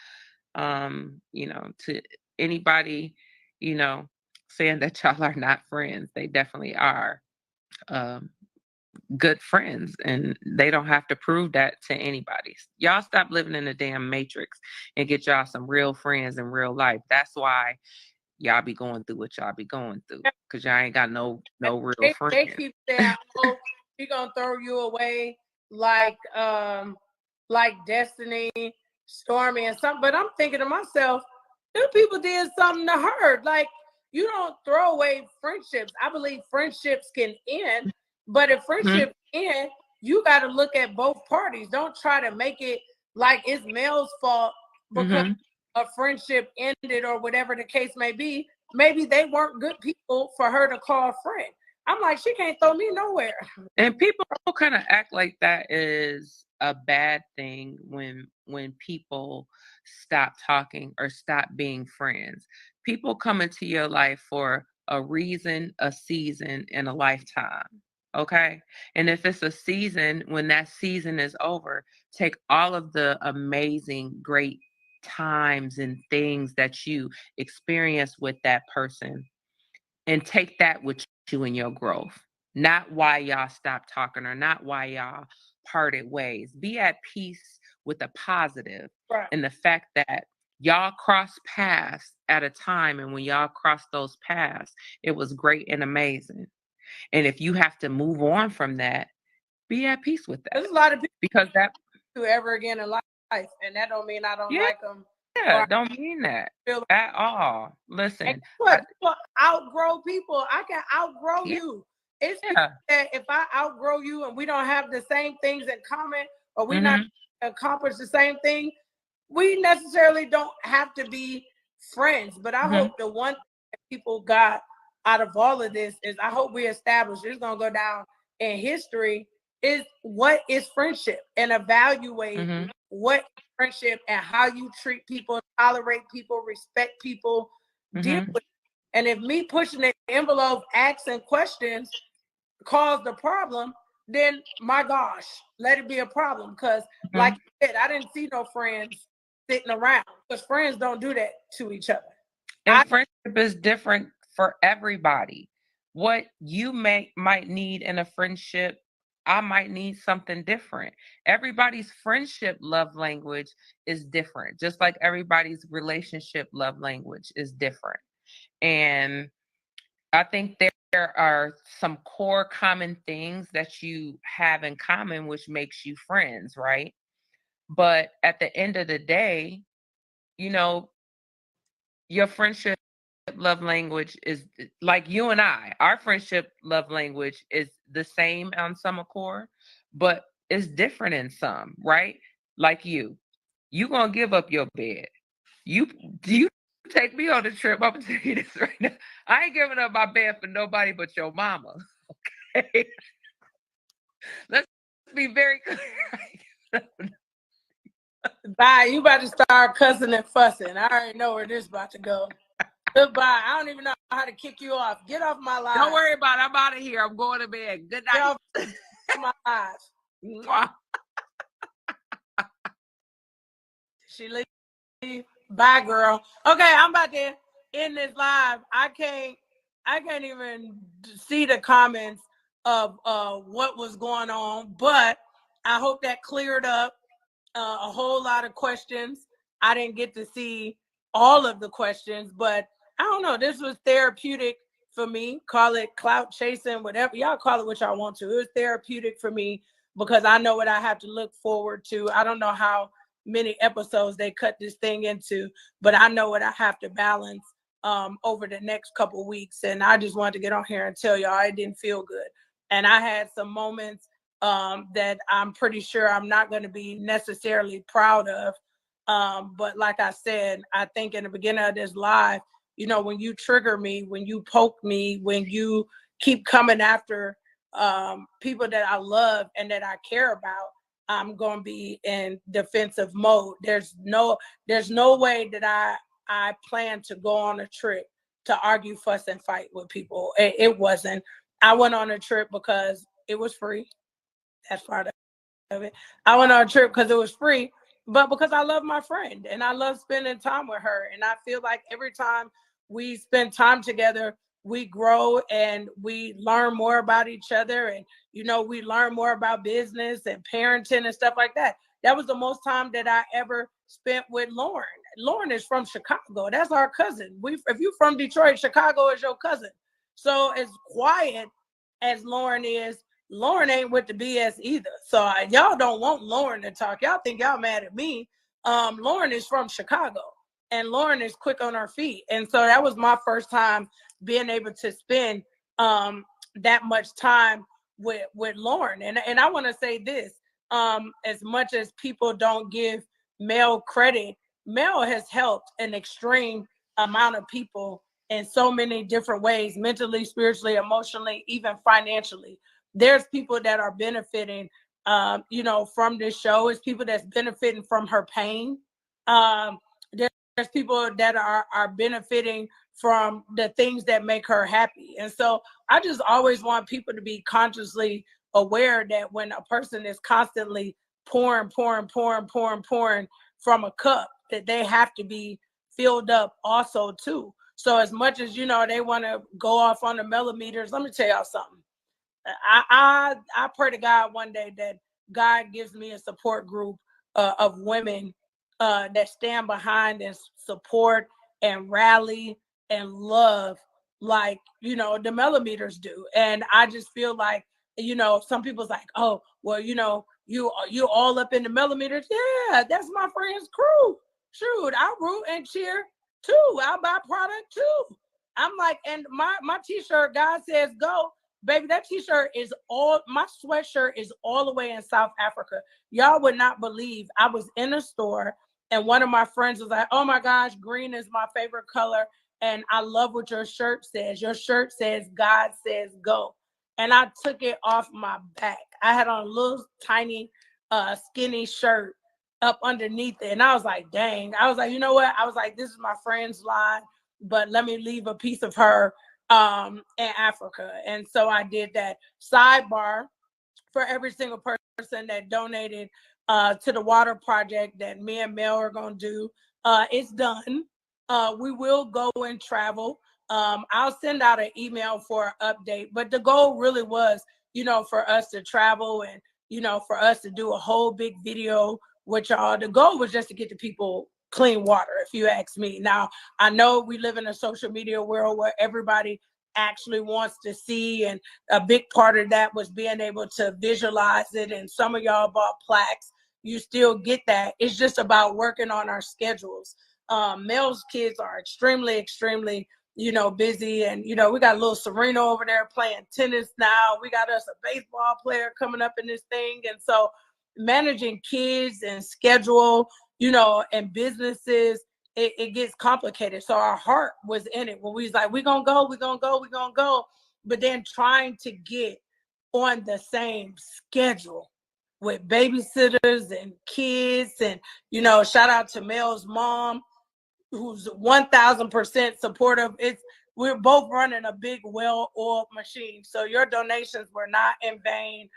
Speaker 2: to anybody, you know, saying that y'all are not friends, they definitely are. Um, Good friends, and they don't have to prove that to anybody. Y'all stop living in the damn matrix and get y'all some real friends in real life. That's why y'all be going through what y'all be going through, because y'all ain't got no real
Speaker 1: They
Speaker 2: friends.
Speaker 1: keep saying, "Oh, we gonna throw you away like Destiny, Stormy, and something." But I'm thinking to myself, them people did something to her. Like, you don't throw away friendships. I believe friendships can end, but if friendships end, you got to look at both parties. Don't try to make it like it's Mel's fault because
Speaker 2: Mm-hmm.
Speaker 1: a friendship ended or whatever the case may be. Maybe they weren't good people for her to call a friend. I'm like, she can't throw me nowhere.
Speaker 2: And people kind of act like that is a bad thing when people stop talking or stop being friends. People come into your life for a reason, a season, and a lifetime. Okay? And if it's a season, when that season is over, take all of the amazing, great times and things that you experience with that person and take that with you in your growth. Not why y'all stopped talking or not why y'all parted ways. Be at peace with the positive
Speaker 1: Right.
Speaker 2: and the fact that y'all crossed paths at a time, and when y'all crossed those paths, it was great and amazing. And if you have to move on from that, be at peace with that.
Speaker 1: There's a lot of people
Speaker 2: Because that,
Speaker 1: who ever again in life, and that don't mean I don't
Speaker 2: yeah,
Speaker 1: like them or I
Speaker 2: don't mean that
Speaker 1: feel.
Speaker 2: at all.
Speaker 1: And
Speaker 2: Listen,
Speaker 1: guess what? People outgrow people. I can outgrow
Speaker 2: yeah,
Speaker 1: you. It's people
Speaker 2: yeah.
Speaker 1: that if I outgrow you and we don't have the same things in common or we not
Speaker 2: Hmm.
Speaker 1: accomplish the same thing, we necessarily don't have to be friends. But I
Speaker 2: Hmm.
Speaker 1: hope the one thing that people got out of all of this is I hope we establish it's gonna go down in history is what is friendship and evaluate
Speaker 2: Hmm.
Speaker 1: what friendship and how you treat people, tolerate people, respect people, deal
Speaker 2: Hmm.
Speaker 1: with it. And if me pushing the envelope, asking questions caused the problem, then my gosh, let it be a problem. Because like
Speaker 2: Hmm.
Speaker 1: I said, I didn't see no friends sitting around because friends don't do that to each other.
Speaker 2: And
Speaker 1: I
Speaker 2: friendship is different for everybody. What you might need in a friendship, I might need something different. Everybody's friendship love language is different, just like everybody's relationship love language is different. And I think there are some core common things that you have in common, which makes you friends, right? But at the end of the day, you know, your friendship love language is like you and I. Our friendship love language is the same on some accord, but it's different in some, right? Like you gonna give up your bed. You do you take me on a trip? I'm gonna tell you this right now. I ain't giving up my bed for nobody but your mama. Okay, let's be very clear.
Speaker 1: bye. You about to start cussing and fussing. I already know where this is about to go. Goodbye. I don't even know how to kick you off. Get off my
Speaker 2: Don't
Speaker 1: live.
Speaker 2: worry about it. I'm out of here. I'm going to bed. Good
Speaker 1: Get
Speaker 2: night.
Speaker 1: off my live.
Speaker 2: Mwah.
Speaker 1: She leave. Bye, girl. Okay, I'm about to end this live. I can't even see the comments of what was going on, but I hope that cleared up a whole lot of questions. I didn't get to see all of the questions, but I don't know. This was therapeutic for me. Call it clout chasing, whatever y'all call it, what y'all want to. It was therapeutic for me because I know what I have to look forward to. I don't know how many episodes they cut this thing into, but I know what I have to balance over the next couple weeks. And I just wanted to get on here and tell y'all I didn't feel good. And I had some moments that I'm pretty sure I'm not going to be necessarily proud of. But like I said, I think in the beginning of this live, when you trigger me, when you poke me, when you keep coming after people that I love and that I care about, I'm going to be in defensive mode. There's no way that I plan to go on a trip to argue, fuss, and fight with people. It wasn't. I went on a trip because it was free. That's part of it. of it. I went on a trip because it was free, but because I love my friend and I love spending time with her. And I feel like every time we spend time together, we grow and we learn more about each other. And, we learn more about business and parenting and stuff like that. That was the most time that I ever spent with Lauren. Lauren is from Chicago. That's our cousin. If you're from Detroit, Chicago is your cousin. So as quiet as Lauren is, Lauren ain't with the BS either. So y'all don't want Lauren to talk. Y'all think y'all mad at me. Lauren is from Chicago and Lauren is quick on her feet. And so that was my first time being able to spend that much time with Lauren. And I want to say this, as much as people don't give Mel credit, Mel has helped an extreme amount of people in so many different ways, mentally, spiritually, emotionally, even financially. There's people that are benefiting, from this show. It's people that's benefiting from her pain. There's people that are benefiting from the things that make her happy. And so I just always want people to be consciously aware that when a person is constantly pouring from a cup, that they have to be filled up also too. So as much as they want to go off on the millimeters, let me tell y'all something. I pray to God one day that God gives me a support group of women that stand behind and support and rally and love like the millimeters do. And I just feel like some people's like, oh well, you all up in the millimeters. Yeah, that's my friend's crew. Shoot, I root and cheer too. I buy product too. I'm like, and my t-shirt, God says go. Baby, that t-shirt is my sweatshirt is all the way in South Africa. Y'all would not believe. I was in a store and one of my friends was like, oh my gosh, green is my favorite color. And I love what your shirt says. Your shirt says, God says go. And I took it off my back. I had on a little tiny skinny shirt up underneath it. And I was like, dang. I was like, you know what? I was like, this is my friend's line, but let me leave a piece of her in Africa. And so I did that. Sidebar, for every single person that donated to the water project that me and Mel are going to do, it's done. We will go and travel. I'll send out an email for an update, but the goal really was, for us to travel and, for us to do a whole big video with y'all. The goal was just to get the people clean water, if you ask me. Now, I know we live in a social media world where everybody actually wants to see, and a big part of that was being able to visualize it. And some of y'all bought plaques. You still get that. It's just about working on our schedules. Mel's kids are extremely busy, and we got a little Serena over there playing tennis now. We got us a baseball player coming up in this thing. And so managing kids and schedule, and businesses, it gets complicated. So our heart was in it when we was like, we're gonna go. But then trying to get on the same schedule with babysitters and kids, and shout out to Mel's mom, who's 1000% supportive. We're both running a big, well-oiled machine. So your donations were not in vain.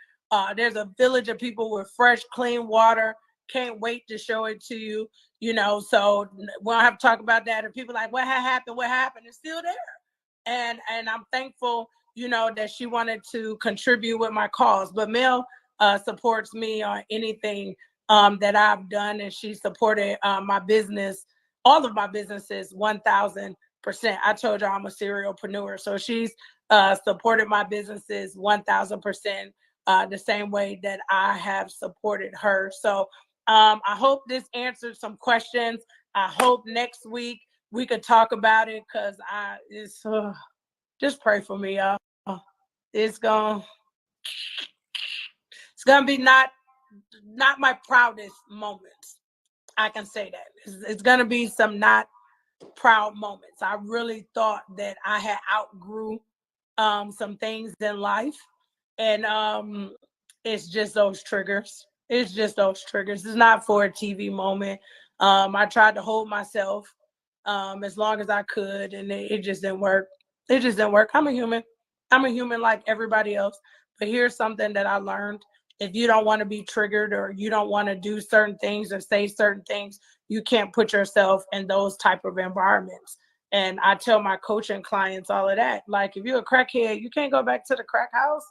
Speaker 1: There's a village of people with fresh, clean water. Can't wait to show it to you. So we don't have to talk about that. And people are like, what happened? What happened? It's still there. And I'm thankful, that she wanted to contribute with my cause. But Mel supports me on anything that I've done, and she supported my business, all of my businesses, 1000%. I told you I'm a serialpreneur, so she's supported my businesses 1000%, the same way that I have supported her. So I hope this answered some questions. I hope next week we could talk about it, because just pray for me, y'all. It's gonna be not my proudest moments. I can say that. It's gonna be some not proud moments. I really thought that I had outgrew some things in life, and it's just those triggers. It's not for a TV moment. I tried to hold myself as long as I could, and it just didn't work. It just didn't work. I'm a human like everybody else. But here's something that I learned If you don't want to be triggered or you don't want to do certain things or say certain things, you can't put yourself in those type of environments. And I tell my coaching clients all of that. Like, if you're a crackhead, you can't go back to the crack house.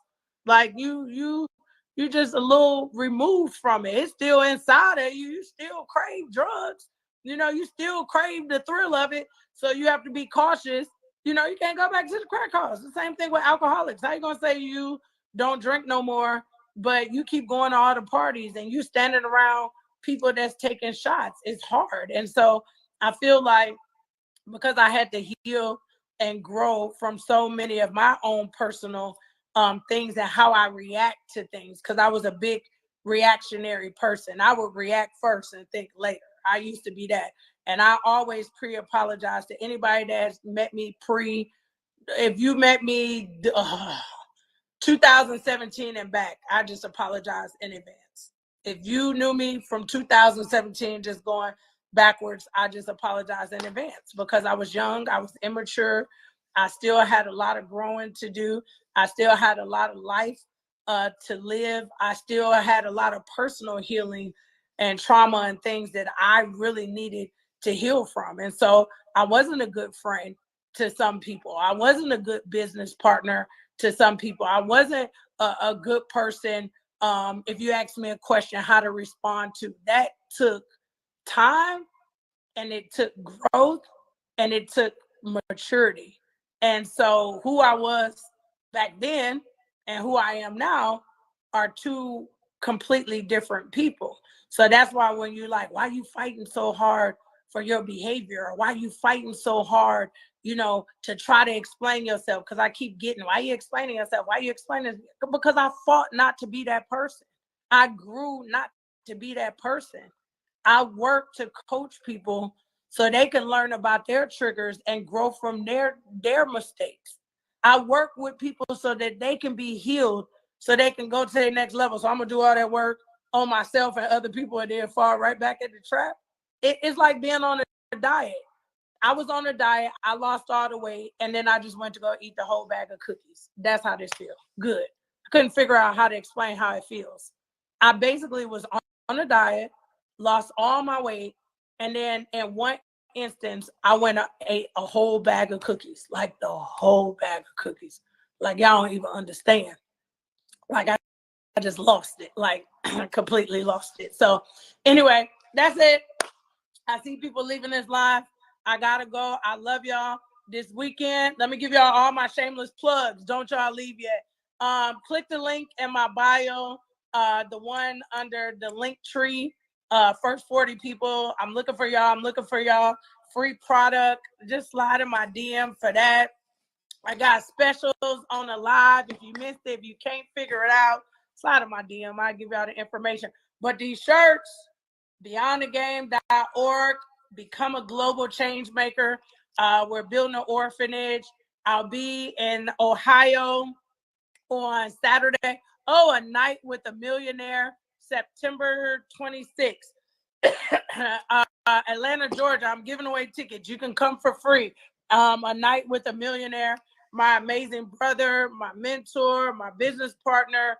Speaker 1: Like, you just a little removed from it. It's still inside of you. You still crave drugs. You still crave the thrill of it. So you have to be cautious. You can't go back to the crack house. The same thing with alcoholics. How you gonna say you don't drink no more, but you keep going to all the parties and you standing around people that's taking shots? It's hard. And so I feel like, because I had to heal and grow from so many of my own personal things and how I react to things, because I was a big reactionary person. I would react first and think later. I used to be that. And I always pre-apologize to anybody that's met me if you met me 2017 and back, I just apologize in advance. If you knew me from 2017 just going backwards, I just apologize in advance, because I was young, I was immature, I still had a lot of growing to do, I still had a lot of life to live, I still had a lot of personal healing and trauma and things that I really needed to heal from. And so I wasn't a good friend to some people. I wasn't a good business partner to some people. I wasn't a good person. If you ask me a question, how to respond to that took time, and it took growth, and it took maturity. And so who I was back then and who I am now are two completely different people. So that's why when you're like, why are you fighting so hard for your behavior? Or why are you fighting so hard, to try to explain yourself? Because I keep getting, why are you explaining yourself? Why are you explaining? Because I fought not to be that person. I grew not to be that person. I work to coach people so they can learn about their triggers and grow from their mistakes. I work with people so that they can be healed, so they can go to their next level. So I'm gonna do all that work on myself and other people, and then fall right back in the trap. It's like being on a diet. I was on a diet, I lost all the weight, and then I just went to go eat the whole bag of cookies. That's how this feels. Good. I couldn't figure out how to explain how it feels. I basically was on a diet, lost all my weight, and then in one instance, I went and ate a whole bag of cookies, like the whole bag of cookies. Like, y'all don't even understand. Like, I just lost it, like completely lost it. So anyway, that's it. I see people leaving this live. I gotta go. I love y'all. This weekend, let me give y'all all my shameless plugs. Don't y'all leave yet. Click the link in my bio, the one under the link tree. First 40 people. I'm looking for y'all. I'm looking for y'all. Free product. Just slide in my DM for that. I got specials on the live. If you missed it, if you can't figure it out, slide in my DM. I'll give y'all the information. But these shirts, beyondthegame.org, become a global change maker. We're building an orphanage. I'll be in Ohio on Saturday. Oh, a night with a millionaire, September 26th. Atlanta, Georgia. I'm giving away tickets. You can come for free. A night with a millionaire. My amazing brother, my mentor, my business partner,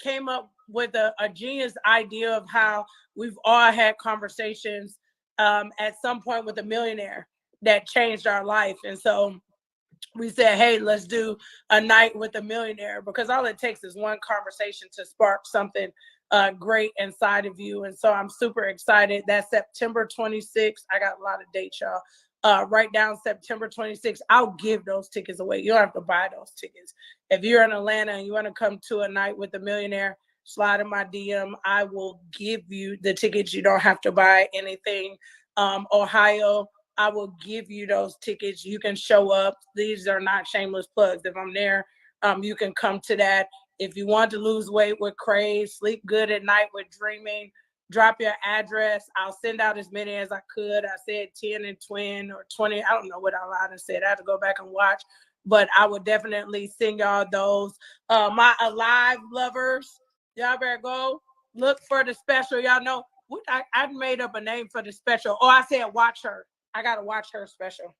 Speaker 1: came up with a genius idea of how we've all had conversations at some point with a millionaire that changed our life. And so we said, hey, let's do a night with a millionaire, because all it takes is one conversation to spark something great inside of you. And so I'm super excited. That's September 26th. I got a lot of dates, y'all. Write down September 26th. I'll give those tickets away. You don't have to buy those tickets. If you're in Atlanta and you want to come to a night with a millionaire, slide in my DM. I will give you the tickets. You don't have to buy anything. Ohio, I will give you those tickets. You can show up. These are not shameless plugs. If I'm there, you can come to that. If you want to lose weight with Crave, sleep good at night with Dreaming, drop your address. I'll send out as many as I could. I said 10 and 20 or 20. I don't know what I lied and said. I have to go back and watch. But I would definitely send y'all those. My Alive lovers, y'all better go look for the special. Y'all know, I made up a name for the special. Oh, I said watch her. I got to watch her special.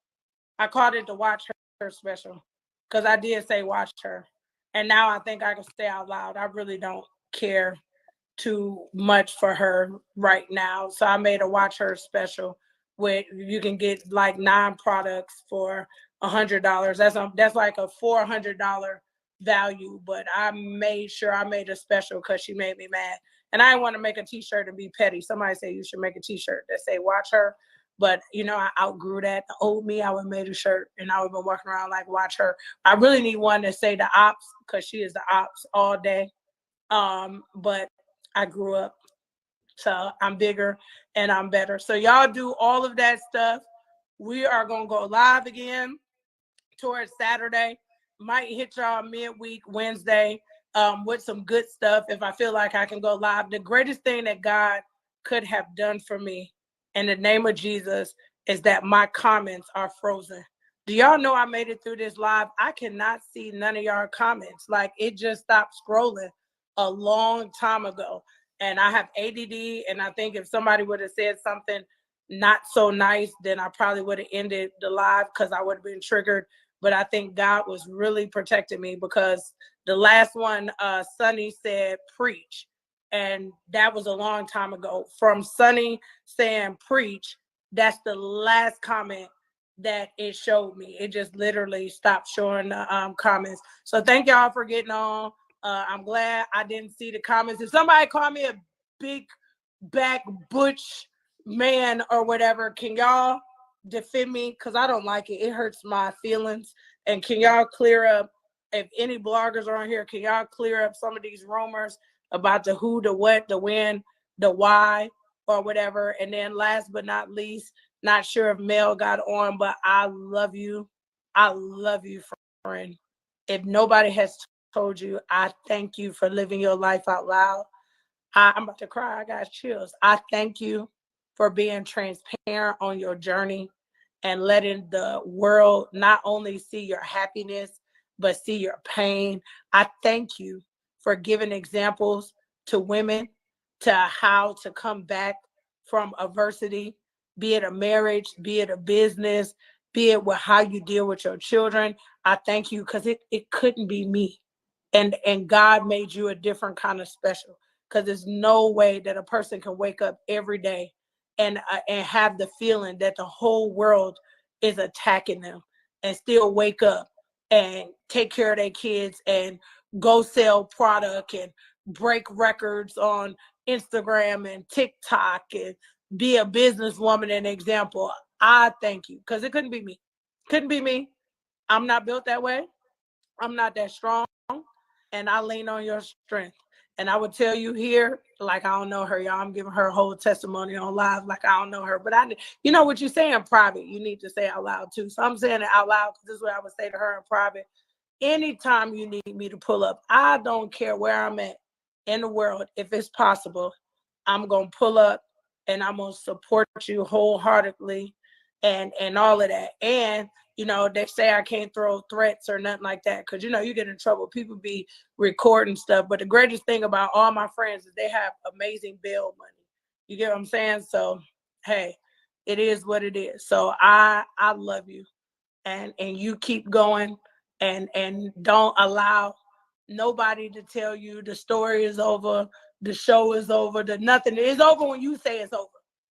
Speaker 1: I called it the watch her special because I did say watch her. And now I think I can say out loud. I really don't care too much for her right now. So I made a watch her special where you can get like 9 products for $100. That's like a $400 value. But I made sure I made a special because she made me mad. And I didn't want to make a t-shirt and be petty. Somebody said you should make a t-shirt that say watch her. But I outgrew that. The old me, I would have made a shirt and I would have been walking around like watch her. I really need one that say the ops because she is the ops all day. But I grew up, so I'm bigger and I'm better. So y'all do all of that stuff. We are gonna go live again towards Saturday. Might hit y'all midweek Wednesday with some good stuff if I feel like I can go live. The greatest thing that God could have done for me in the name of Jesus is that my comments are frozen. Do y'all know I made it through this live? I cannot see none of y'all comments. Like it just stopped scrolling a long time ago. And I have ADD, and I think if somebody would have said something not so nice, then I probably would have ended the live because I would have been triggered. But I think God was really protecting me because the last one, Sunny said preach. And that was a long time ago. From Sunny saying preach, that's the last comment that it showed me. It just literally stopped showing the comments. So thank y'all for getting on. I'm glad I didn't see the comments. If somebody called me a big back butch man or whatever, can y'all defend me? Because I don't like it. It hurts my feelings. And can y'all clear up, if any bloggers are on here, can y'all clear up some of these rumors about the who, the what, the when, the why, or whatever. And then last but not least, not sure if Mel got on, but I love you. I love you, friend. If nobody has told you, I thank you for living your life out loud. I'm about to cry. I got chills. I thank you for being transparent on your journey and letting the world not only see your happiness, but see your pain. I thank you for giving examples to women to how to come back from adversity, be it a marriage, be it a business, be it with how you deal with your children. I thank you because it couldn't be me. And God made you a different kind of special because there's no way that a person can wake up every day and have the feeling that the whole world is attacking them and still wake up and take care of their kids and go sell product and break records on Instagram and TikTok and be a businesswoman and example. I thank you because it couldn't be me. Couldn't be me. I'm not built that way. I'm not that strong, and I lean on your strength. And I would tell you here, like I don't know her, y'all. I'm giving her whole testimony on live, like I don't know her. But you know what you say in private, you need to say out loud too. So I'm saying it out loud because this is what I would say to her in private. Anytime you need me to pull up, I don't care where I'm at in the world. If it's possible, I'm gonna pull up and I'm gonna support you wholeheartedly, and all of that. And they say I can't throw threats or nothing like that because you get in trouble. People be recording stuff. But the greatest thing about all my friends is they have amazing bail money. You get what I'm saying? So hey, it is what it is. So I love you, and you keep going, and don't allow nobody to tell you the story is over, the show is over, the nothing. It's over when you say it's over.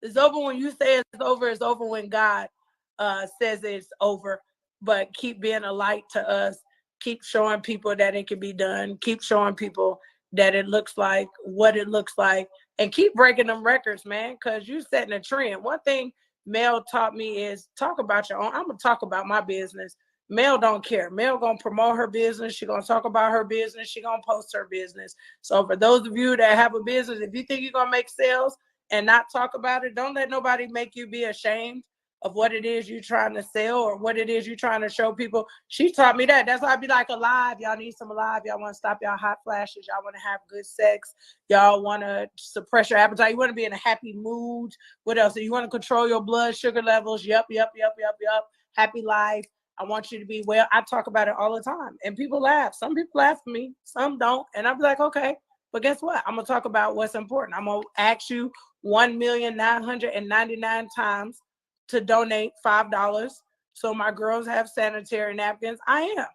Speaker 1: It's over when you say it's over. It's over when God says it's over. But keep being a light to us. Keep showing people that it can be done. Keep showing people that it looks like what it looks like. And keep breaking them records, man, because you're setting a trend. One thing Mel taught me is talk about your own. I'm going to talk about my business. Mel don't care. Mel gonna promote her business. She gonna talk about her business. She gonna post her business. So for those of you that have a business, if you think you're gonna make sales and not talk about it, don't let nobody make you be ashamed of what it is you're trying to sell or what it is you're trying to show people. She taught me that. That's why I'd be like, alive. Y'all need some alive. Y'all want to stop y'all hot flashes. Y'all want to have good sex. Y'all want to suppress your appetite. You want to be in a happy mood. What else? You want to control your blood sugar levels. Yep. Happy life. I want you to be well. I talk about it all the time. And people laugh. Some people laugh at me. Some don't. And I'll be like, okay. But guess what? I'm going to talk about what's important. I'm going to ask you 1,999 times to donate $5 so my girls have sanitary napkins. I am.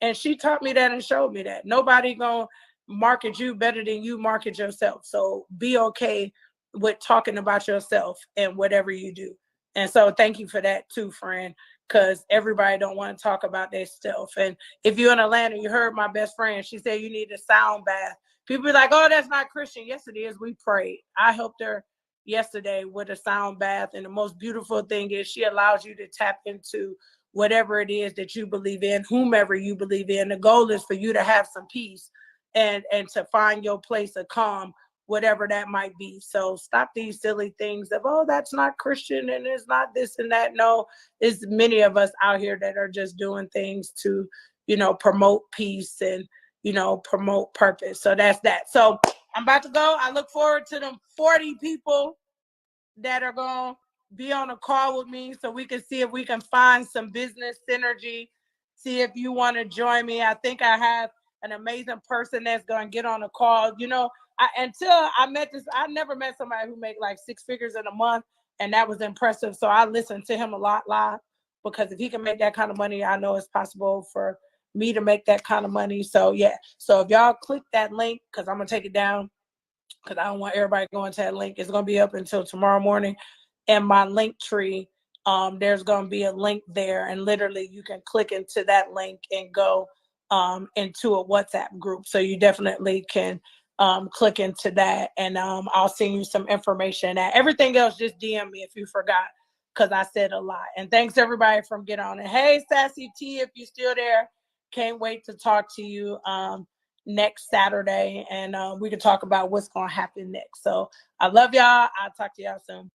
Speaker 1: And she taught me that and showed me that. Nobody gonna market you better than you market yourself. So be okay with talking about yourself and whatever you do. And so thank you for that too, friend, because everybody don't want to talk about their stuff. And if you're in Atlanta, you heard my best friend, she said you need a sound bath. People be like, oh, that's not Christian. Yes, it is. We prayed. I helped her yesterday with a sound bath. And the most beautiful thing is she allows you to tap into whatever it is that you believe in, whomever you believe in. The goal is for you to have some peace and to find your place of calm, whatever that might be. So stop these silly things of, oh, that's not Christian and it's not this and that. No, it's many of us out here that are just doing things to, promote peace and, promote purpose. So that's that. So I'm about to go. I look forward to them 40 people that are going to be on a call with me so we can see if we can find some business synergy. See if you want to join me. I think I have an amazing person that's going to get on a call. Until I met this, I never met somebody who made like 6 figures in a month, and that was impressive. So I listened to him a lot live, because if he can make that kind of money, I know it's possible for me to make that kind of money. So yeah. So if y'all click that link, because I'm going to take it down, because I don't want everybody going to that link. It's going to be up until tomorrow morning. And my link tree, there's going to be a link there. And literally you can click into that link and go into a WhatsApp group. So you definitely can click into that. And I'll send you some information. Everything else, just DM me if you forgot, because I said a lot. And thanks everybody from Get On It. Hey, Sassy T, if you're still there, can't wait to talk to you next Saturday, and we can talk about what's going to happen next. So I love y'all. I'll talk to y'all soon.